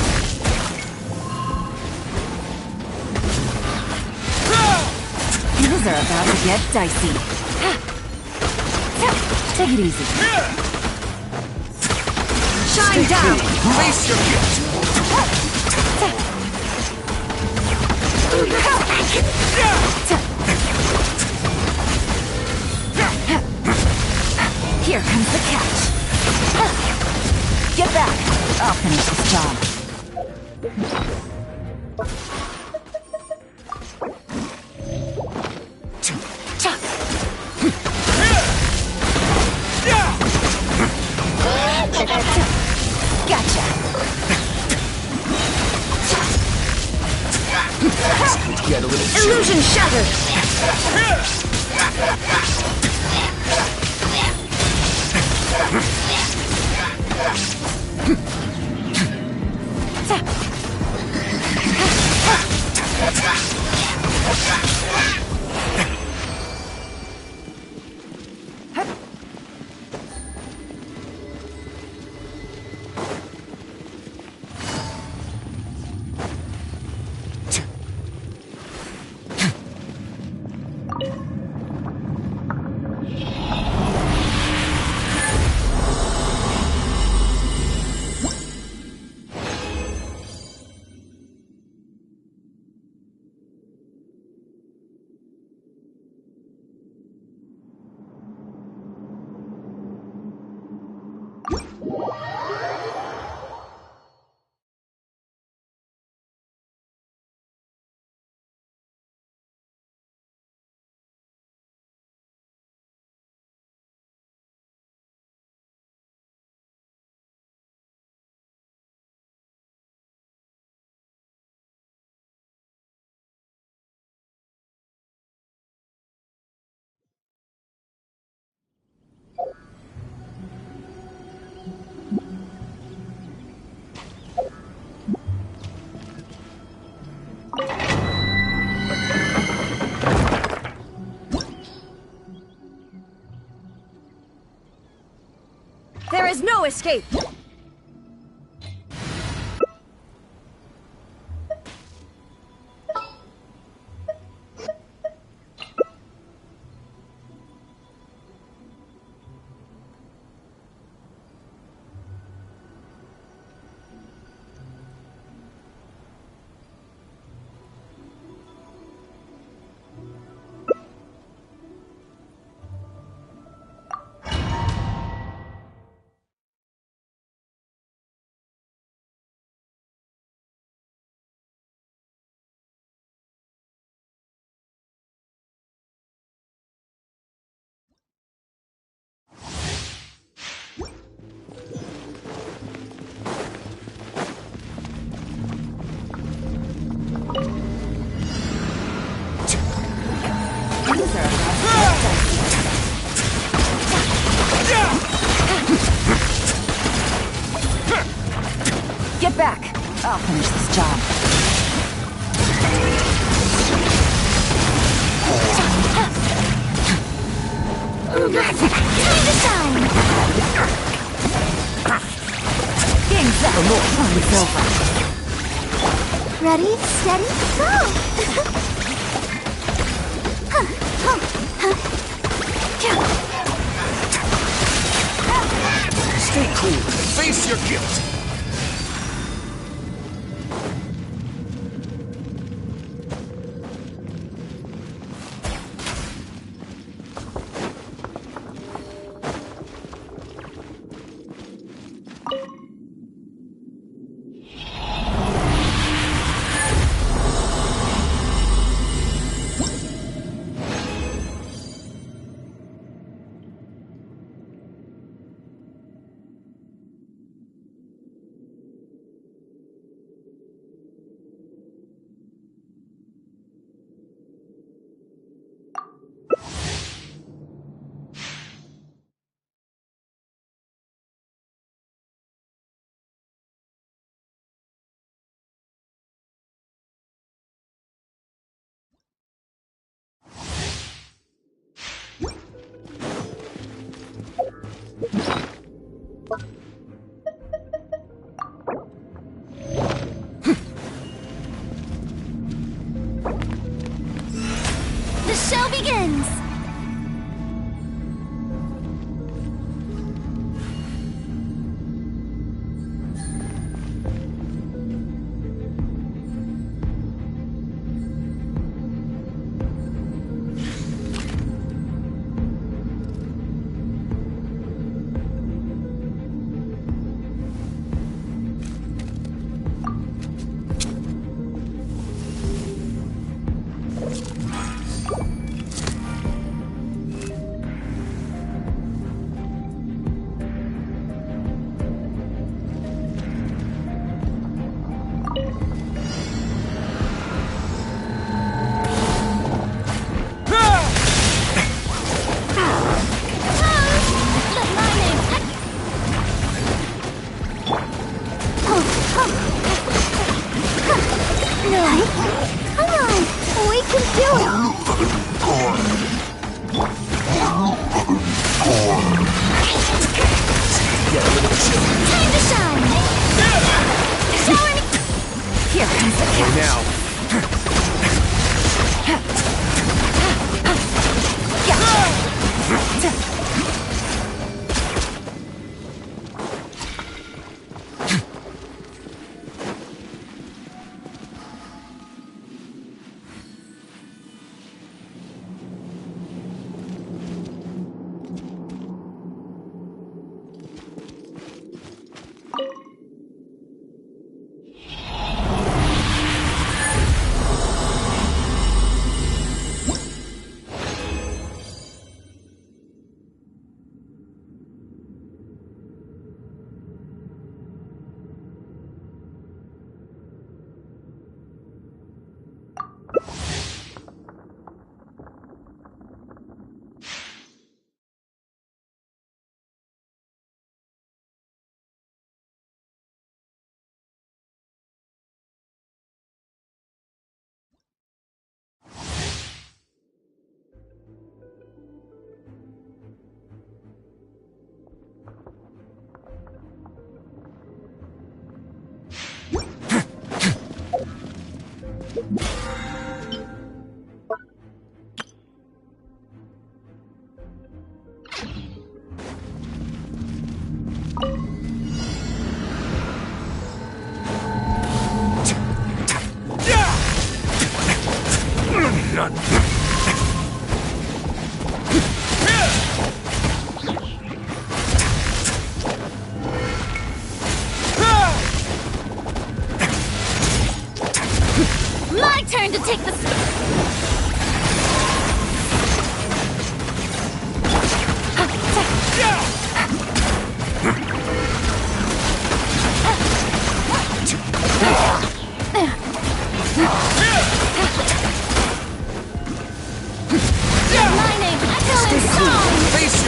Things are about to get dicey. Take it easy. Shine down! Face your gift! Here comes the catch. Get back. I'll finish this job. Gotcha! Get a little Illusion shattered! There is no escape! Get back. I'll finish this job. It's over. Ready, steady, go! Stay cool. Face your guilt.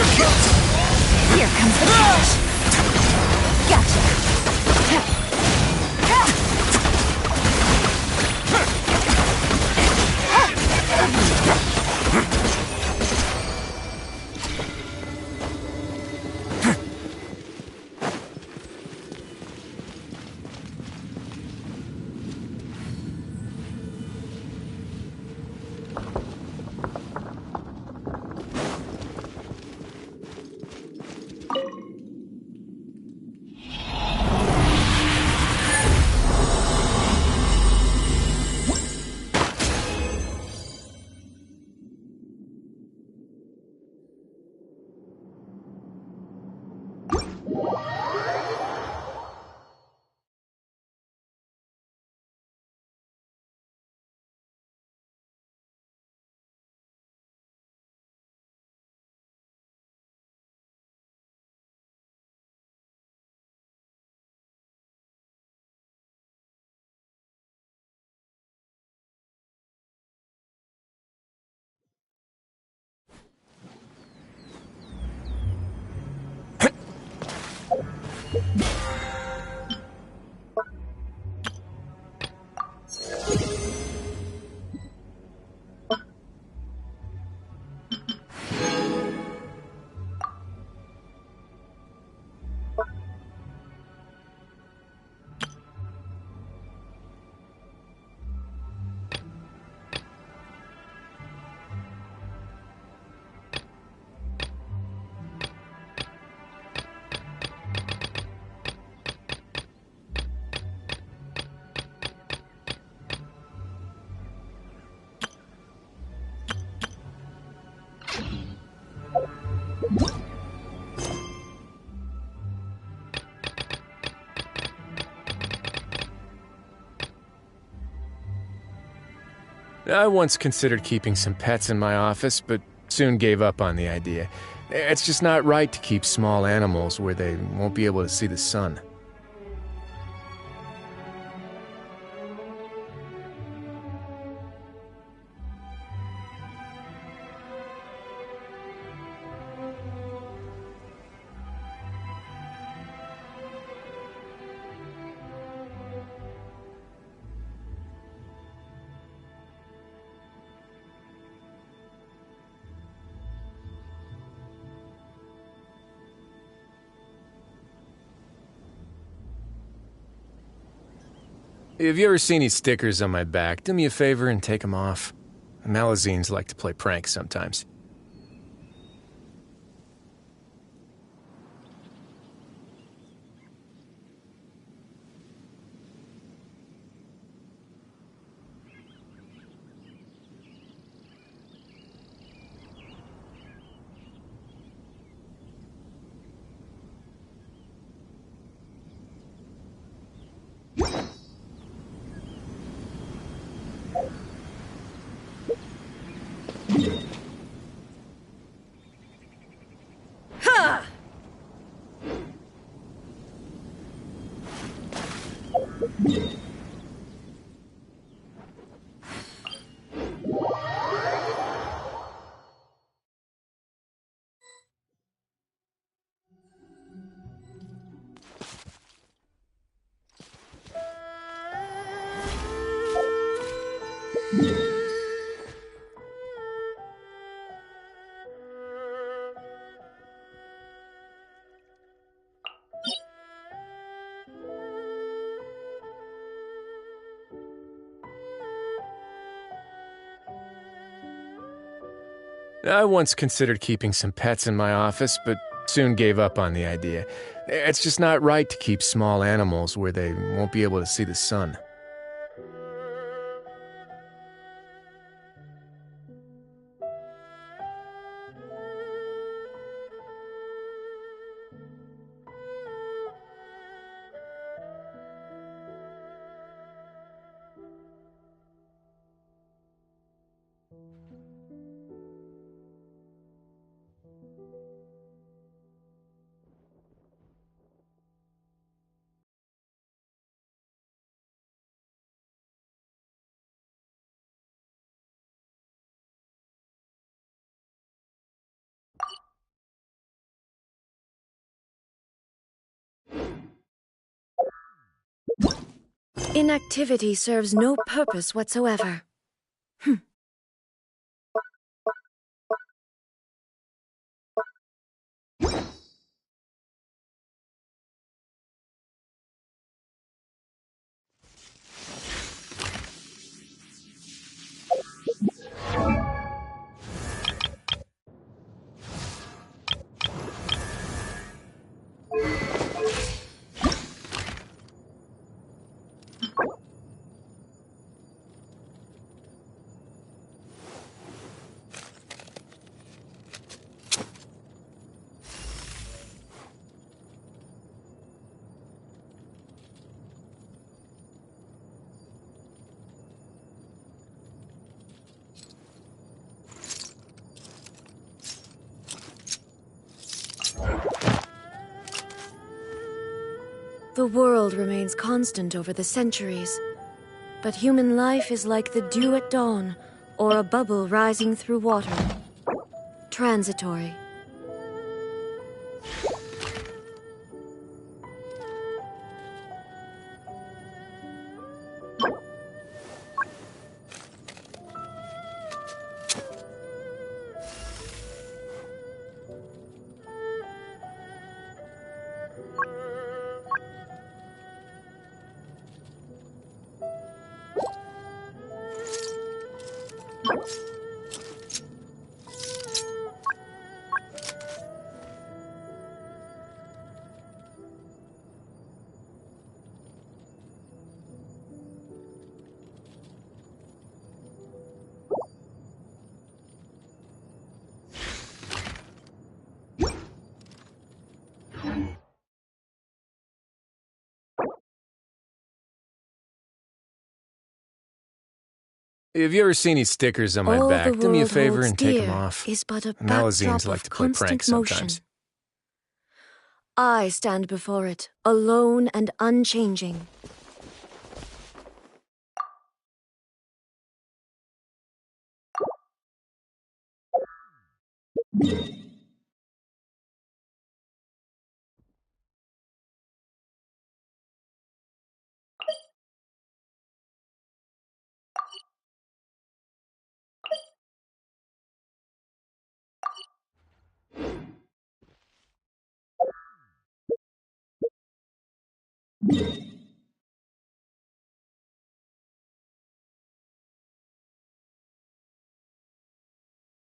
your guilt! Here comes the catch. Gotcha. I once considered keeping some pets in my office, but soon gave up on the idea. It's just not right to keep small animals where they won't be able to see the sun. If you ever see any stickers on my back, do me a favor and take them off. Malazines like to play pranks sometimes. I once considered keeping some pets in my office, but soon gave up on the idea. It's just not right to keep small animals where they won't be able to see the sun. Inactivity serves no purpose whatsoever. The world remains constant over the centuries, but human life is like the dew at dawn, or a bubble rising through water. Transitory. Have you ever seen these stickers on my All back? the Do me a world favor holds and take them dear off. is but a Malazines backdrop like of to play pranks constant motion. sometimes. I stand before it, alone and unchanging.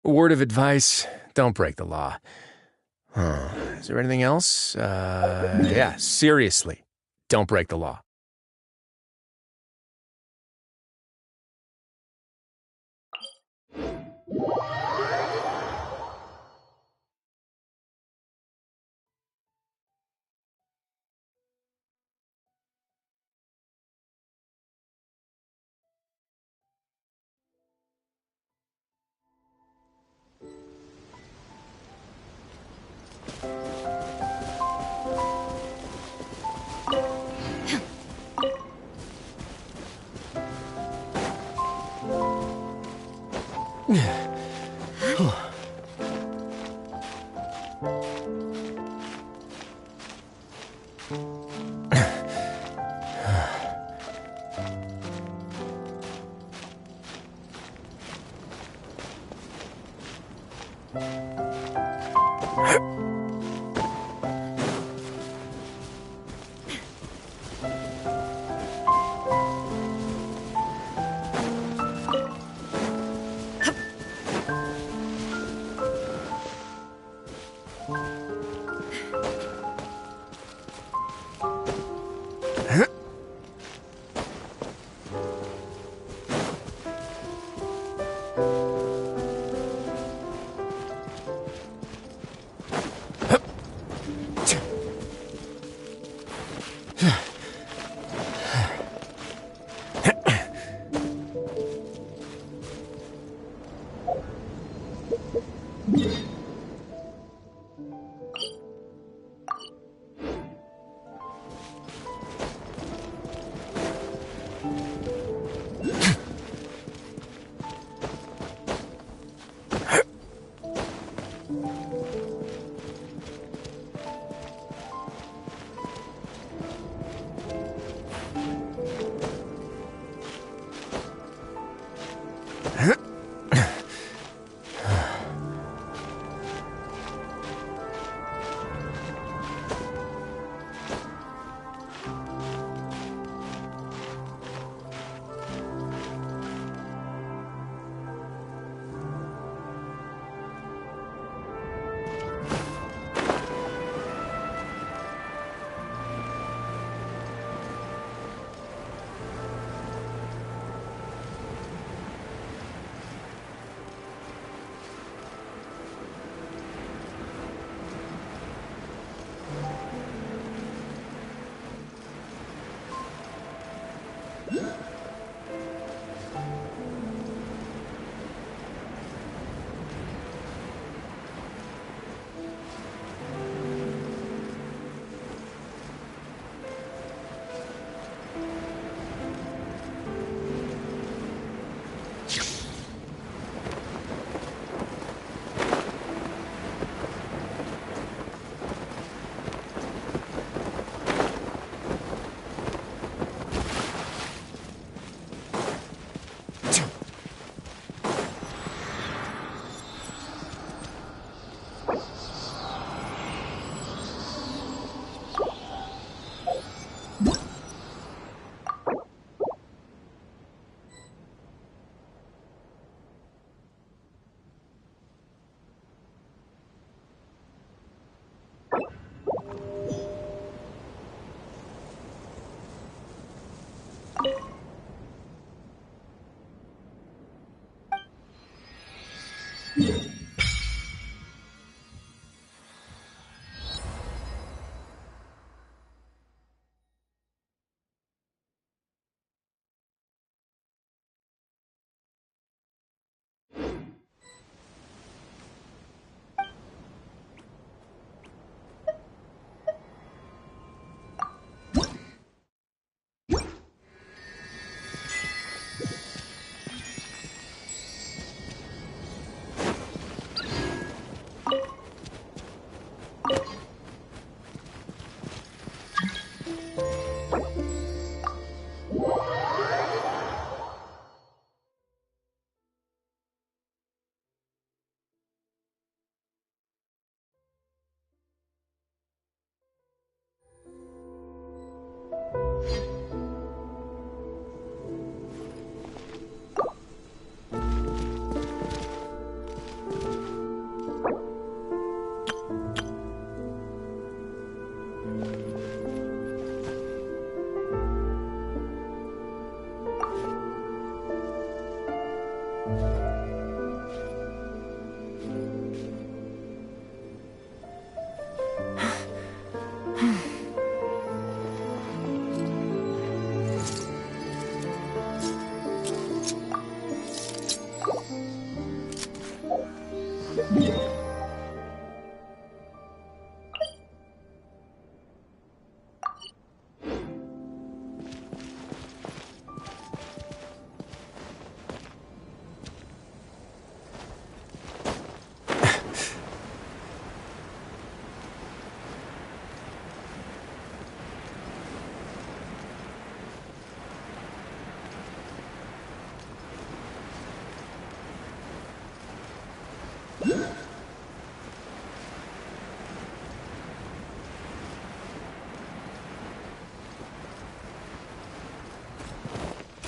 A word of advice, don't break the law. Is there anything else? Yeah, seriously, don't break the law.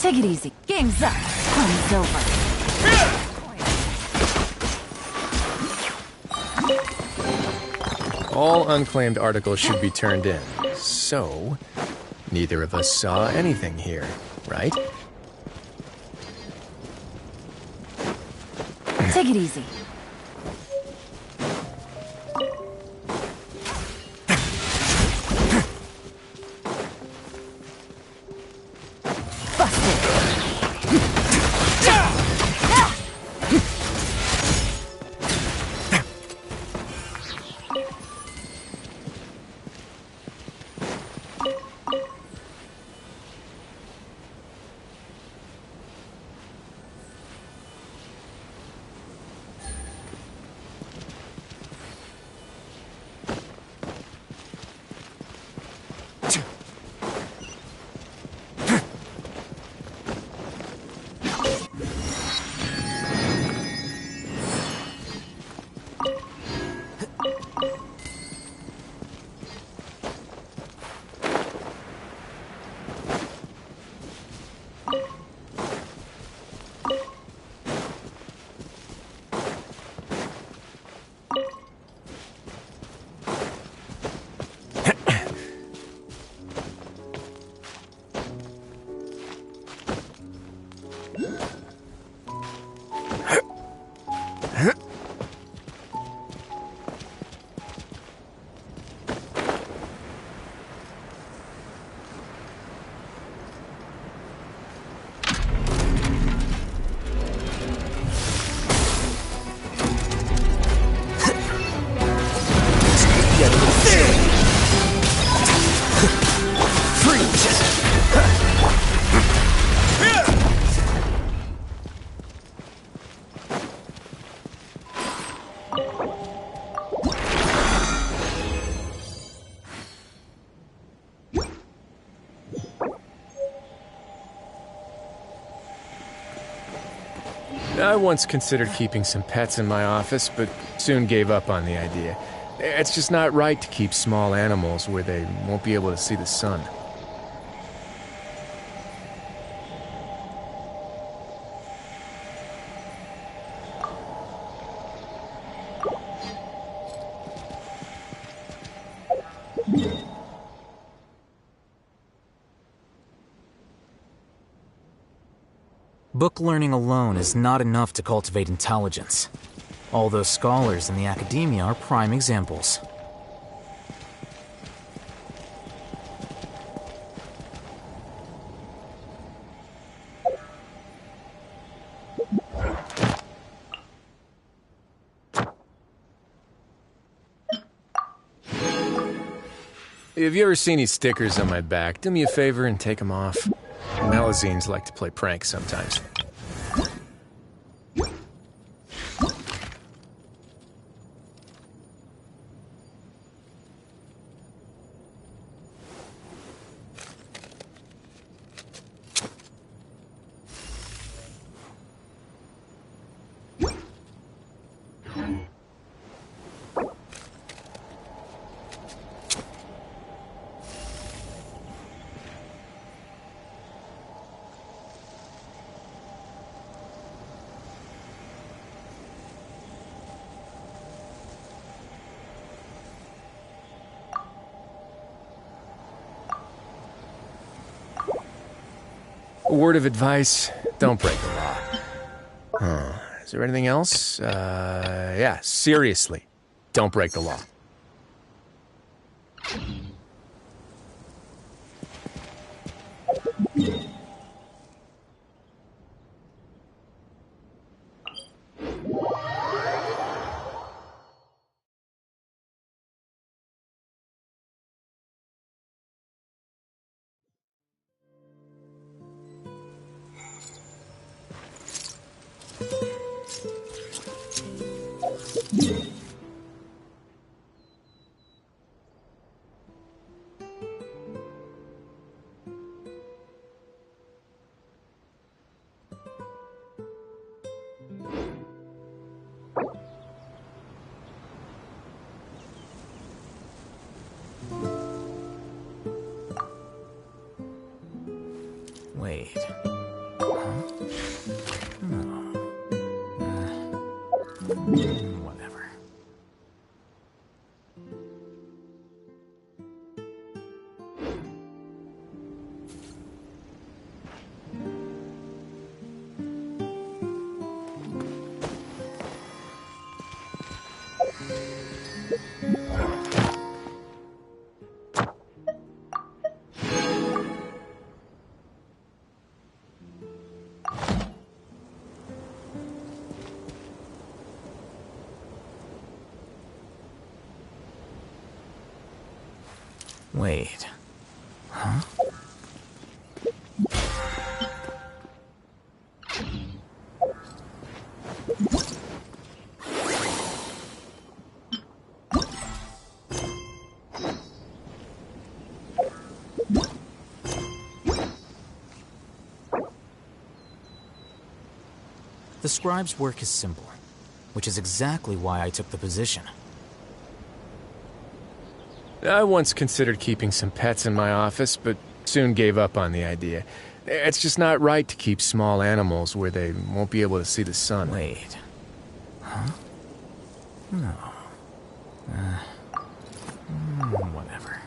Take it easy. Game's up. Fun's over. All unclaimed articles should be turned in. So, neither of us saw anything here, right? Take it easy. I once considered keeping some pets in my office, but soon gave up on the idea. It's just not right to keep small animals where they won't be able to see the sun. Book learning alone is not enough to cultivate intelligence. All those scholars in the academia are prime examples. If you ever see any stickers on my back, do me a favor and take them off. Melazines like to play pranks sometimes. A word of advice, don't break the law. Is there anything else? Yeah, seriously, don't break the law. Wait. Whatever. Wait. Huh? The scribe's work is simple, which is exactly why I took the position. I once considered keeping some pets in my office, but soon gave up on the idea. It's just not right to keep small animals where they won't be able to see the sun. Wait. Huh? No. Whatever.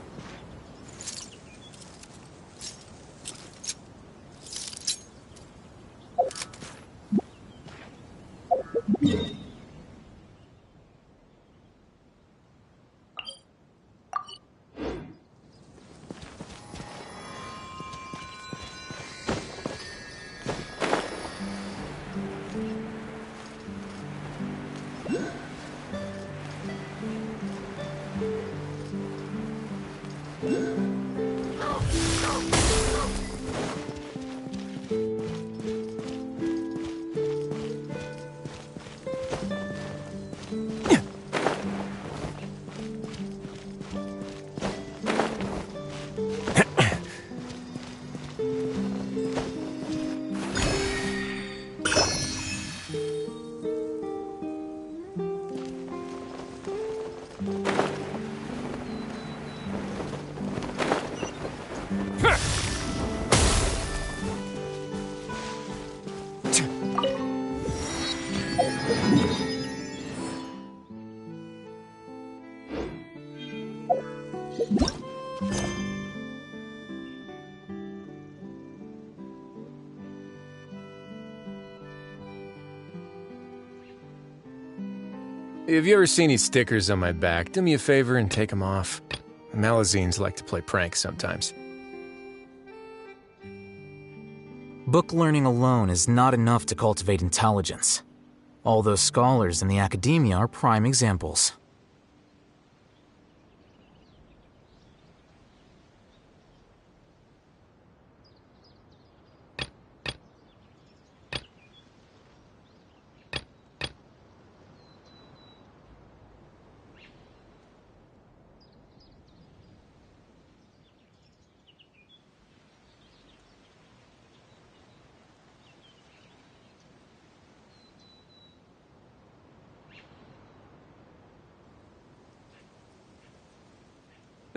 Have you ever seen these stickers on my back? Do me a favor and take them off. Malazines like to play pranks sometimes. Book learning alone is not enough to cultivate intelligence. All those scholars in the academia are prime examples.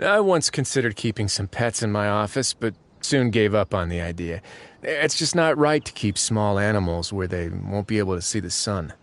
I once considered keeping some pets in my office, but soon gave up on the idea. It's just not right to keep small animals where they won't be able to see the sun.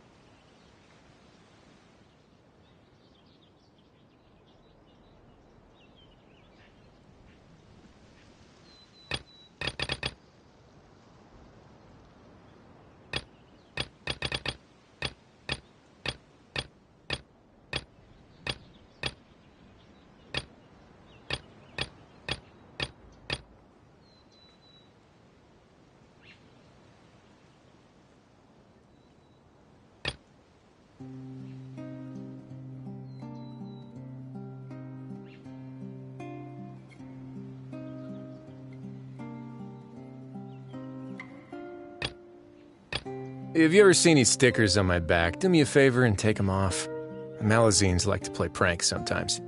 Have you ever seen these stickers on my back? Do me a favor and take them off. Malazines like to play pranks sometimes.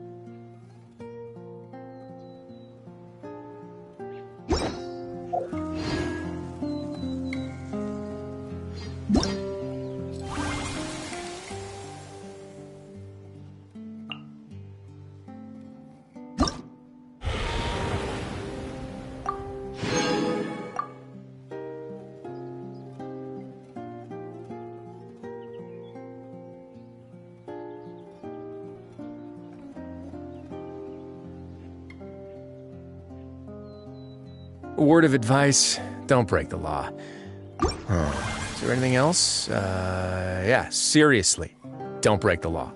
Word of advice, don't break the law. Is there anything else? Yeah, seriously, don't break the law.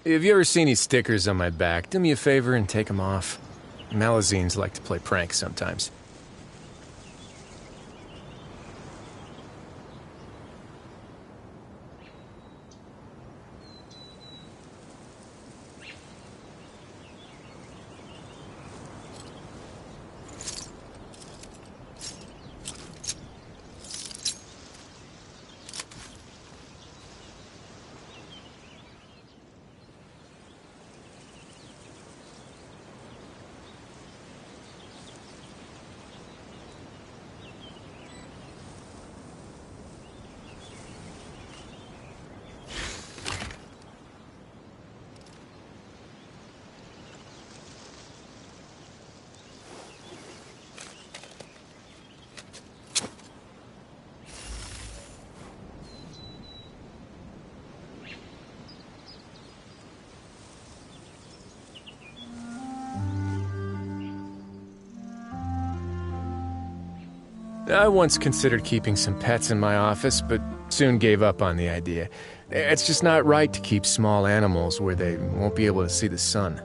Have you ever seen these stickers on my back? Do me a favor and take them off. Malazines like to play pranks sometimes. I once considered keeping some pets in my office, but soon gave up on the idea. It's just not right to keep small animals where they won't be able to see the sun.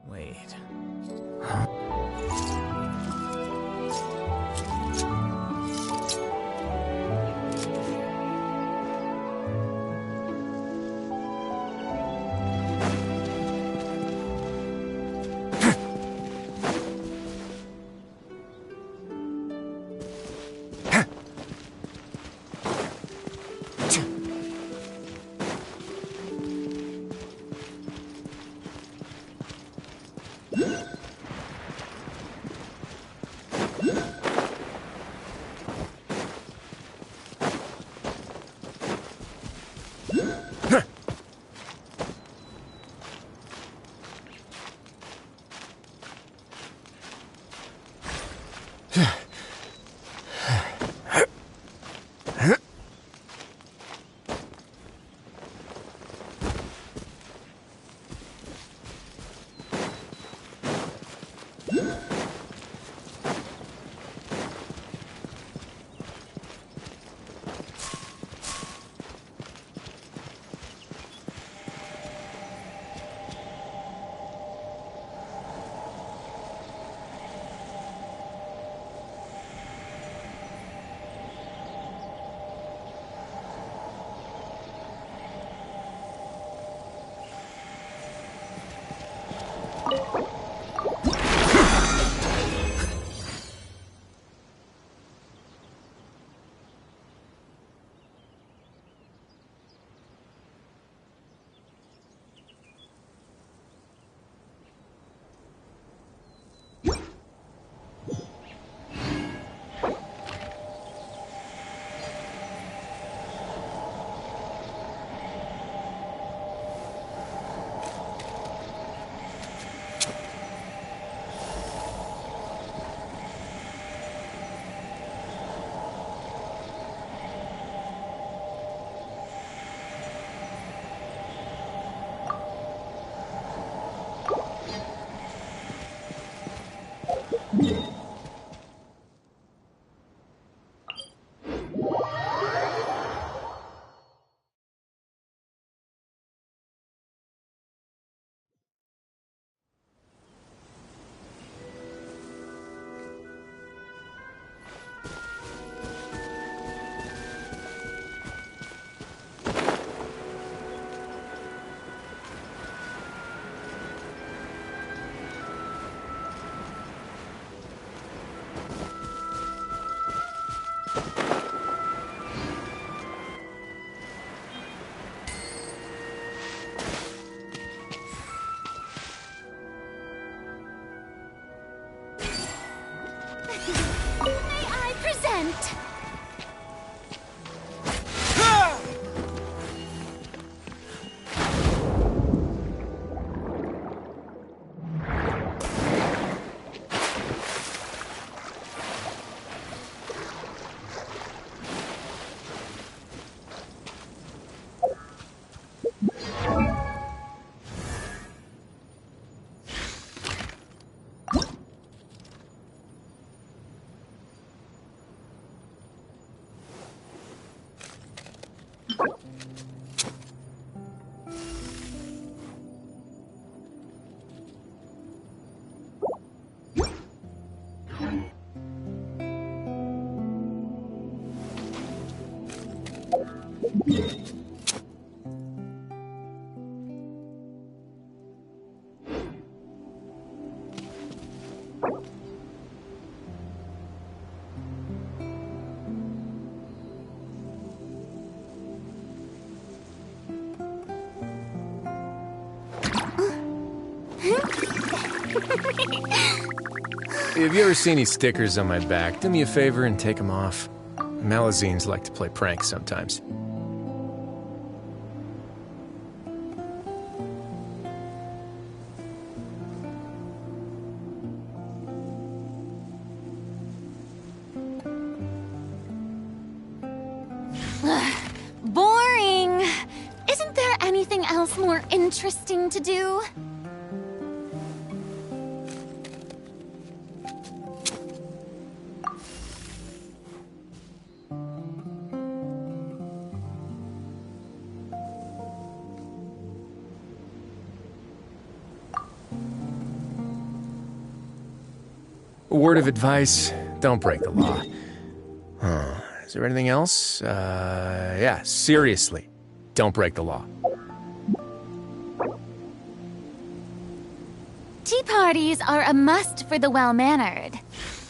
Wait. Huh? May I present? If you ever see any stickers on my back, do me a favor and take them off. Malazines like to play pranks sometimes. Boring! Isn't there anything else more interesting to do? A word of advice, don't break the law. Is there anything else? Yeah, seriously, don't break the law. Tea parties are a must for the well-mannered.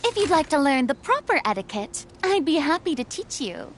If you'd like to learn the proper etiquette, I'd be happy to teach you.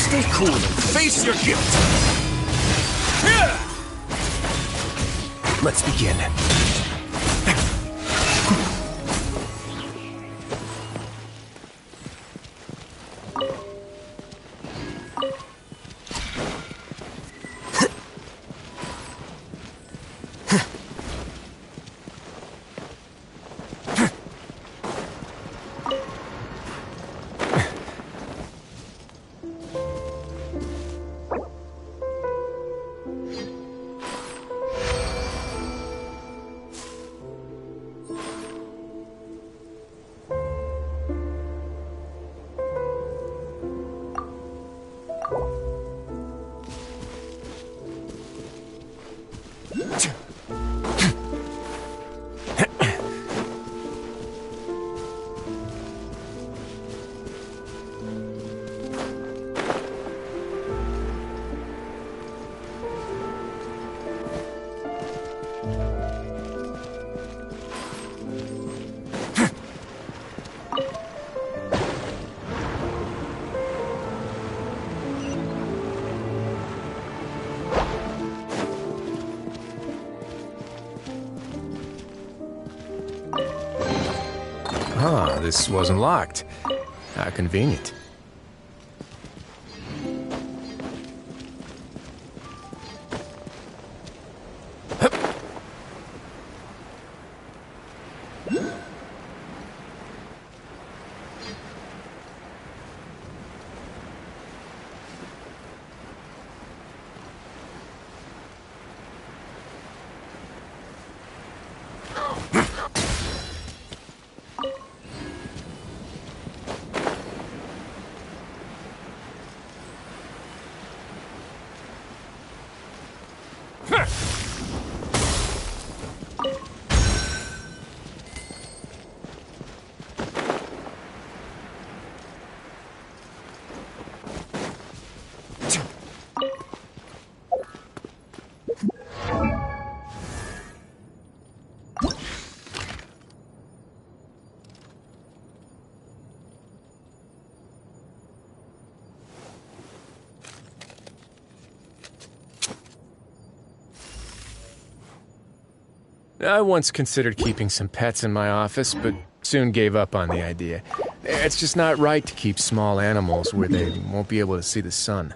Stay cool and face your guilt! Let's begin. this wasn't locked. How convenient. I once considered keeping some pets in my office, but soon gave up on the idea. It's just not right to keep small animals where they won't be able to see the sun.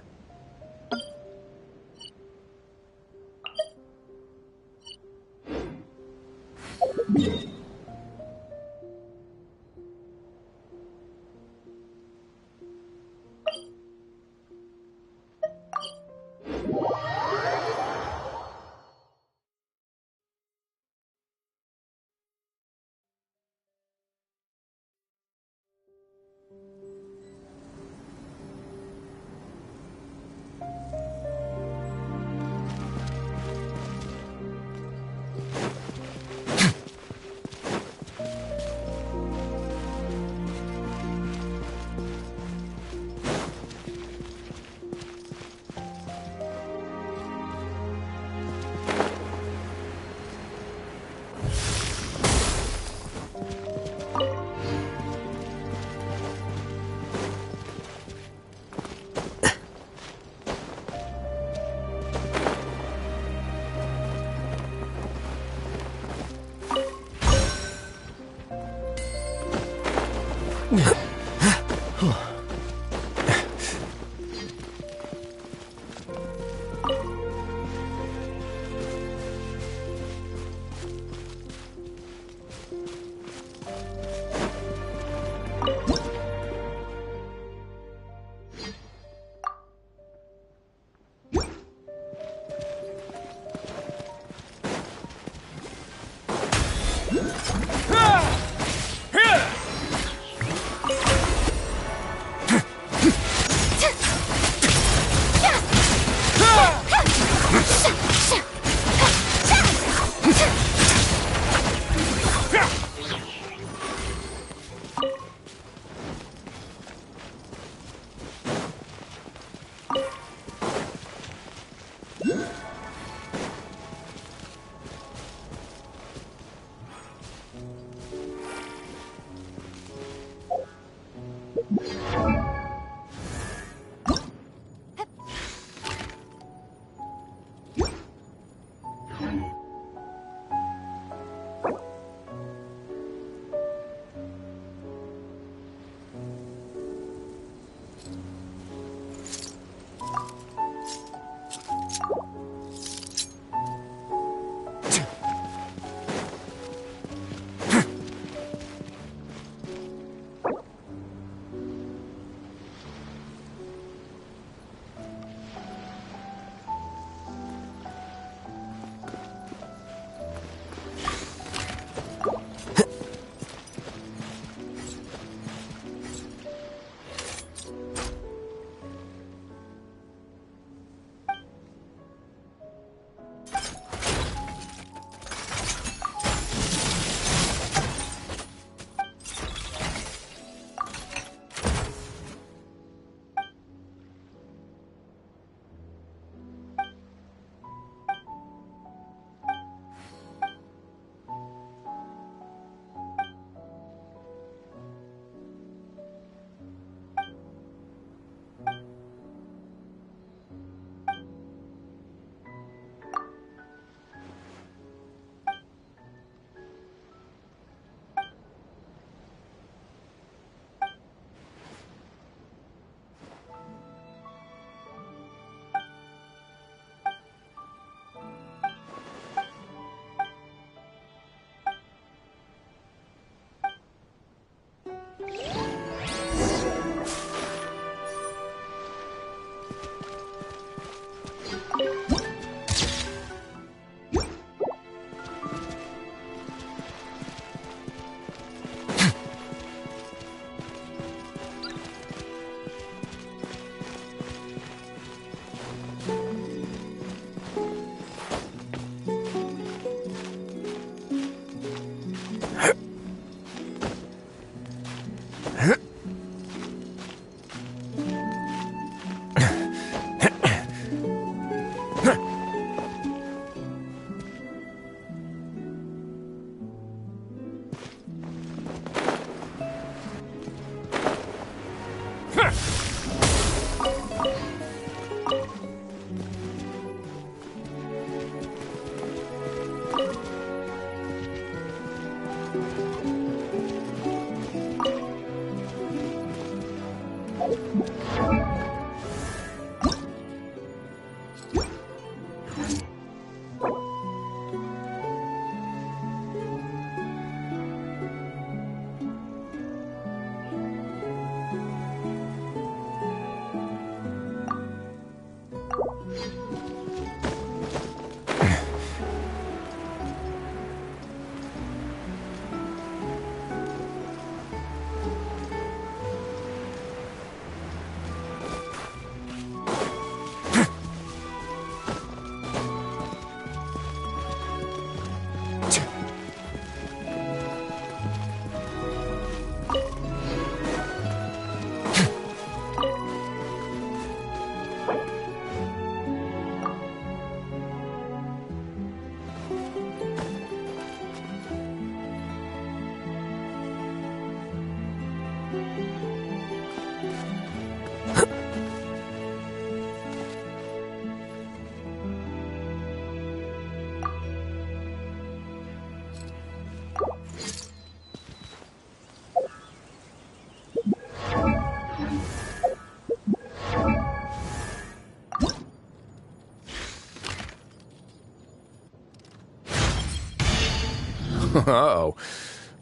Oh,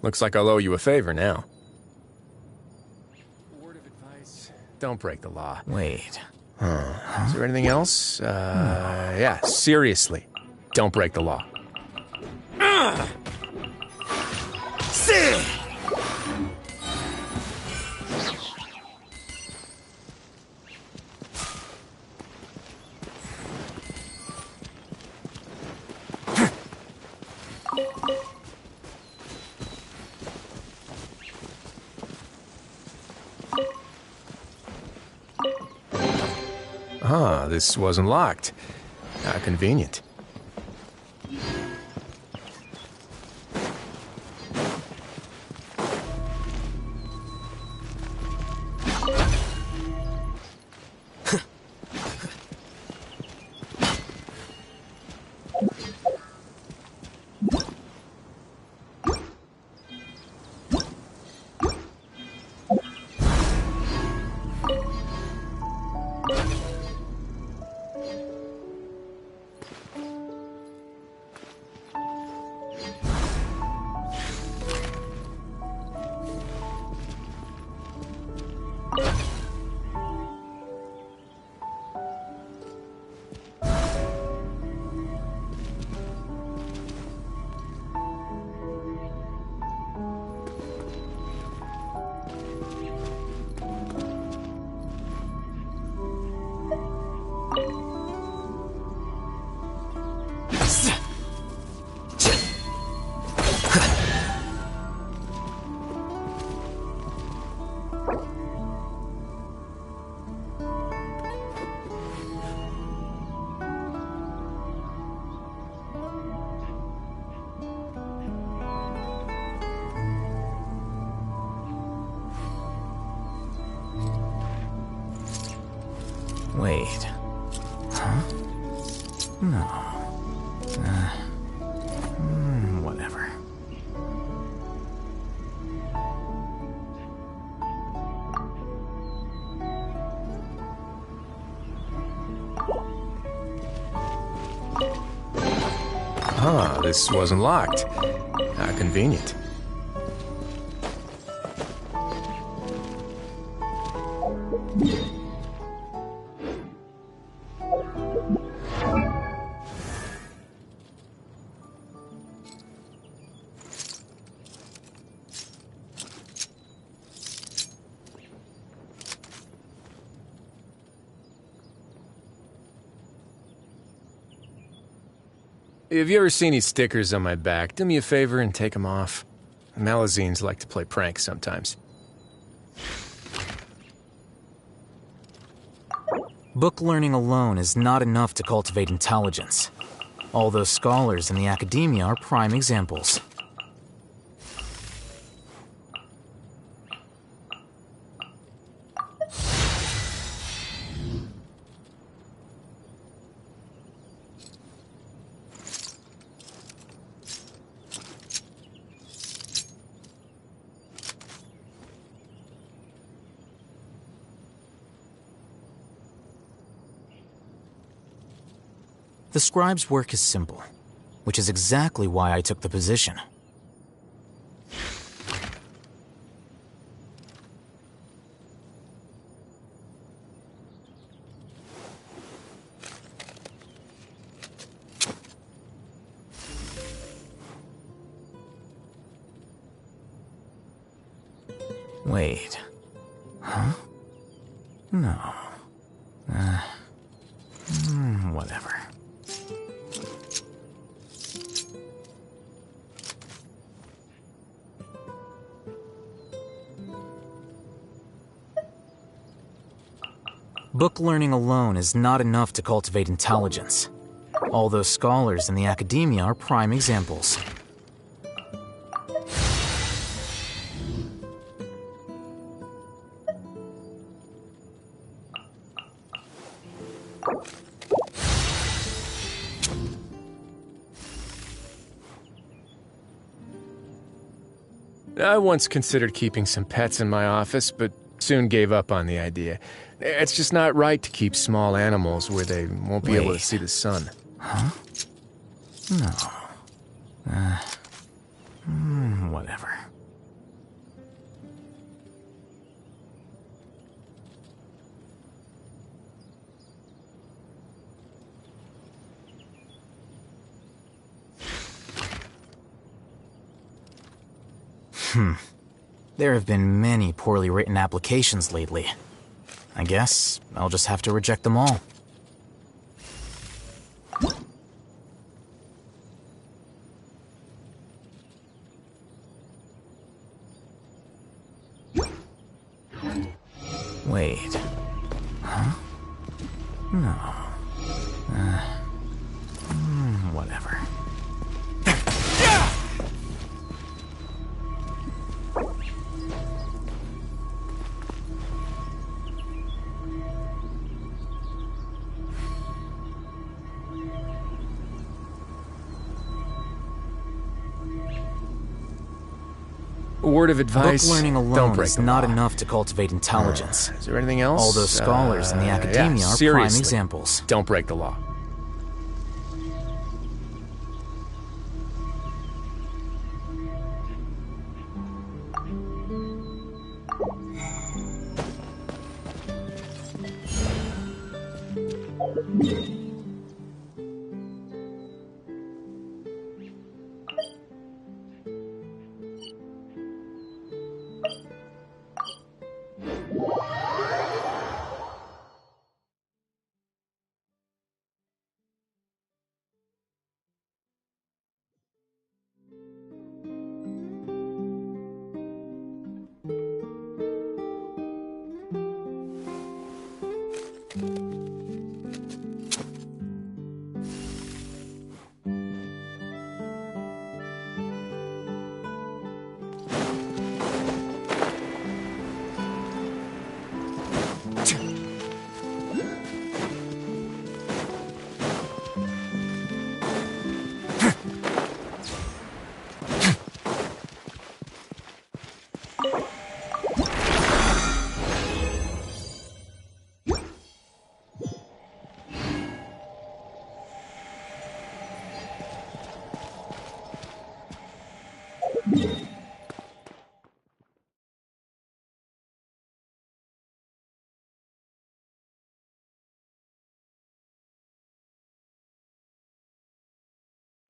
looks like I'll owe you a favor now. Word of advice, don't break the law. Wait. Is there anything else? Yeah, seriously, don't break the law. Ah, this wasn't locked. How convenient. Wait. Huh? No. Whatever. Ah, this wasn't locked. How convenient. If you ever see any stickers on my back, do me a favor and take them off. Malazines like to play pranks sometimes. Book learning alone is not enough to cultivate intelligence. All those scholars in the academia are prime examples. The scribe's work is simple, which is exactly why I took the position. Wait. Huh? No. Whatever. Book learning alone is not enough to cultivate intelligence. All those scholars in the academia are prime examples. I once considered keeping some pets in my office, but soon gave up on the idea. It's just not right to keep small animals where they won't be able to see the sun. Huh? No. Whatever. There have been many poorly written applications lately. I guess I'll just have to reject them all. Wait. Huh? No. Whatever. Word of advice, Book learning don't alone break is the not law. enough to cultivate intelligence. Is there anything else? All those scholars in the academia are prime seriously, examples. Don't break the law.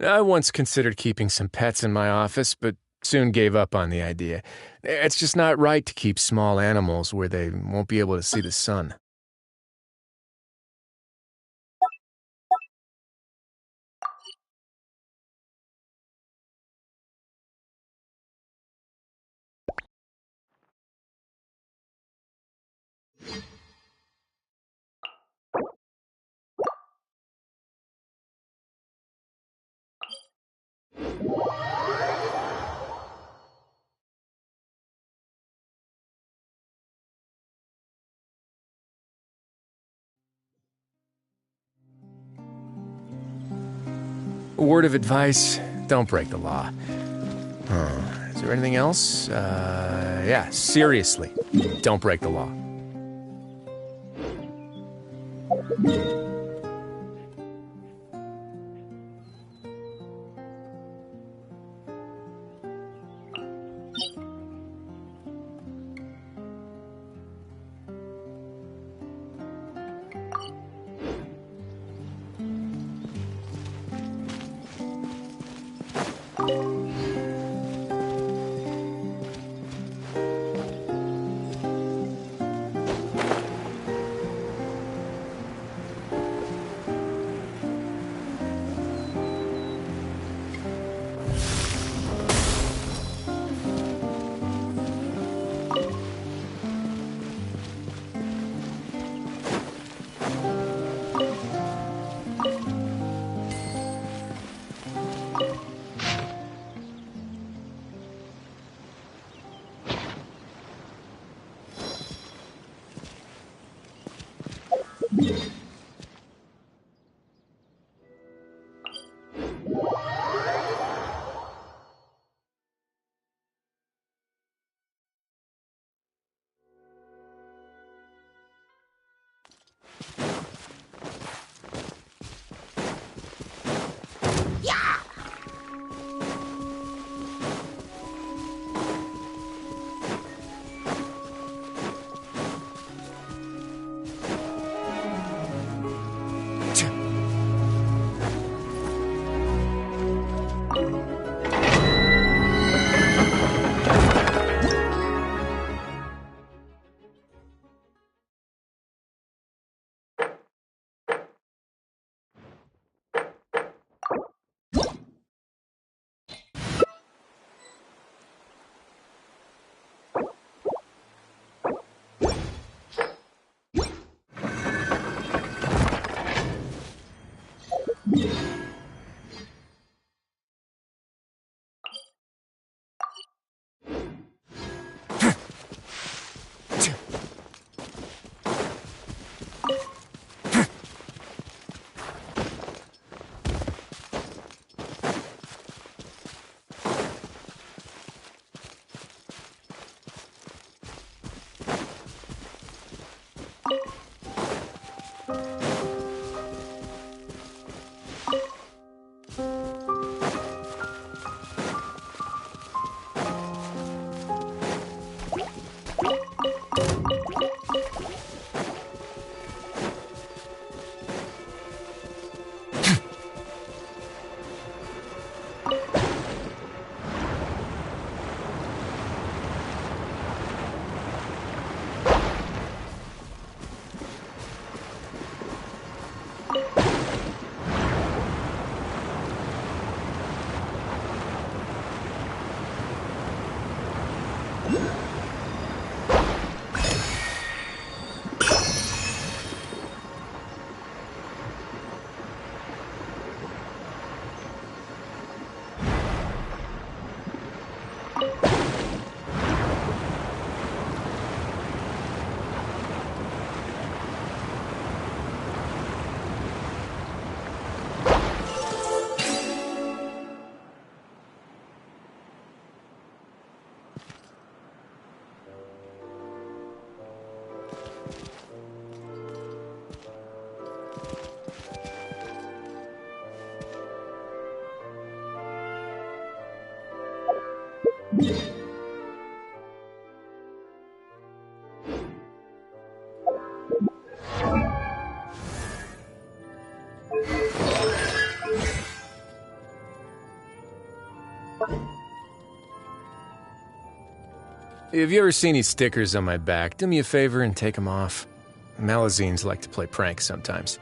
I once considered keeping some pets in my office, but soon gave up on the idea. It's just not right to keep small animals where they won't be able to see the sun. word of advice, don't break the law. Is there anything else? Yeah, seriously, don't break the law. Have you ever seen these stickers on my back? Do me a favor and take them off. Malazines like to play pranks sometimes.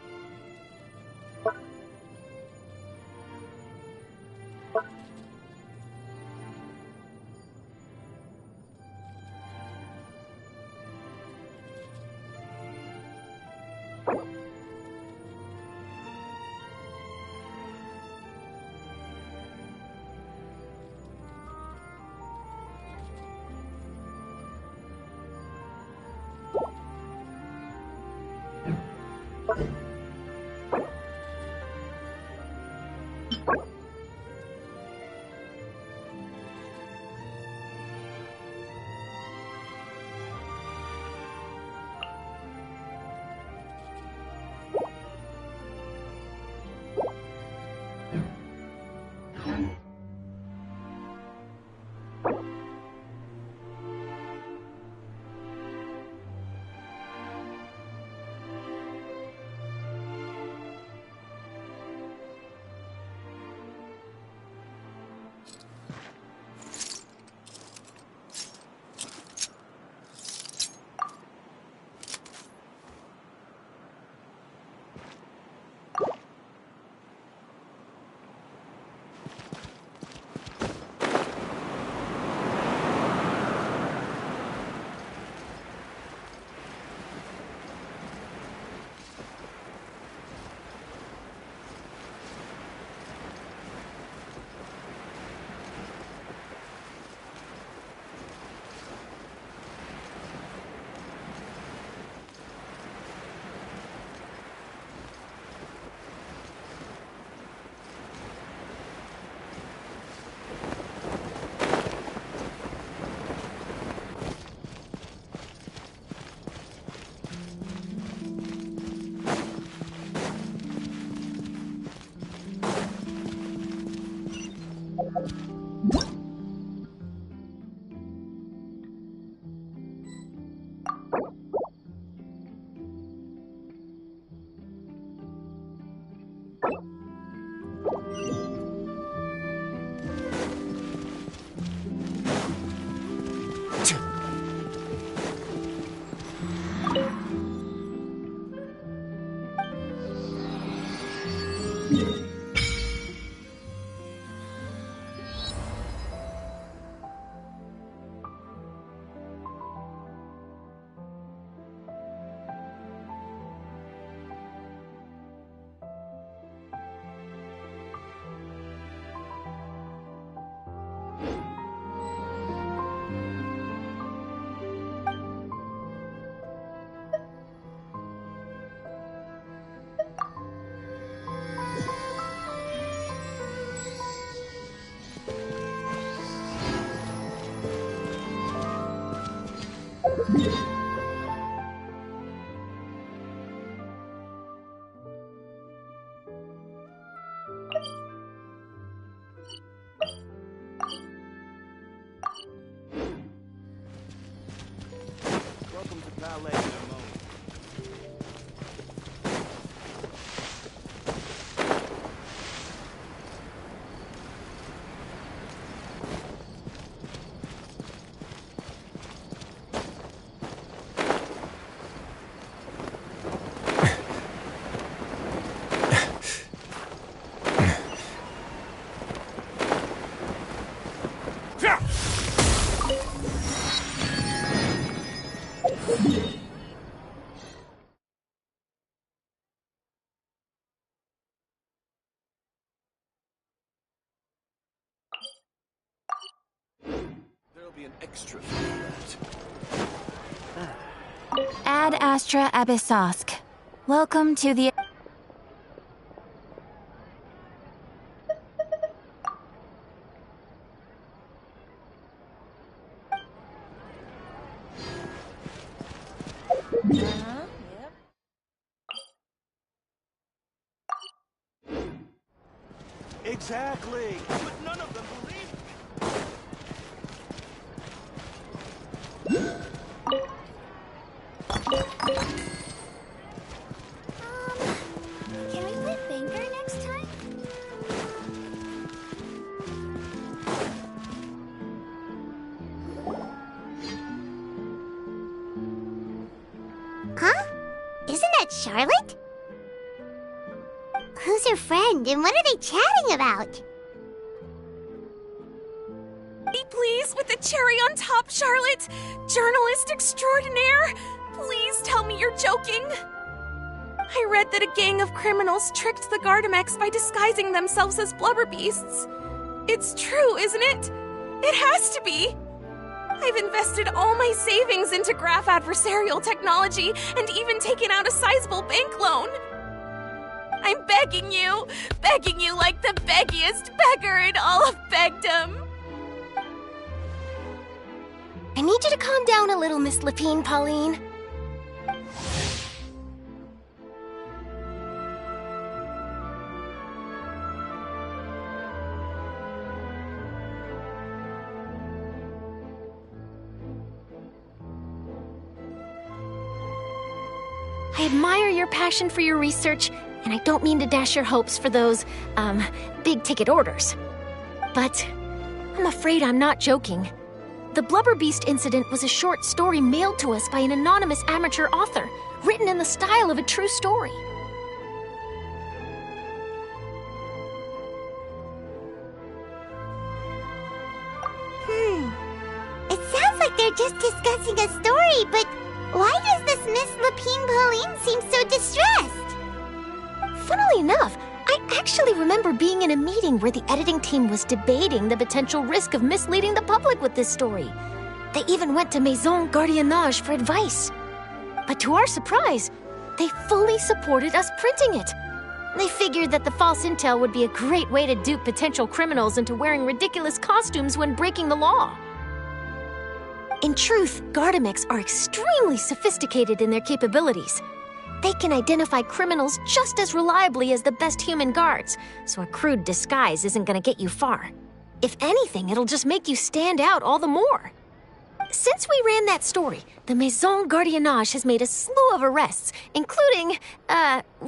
Welcome to Ballet Harmonic. There'll be an extra for that. Ad Astra Abyssosk. Welcome to the... Exactly! But none of them believe Can we play Banker next time? Huh? Isn't that Charlotte? Who's her friend, and what are they chatting about? Please, with the cherry on top, Charlotte! Journalist extraordinaire! Please tell me you're joking! I read that a gang of criminals tricked the Gardamex by disguising themselves as blubber beasts. It's true, isn't it? It has to be! I've invested all my savings into graph adversarial technology and even taken out a sizable bank loan. I'm begging begging you like the beggiest beggar in all of begdom. I need you to calm down a little, Miss Lapine, Pauline. I admire your passion for your research, and I don't mean to dash your hopes for those, big-ticket orders. But I'm afraid I'm not joking. The Blubber Beast incident was a short story mailed to us by an anonymous amateur author, written in the style of a true story. It sounds like they're just discussing a story, but why does this Miss Lapine Pauline seem so distressed? Funnily enough, I actually remember being in a meeting where the editing team was debating the potential risk of misleading the public with this story. They even went to Maison Gardiennage for advice. But to our surprise, they fully supported us printing it. They figured that the false intel would be a great way to dupe potential criminals into wearing ridiculous costumes when breaking the law. In truth, Gardamex are extremely sophisticated in their capabilities. They can identify criminals just as reliably as the best human guards, so a crude disguise isn't gonna get you far. If anything, it'll just make you stand out all the more. Since we ran that story, the Maison Gardiennage has made a slew of arrests, including,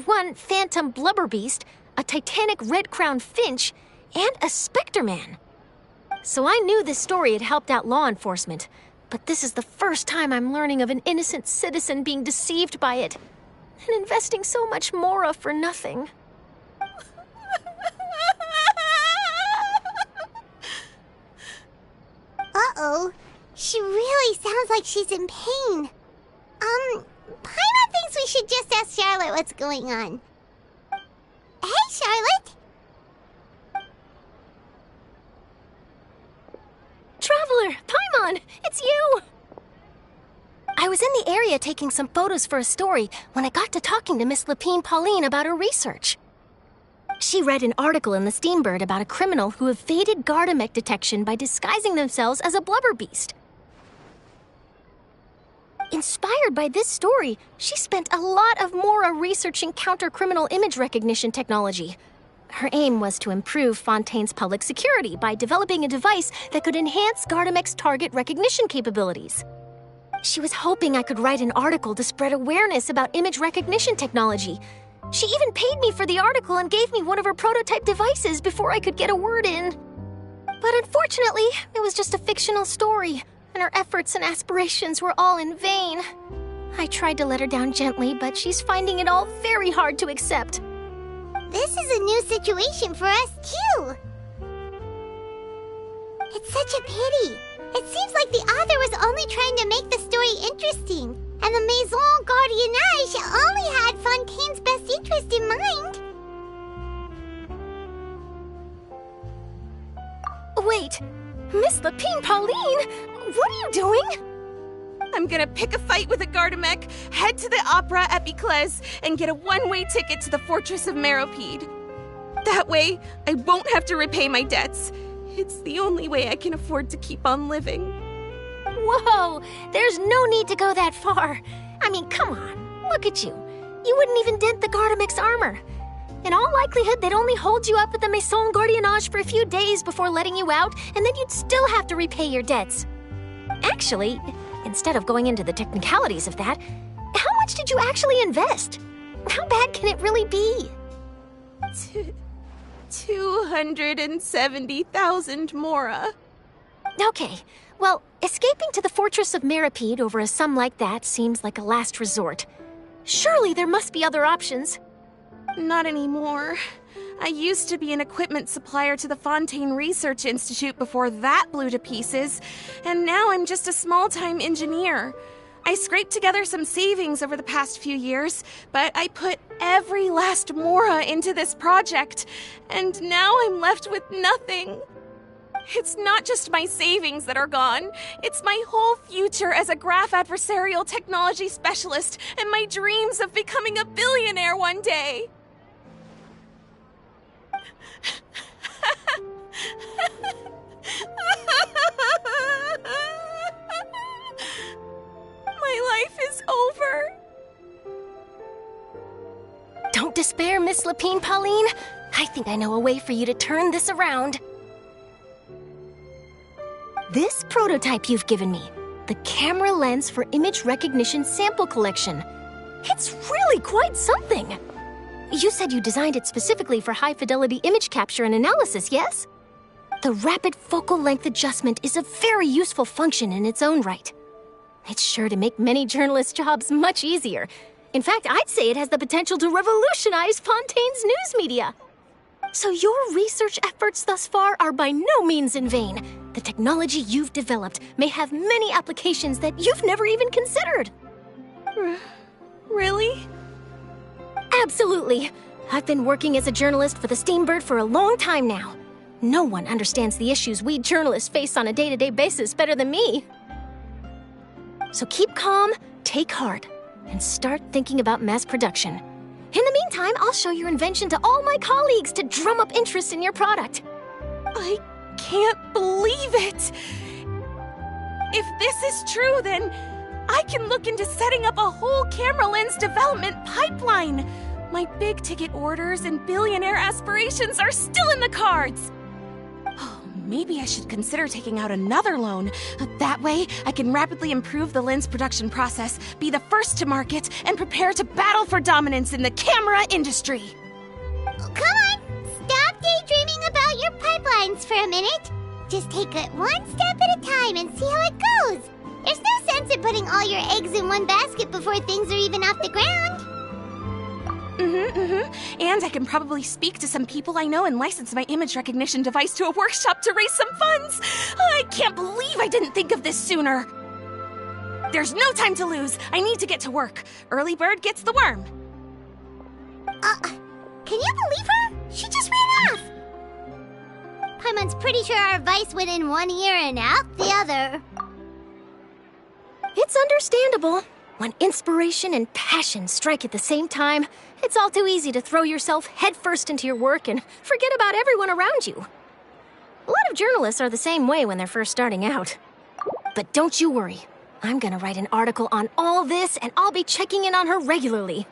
one phantom blubber beast, a titanic red-crowned finch, and a specter man. So I knew this story had helped out law enforcement, but this is the first time I'm learning of an innocent citizen being deceived by it, and investing so much mora for nothing. Uh-oh. She really sounds like she's in pain. Paimon thinks we should just ask Charlotte what's going on. Hey, Charlotte! Traveler, Paimon, it's you! I was in the area taking some photos for a story when I got to talking to Miss Lapine Pauline about her research. She read an article in the Steambird about a criminal who evaded Gardamex detection by disguising themselves as a blubber beast. Inspired by this story, she spent a lot of mora researching counter-criminal image recognition technology. Her aim was to improve Fontaine's public security by developing a device that could enhance Gardamex target recognition capabilities. She was hoping I could write an article to spread awareness about image recognition technology. She even paid me for the article and gave me one of her prototype devices before I could get a word in. But unfortunately, it was just a fictional story, and her efforts and aspirations were all in vain. I tried to let her down gently, but she's finding it all very hard to accept. This is a new situation for us, too. It's such a pity. It seems like the author was only trying to make the story interesting, and the Maison Gardiennage only had Fontaine's best interest in mind. Wait, Miss Lapine Pauline, what are you doing? I'm gonna pick a fight with a Gardamex, head to the Opera Epiclese, and get a one-way ticket to the Fortress of Meropide. That way, I won't have to repay my debts. It's the only way I can afford to keep on living. Whoa, there's no need to go that far. I mean, come on, look at you. You wouldn't even dent the Gardamex armor. In all likelihood, they'd only hold you up at the Maison Gardiennage for a few days before letting you out, and then you'd still have to repay your debts. Actually, instead of going into the technicalities of that, how much did you actually invest? How bad can it really be? 270,000 mora. Okay, well, escaping to the Fortress of Meropide over a sum like that seems like a last resort. Surely there must be other options. Not anymore. I used to be an equipment supplier to the Fontaine Research Institute before that blew to pieces, and now I'm just a small-time engineer. I scraped together some savings over the past few years, but I put every last mora into this project, and now I'm left with nothing. It's not just my savings that are gone. It's my whole future as a graph adversarial technology specialist and my dreams of becoming a billionaire one day. My life is over. Don't despair, Miss Lapine Pauline. I think I know a way for you to turn this around. This prototype you've given me, the camera lens for image recognition sample collection. It's really quite something. You said you designed it specifically for high-fidelity image capture and analysis, yes? The rapid focal length adjustment is a very useful function in its own right. It's sure to make many journalists' jobs much easier. In fact, I'd say it has the potential to revolutionize Fontaine's news media. So your research efforts thus far are by no means in vain. The technology you've developed may have many applications that you've never even considered. Really? Absolutely. I've been working as a journalist for the Steambird for a long time now. No one understands the issues we journalists face on a day-to-day basis better than me. So keep calm, take heart, and start thinking about mass production. In the meantime, I'll show your invention to all my colleagues to drum up interest in your product. I can't believe it! If this is true, then I can look into setting up a whole camera lens development pipeline. My big-ticket orders and billionaire aspirations are still in the cards. Oh, maybe I should consider taking out another loan. That way, I can rapidly improve the lens production process, be the first to market, and prepare to battle for dominance in the camera industry. Come on! Stop daydreaming about your pipelines for a minute. Just take it one step at a time and see how it goes. There's no sense in putting all your eggs in one basket before things are even off the ground. And I can probably speak to some people I know and license my image recognition device to a workshop to raise some funds. I can't believe I didn't think of this sooner. There's no time to lose. I need to get to work. Early bird gets the worm. Can you believe her? She just ran off. Paimon's pretty sure our advice went in one ear and out the other. It's understandable. When inspiration and passion strike at the same time, it's all too easy to throw yourself headfirst into your work and forget about everyone around you. A lot of journalists are the same way when they're first starting out. But don't you worry. I'm gonna write an article on all this, and I'll be checking in on her regularly.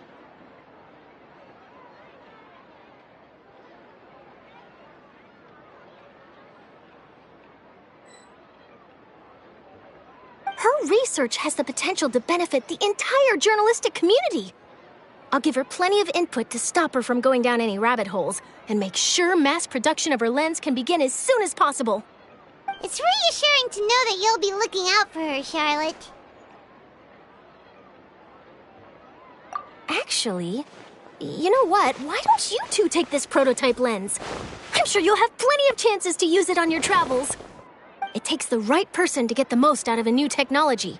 Her research has the potential to benefit the entire journalistic community. I'll give her plenty of input to stop her from going down any rabbit holes, and make sure mass production of her lens can begin as soon as possible. It's reassuring to know that you'll be looking out for her, Charlotte. Actually, you know what? Why don't you two take this prototype lens? I'm sure you'll have plenty of chances to use it on your travels. It takes the right person to get the most out of a new technology.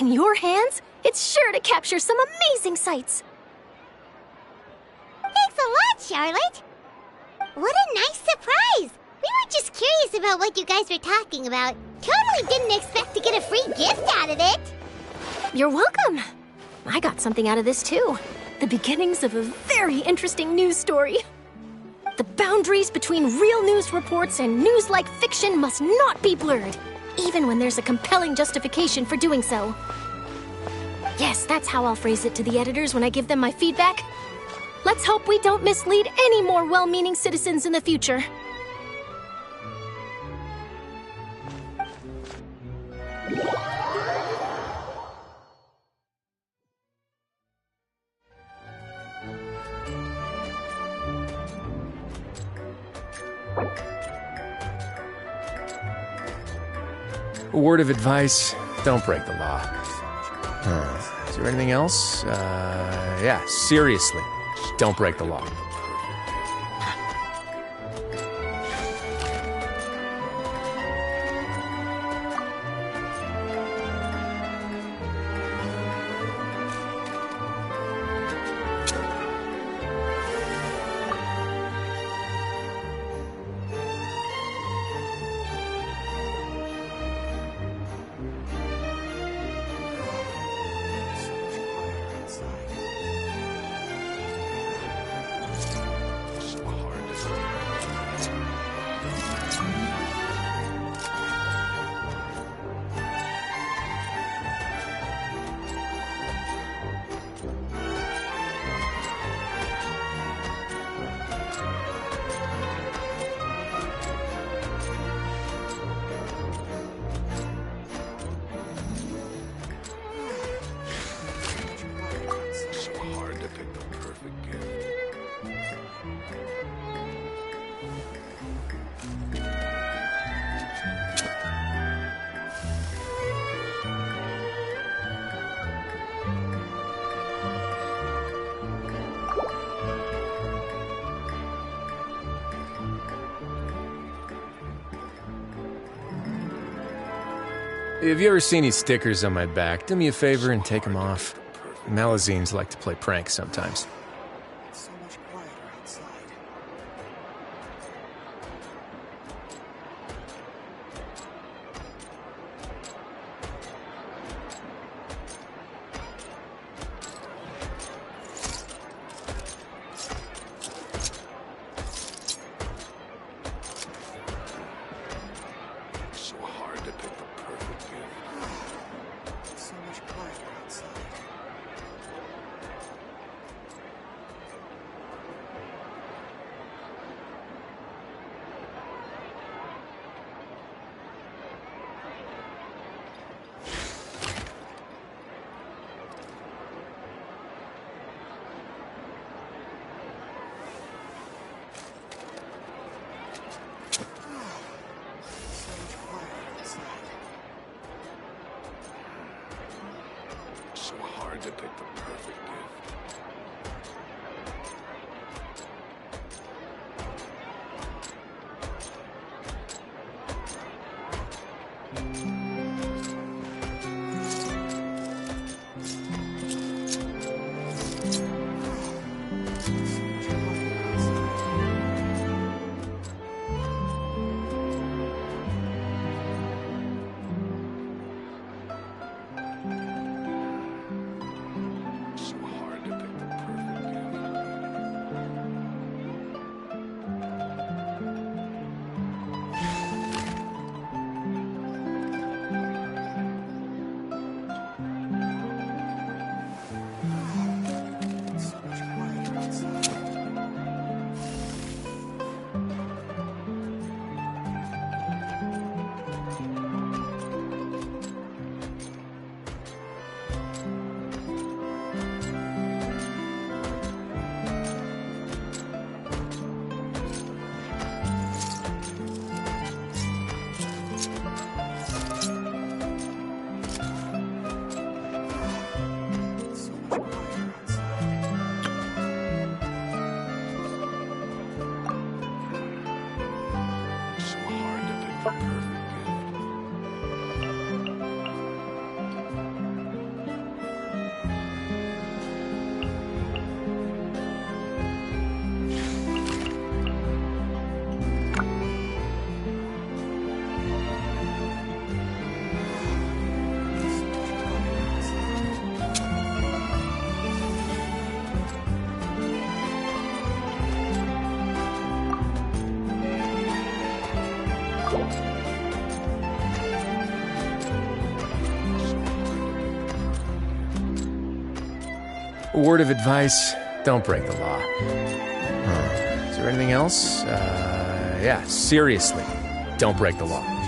In your hands, it's sure to capture some amazing sights. Thanks a lot, Charlotte. What a nice surprise. We were just curious about what you guys were talking about. Totally didn't expect to get a free gift out of it. You're welcome. I got something out of this too. The beginnings of a very interesting news story. The boundaries between real news reports and news-like fiction must not be blurred, even when there's a compelling justification for doing so. Yes, that's how I'll phrase it to the editors when I give them my feedback. Let's hope we don't mislead any more well-meaning citizens in the future. A word of advice, don't break the law. Is there anything else? Yeah, seriously, don't break the law. If you ever see any stickers on my back, do me a favor and take them off. Malazines like to play pranks sometimes. To pick the perfect gift. A word of advice, don't break the law. Is there anything else? Yeah, seriously, don't break the law.